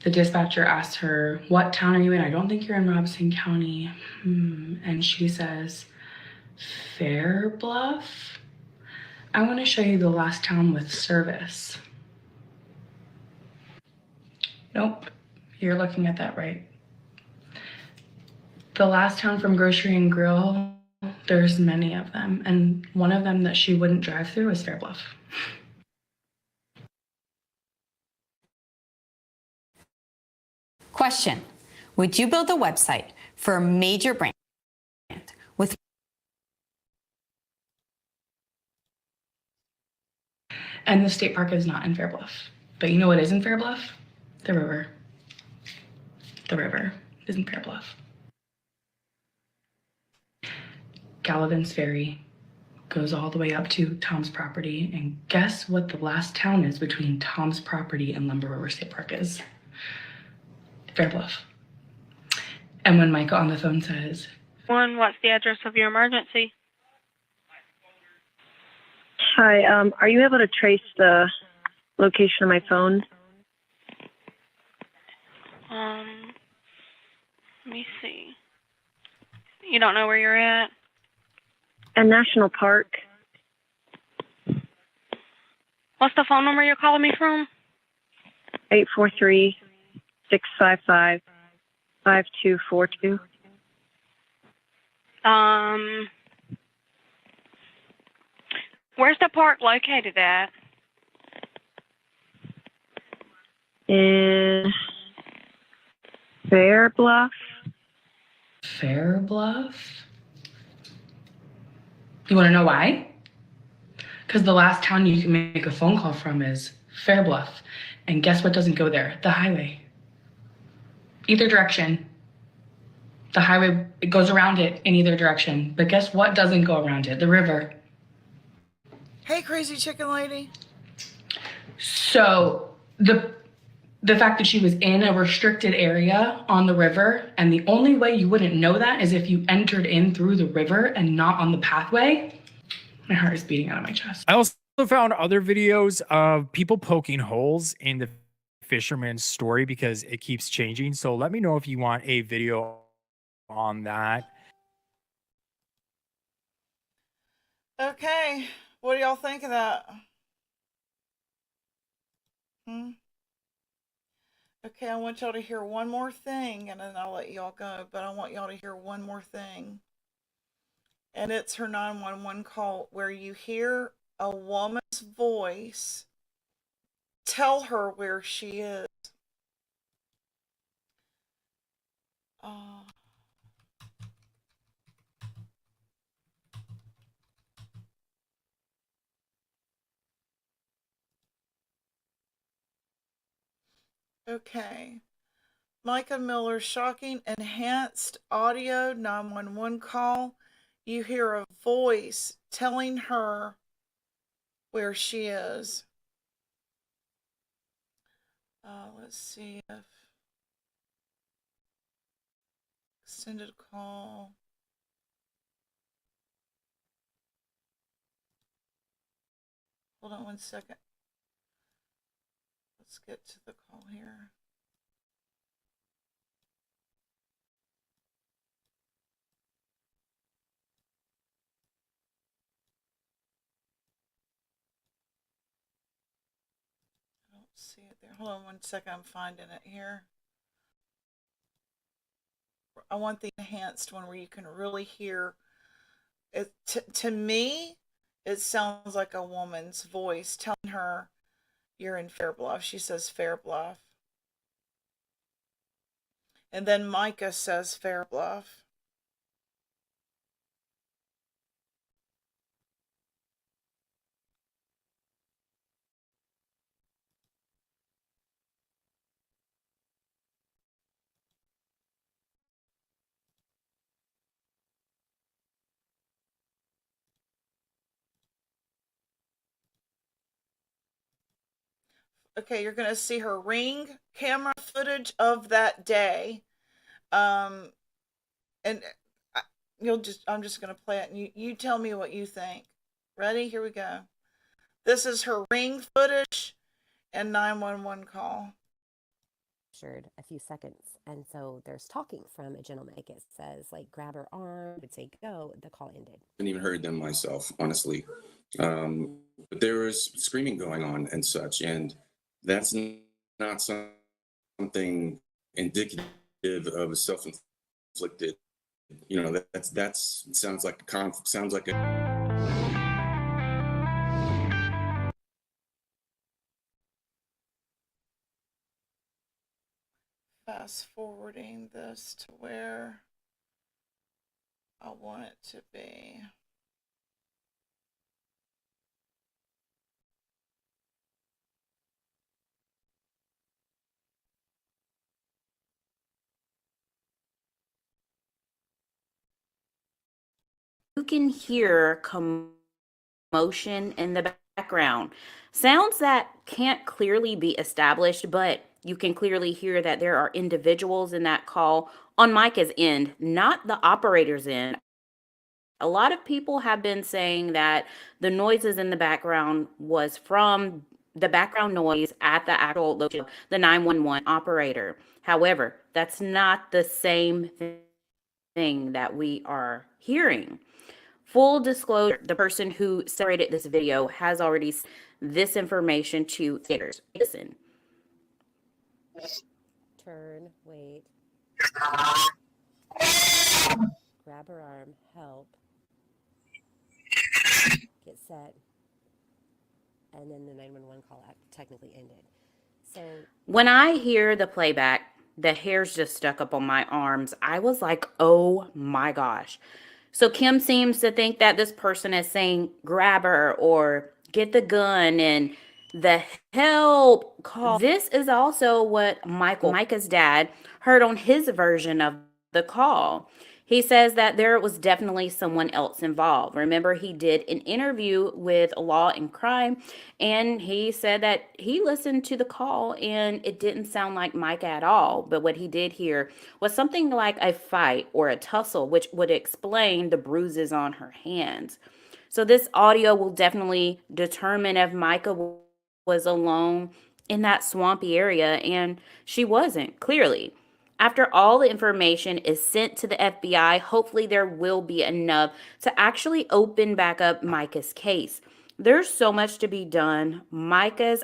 the dispatcher asked her, what town are you in? I don't think you're in Robeson County. And she says, Fair Bluff? I want to show you the last town with service. Nope, you're looking at that right. The last town from Grocery and Grill, there's many of them. And one of them that she wouldn't drive through is Fair Bluff. Question: would you build a website for a major brand with And the state park is not in Fair Bluff. But you know what is in Fair Bluff? The river. The river is in Fair Bluff. Gallivan's Ferry goes all the way up to Tom's property. And guess what the last town is between Tom's property and Lumber River State Park is? Fair Bluff. And when Mica on the phone says, What's the address of your emergency? Hi, are you able to trace the location of my phone? Let me see. You don't know where you're at? A national park. What's the phone number you're calling me from? 843-655-5242. Where's the park located at? In Fair Bluff. Fair Bluff? You want to know why? Because the last town you can make a phone call from is Fair Bluff. And guess what doesn't go there? The highway. Either direction. The highway, it goes around it in either direction. But guess what doesn't go around it? The river. Hey, crazy chicken lady. So the fact that she was in a restricted area on the river, and the only way you wouldn't know that is if you entered in through the river and not on the pathway. My heart is beating out of my chest. I also found other videos of people poking holes in the fisherman's story because it keeps changing. So let me know if you want a video on that. Okay, what do y'all think of that? Okay, I want y'all to hear one more thing, and then I'll let y'all go, but I want y'all to hear one more thing. And it's her 911 call where you hear a woman's voice tell her where she is. Okay. Mica Miller, shocking enhanced audio 911 call. You hear a voice telling her where she is. Let's see if extended call. Hold on one second. Let's get to the call here. I don't see it there. Hold on one second. I'm finding it here. I want the enhanced one where you can really hear it. To me, it sounds like a woman's voice telling her you're in Fair Bluff. She says Fair Bluff. And then Mica says Fair Bluff. Okay, you're gonna see her Ring camera footage of that day. And I'm just gonna play it, and you tell me what you think. Ready? Here we go. This is her Ring footage and 911 call. A few seconds, and so there's talking from a gentleman. Like it says, like, grab her arm, would say go. The call ended. I haven't even heard them myself, honestly. But there was screaming going on and such, and that's not something indicative of a self-inflicted. You know, that's sounds like sounds like a. Fast forwarding this to where I want it to be. You can hear commotion in the background. Sounds that can't clearly be established, but you can clearly hear that there are individuals in that call on Mica's end, not the operator's end. A lot of people have been saying that the noises in the background was from the background noise at the actual location, the 911 operator. However, that's not the same thing that we are hearing. Full disclosure, the person who separated this video has already sent this information to theaters. Listen. Turn, wait. Grab her arm, help. Get set. And then the 911 call technically ended. So when I hear the playback, the hair's just stuck up on my arms. I was like, oh my gosh. So Kim seems to think that this person is saying grab her or get the gun and the help call. This is also what Mica's dad, heard on his version of the call. He says that there was definitely someone else involved. Remember, he did an interview with Law and Crime, and he said that he listened to the call and it didn't sound like Mica at all. But what he did hear was something like a fight or a tussle, which would explain the bruises on her hands. So this audio will definitely determine if Mica was alone in that swampy area, and she wasn't, clearly. After all the information is sent to the FBI, hopefully there will be enough to actually open back up Mica's case. There's so much to be done. Mica's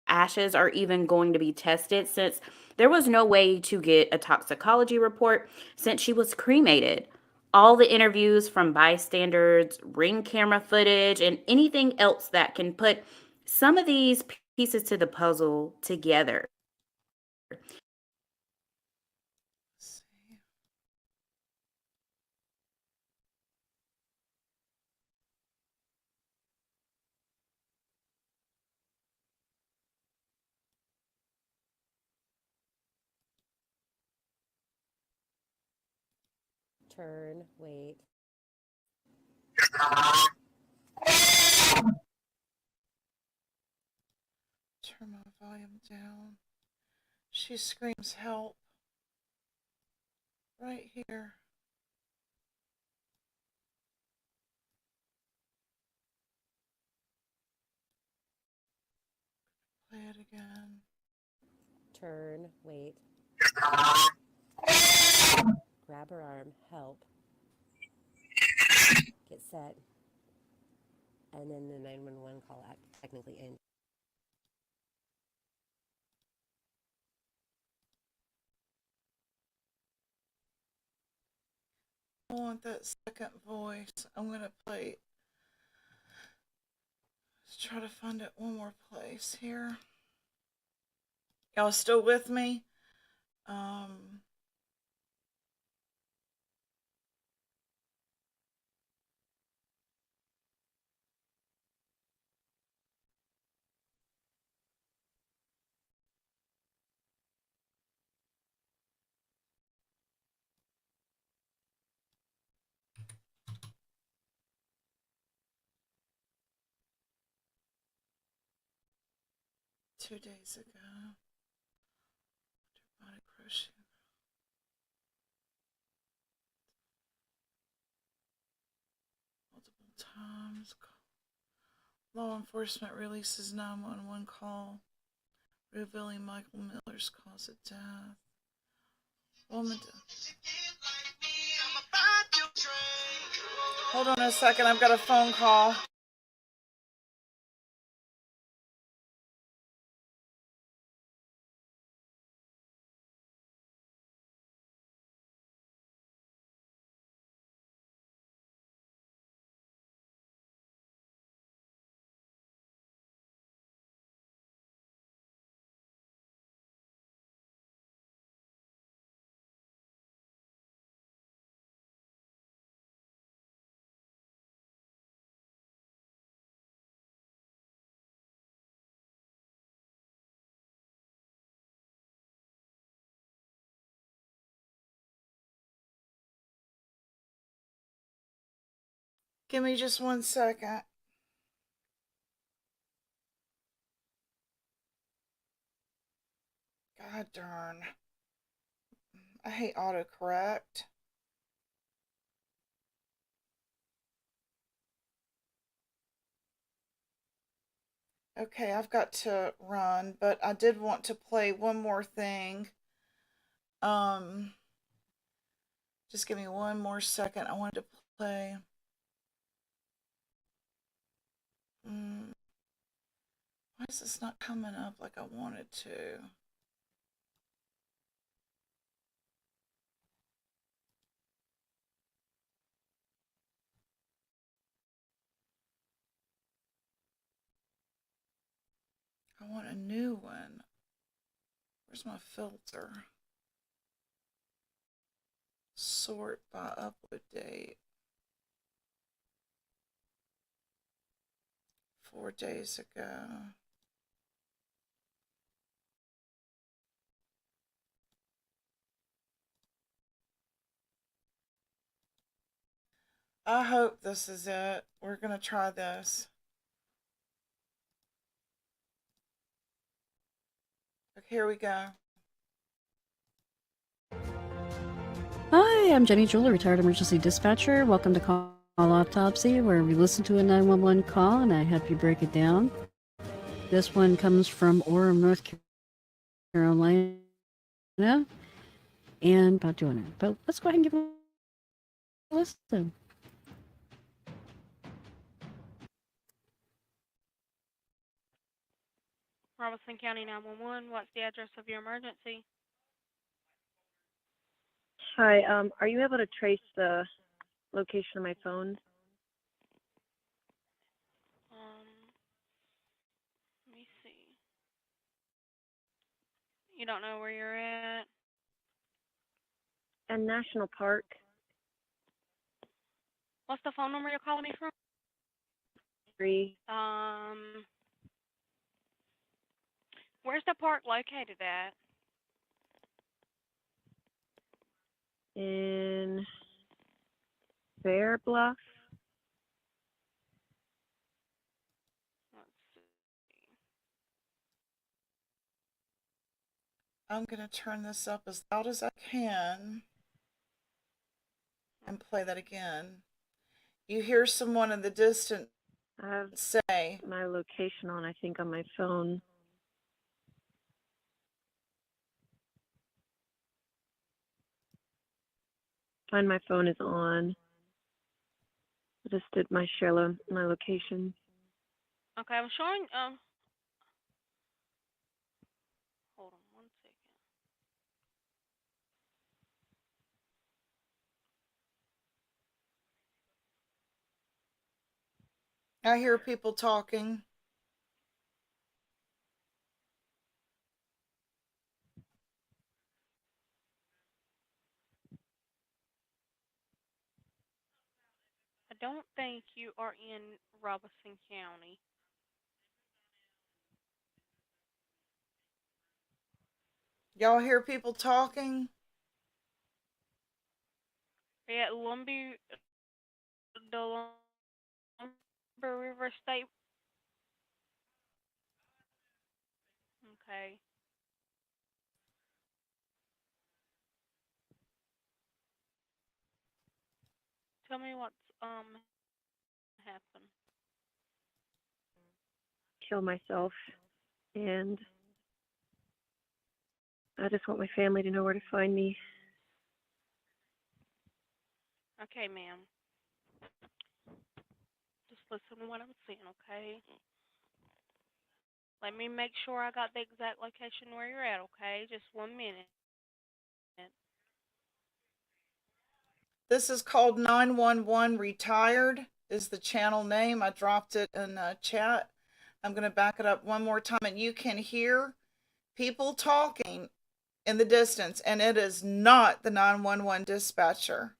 ashes are even going to be tested, since there was no way to get a toxicology report since she was cremated. All the interviews from bystanders, Ring camera footage, and anything else that can put some of these pieces to the puzzle together. turn, wait. Turn my volume down. She screams help. Right here. Play it again. Turn, wait. Grab her arm, help. Get set. And then the 911 call technically ended. I want that second voice. I'm going to play. Let's try to find it one more place here. Y'all still with me? 2 days ago. Underbody crochet. Multiple times. Law enforcement releases 911 call revealing Michael Miller's cause of death. Woman. Hold on a second, I've got a phone call. Give me just 1 second. God darn. I hate autocorrect. Okay, I've got to run, but I did want to play one more thing. Just give me 1 more second. I wanted to play. Why is this not coming up like I wanted to? I want a new one. Where's my filter? Sort by upload date. 4 days ago. I hope this is it. We're gonna try this. Okay, here we go. Hi, I'm Jenny Jeweler, retired emergency dispatcher. Welcome to Call Autopsy, where we listen to a 911 call and I help you break it down. This one comes from Orem, North Carolina, and about doing it. But let's go ahead and give it a listen. Robeson County 911, what's the address of your emergency? Hi, are you able to trace the location of my phone? Let me see. You don't know where you're at? And National Park. What's the phone number you're calling me from? 3. Where's the park located at? In Fair Bluff. I'm gonna turn this up as loud as I can and play that again. You hear someone in the distance say, my location on, I think, on my phone. Find my phone is on. I just did my my location. Okay, I'm showing, hold on 1 second. I hear people talking. I don't think you are in Robeson County. Y'all hear people talking? Are you at the Lumber River State? okay? Tell me what's happened. Kill myself, and I just want my family to know where to find me. Okay, ma'am. Just listen to what I'm saying, okay? Let me make sure I got the exact location where you're at, okay? Just 1 minute. This is called 911 Retired is the channel name. I dropped it in chat. I'm going to back it up one more time, and you can hear people talking in the distance, and it is not the 911 dispatcher.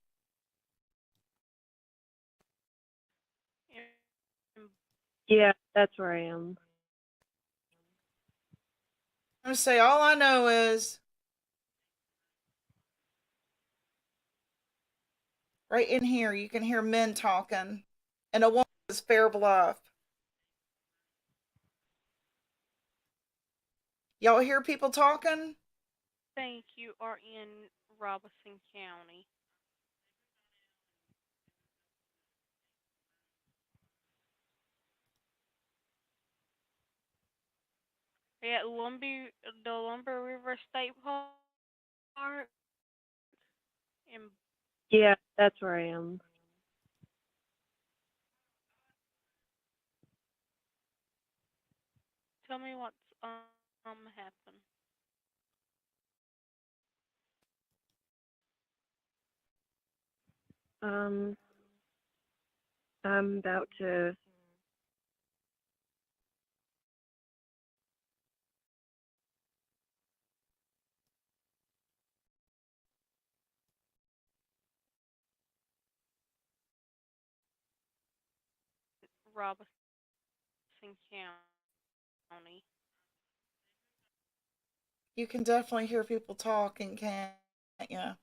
Yeah, that's where I am. I'm going to say all I know is right in here, you can hear men talking, and a woman is Fair Bluff. Y'all hear people talking? Think you are in Robeson County. Are you at the Lumber River State Park? Yeah, that's where I am. Tell me what's happened. I'm about to Robeson County. You can definitely hear people talking, can't you? I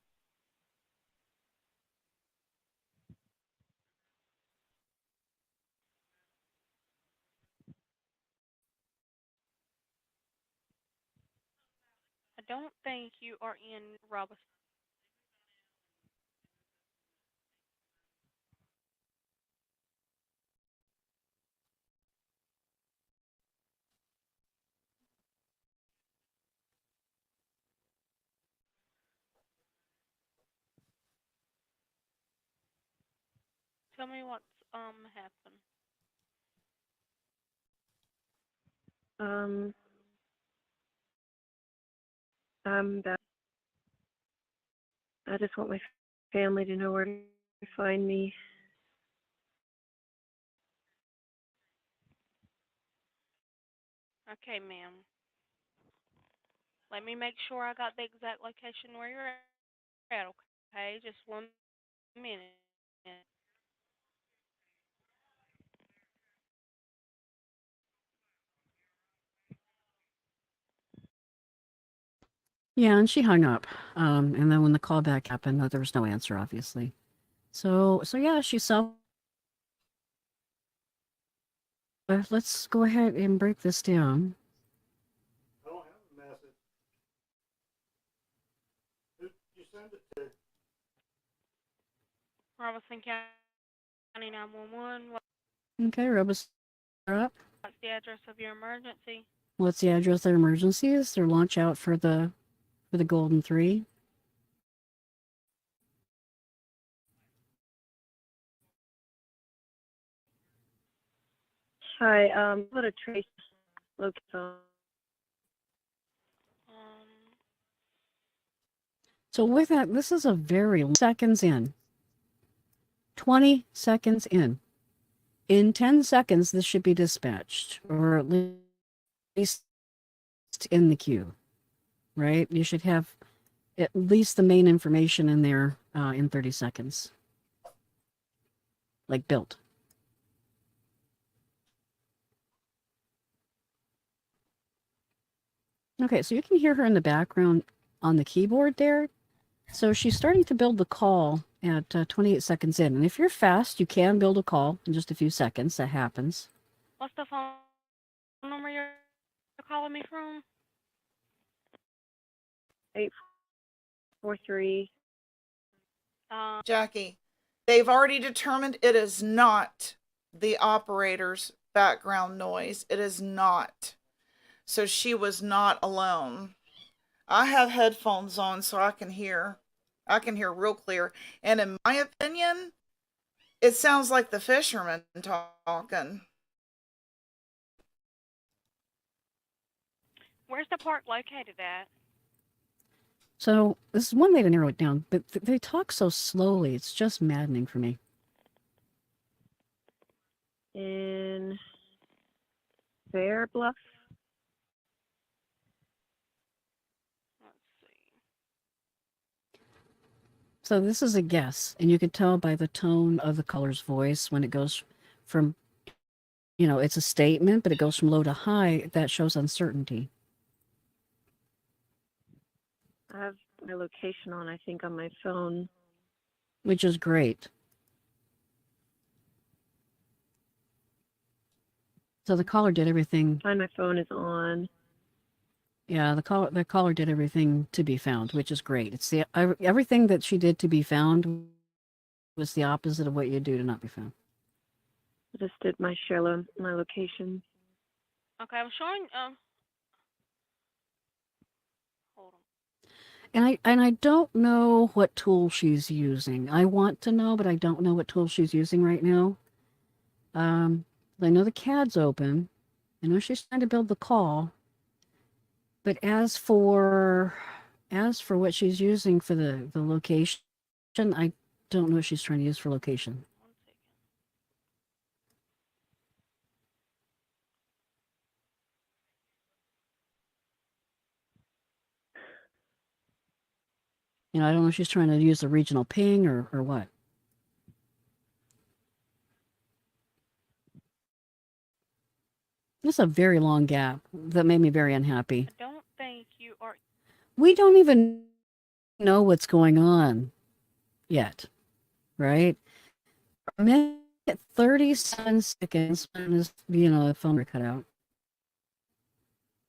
don't think you are in Robeson. Tell me what's happened. I'm about. I just want my family to know where to find me. Okay, ma'am. Let me make sure I got the exact location where you're at, okay? Just 1 minute. Yeah, and she hung up. And then when the call back happened, there was no answer, obviously. So yeah, she saw. Let's go ahead and break this down. I don't have a message. Who did you send it to? Robeson County 911. Okay, Robus, you're up. What's the address of your emergency? What's the address of their emergency? Is their launch out for the Golden 3? Hi, what a trace location. So with that, this is a very seconds in. 20 seconds in. In 10 seconds, this should be dispatched, or at least in the queue, right? You should have at least the main information in there in 30 seconds. Like built. Okay, so you can hear her in the background on the keyboard there. So she's starting to build the call at 28 seconds in. And if you're fast, you can build a call in just a few seconds. That happens. What's the phone number you're calling me from? 843. Jackie, they've already determined it is not the operator's background noise. It is not. So she was not alone. I have headphones on so I can hear. I can hear real clear. And in my opinion, it sounds like the fisherman talking. Where's the park located at? So this is one way to narrow it down, but they talk so slowly. It's just maddening for me. In Fair Bluff. So this is a guess, and you can tell by the tone of the caller's voice when it goes from, it's a statement, but it goes from low to high. That shows uncertainty. I have my location on, I think, on my phone. Which is great. So the caller did everything. My phone is on. Yeah, the caller did everything to be found, which is great. It's everything that she did to be found was the opposite of what you do to not be found. I just did my location. Okay, I'm showing. Hold on. And I don't know what tool she's using. I want to know, but I don't know what tool she's using right now. I know the CAD's open. I know she's trying to build the call. But as for what she's using for the location, I don't know what she's trying to use for location. I don't know if she's trying to use the regional ping or what. It's a very long gap that made me very unhappy. I don't think you are. We don't even know what's going on yet, right? A minute 37 seconds when this, the phone were cut out.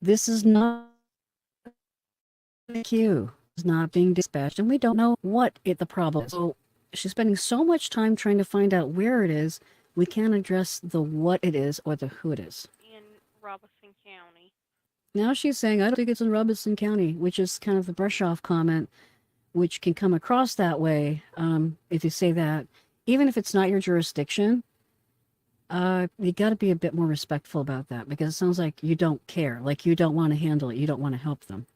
This is not the queue. It's not being dispatched, and we don't know what the problem is. So she's spending so much time trying to find out where it is, we can't address the what it is or the who it is. In Robeson County. Now she's saying, I don't think it's in Robeson County, which is kind of the brush off comment, which can come across that way if you say that. Even if it's not your jurisdiction, you got to be a bit more respectful about that, because it sounds like you don't care, like you don't want to handle it, you don't want to help them.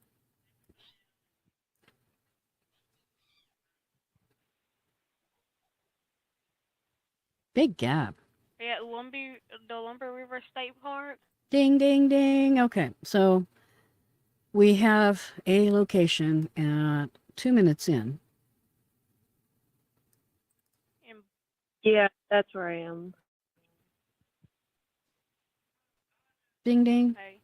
Big gap. Yeah, the Lumber River State Park. Ding, ding, ding. Okay, so we have a location at 2 minutes in. Yeah, that's where I am. Ding, ding. Okay.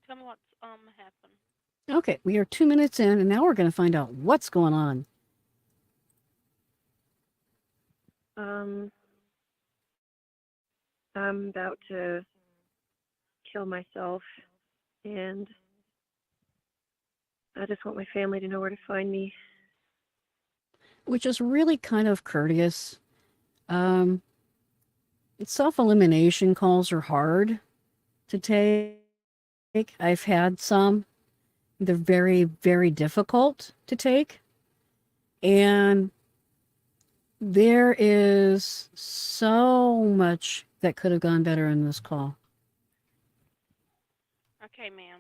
Tell me what's happened. Okay, we are 2 minutes in, and now we're going to find out what's going on. I'm about to kill myself, and I just want my family to know where to find me. Which is really kind of courteous. Self-elimination calls are hard to take. I've had some. They're very, very difficult to take. And there is so much that could have gone better in this call. Okay, ma'am.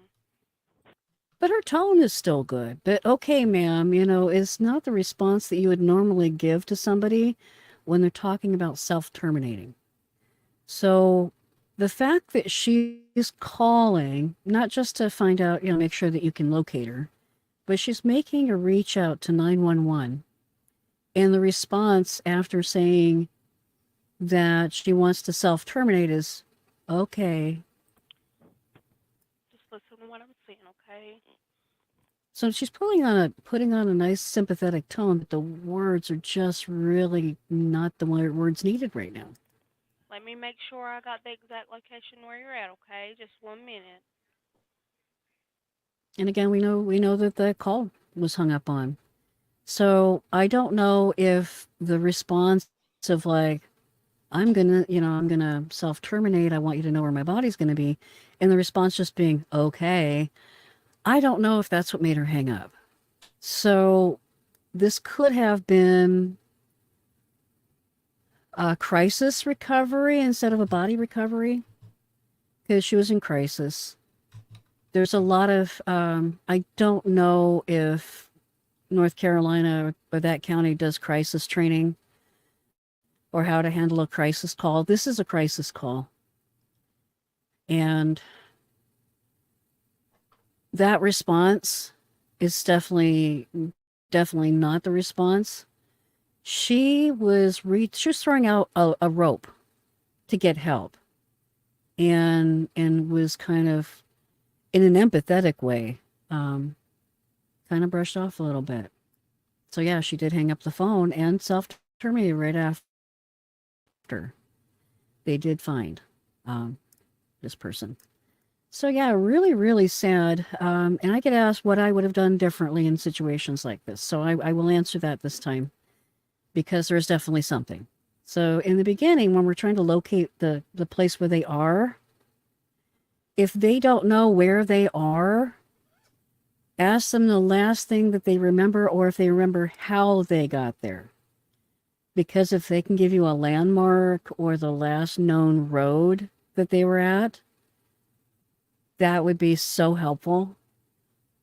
But her tone is still good. But okay, ma'am, is not the response that you would normally give to somebody when they're talking about self-terminating. So the fact that she's calling, not just to find out, make sure that you can locate her, but she's making a reach out to 911. And the response after saying that she wants to self-terminate is, okay. Just listen to what I'm saying, okay? So she's putting on a nice sympathetic tone, but the words are just really not the words needed right now. Let me make sure I got the exact location where you're at, okay? Just 1 minute. And again, we know that the call was hung up on. So I don't know if the response of like, I'm gonna self-terminate, I want you to know where my body's gonna be, and the response just being, okay, I don't know if that's what made her hang up. So this could have been a crisis recovery instead of a body recovery, because she was in crisis. There's a lot of, I don't know if North Carolina or that county does crisis training or how to handle a crisis call. This is a crisis call. And that response is definitely not the response. She was throwing out a rope to get help, and was kind of in an empathetic way, kind of brushed off a little bit. So yeah, she did hang up the phone and self-terminated right after. They did find this person. So yeah, really, really sad. And I get asked what I would have done differently in situations like this. So I will answer that this time, because there's definitely something. So in the beginning, when we're trying to locate the place where they are, if they don't know where they are, ask them the last thing that they remember, or if they remember how they got there. Because if they can give you a landmark or the last known road that they were at, that would be so helpful.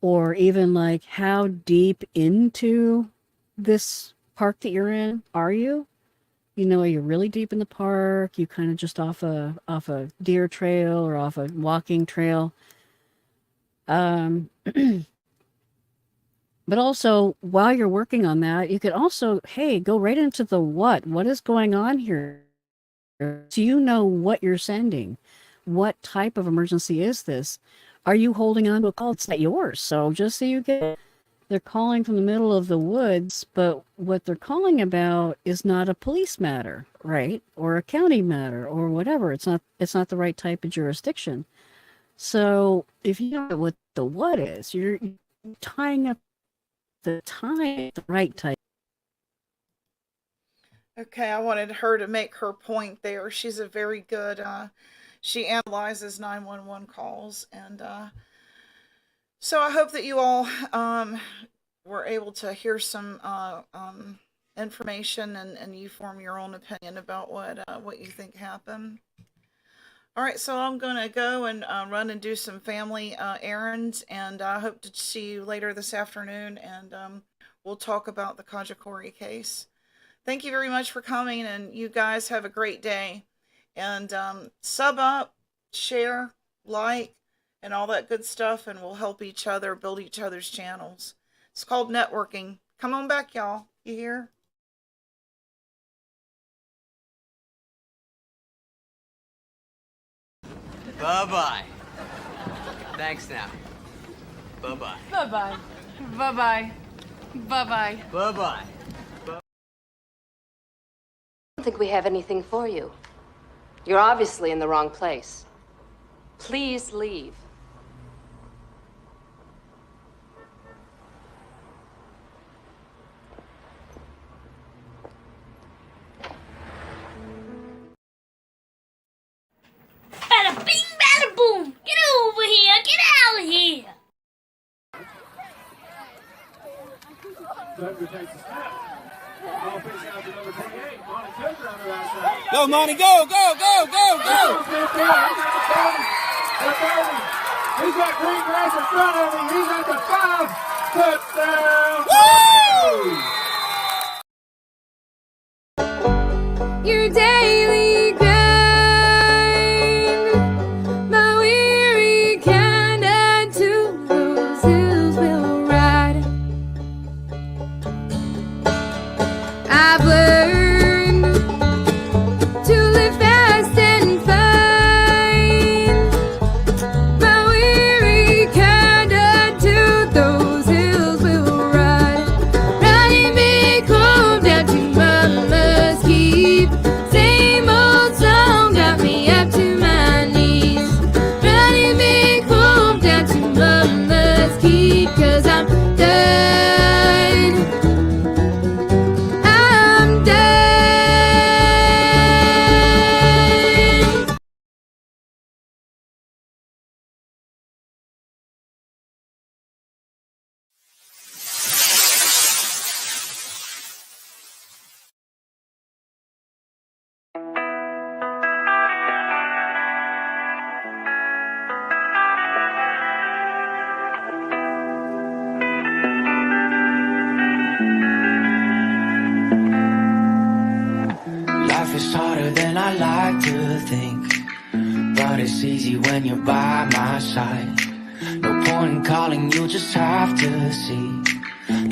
Or even like, how deep into this park that you're in are you? You know, are you really deep in the park? You kind of just off a deer trail or off a walking trail. But also, while you're working on that, you could also, hey, go right into the what. What is going on here? Do you know what you're sending? What type of emergency is this? Are you holding on to a call? It's not yours. So just so you get, they're calling from the middle of the woods, but what they're calling about is not a police matter, right? Or a county matter or whatever. It's not the right type of jurisdiction. So if you know what the what is, you're tying up the right type. Okay, I wanted her to make her point there. She's a very good, she analyzes 911 calls. And so I hope that you all were able to hear some information and you form your own opinion about what you think happened. All right, so I'm going to go and run and do some family errands, and I hope to see you later this afternoon, and we'll talk about the Kajakori case. Thank you very much for coming, and you guys have a great day. And sub up, share, like, and all that good stuff, and we'll help each other build each other's channels. It's called networking. Come on back, y'all. You hear? Bye-bye. Thanks now. Bye-bye. Bye-bye. Bye-bye. Bye-bye. Bye-bye. I don't think we have anything for you. You're obviously in the wrong place. Please leave. Bada bing, bada boom. Get over here. Get out of here. Go, Monty, go, go, go, go, go! He's got green grass in front of him. He's at the 5 touchdown. Woo! Your daily grind, my weary kind to those hills will ride. I've learned to live fast and find my weary kind to those hills will ride. Riding me home down to Mama's keep. Same old song. is harder than I like to think, but it's easy when you're by my side. No point in calling, you just have to see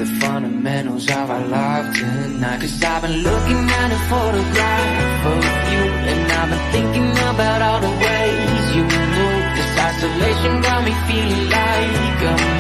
the fundamentals of our love tonight. Cause I've been looking at a photograph of you, and I've been thinking about all the ways you move. This isolation got me feeling like a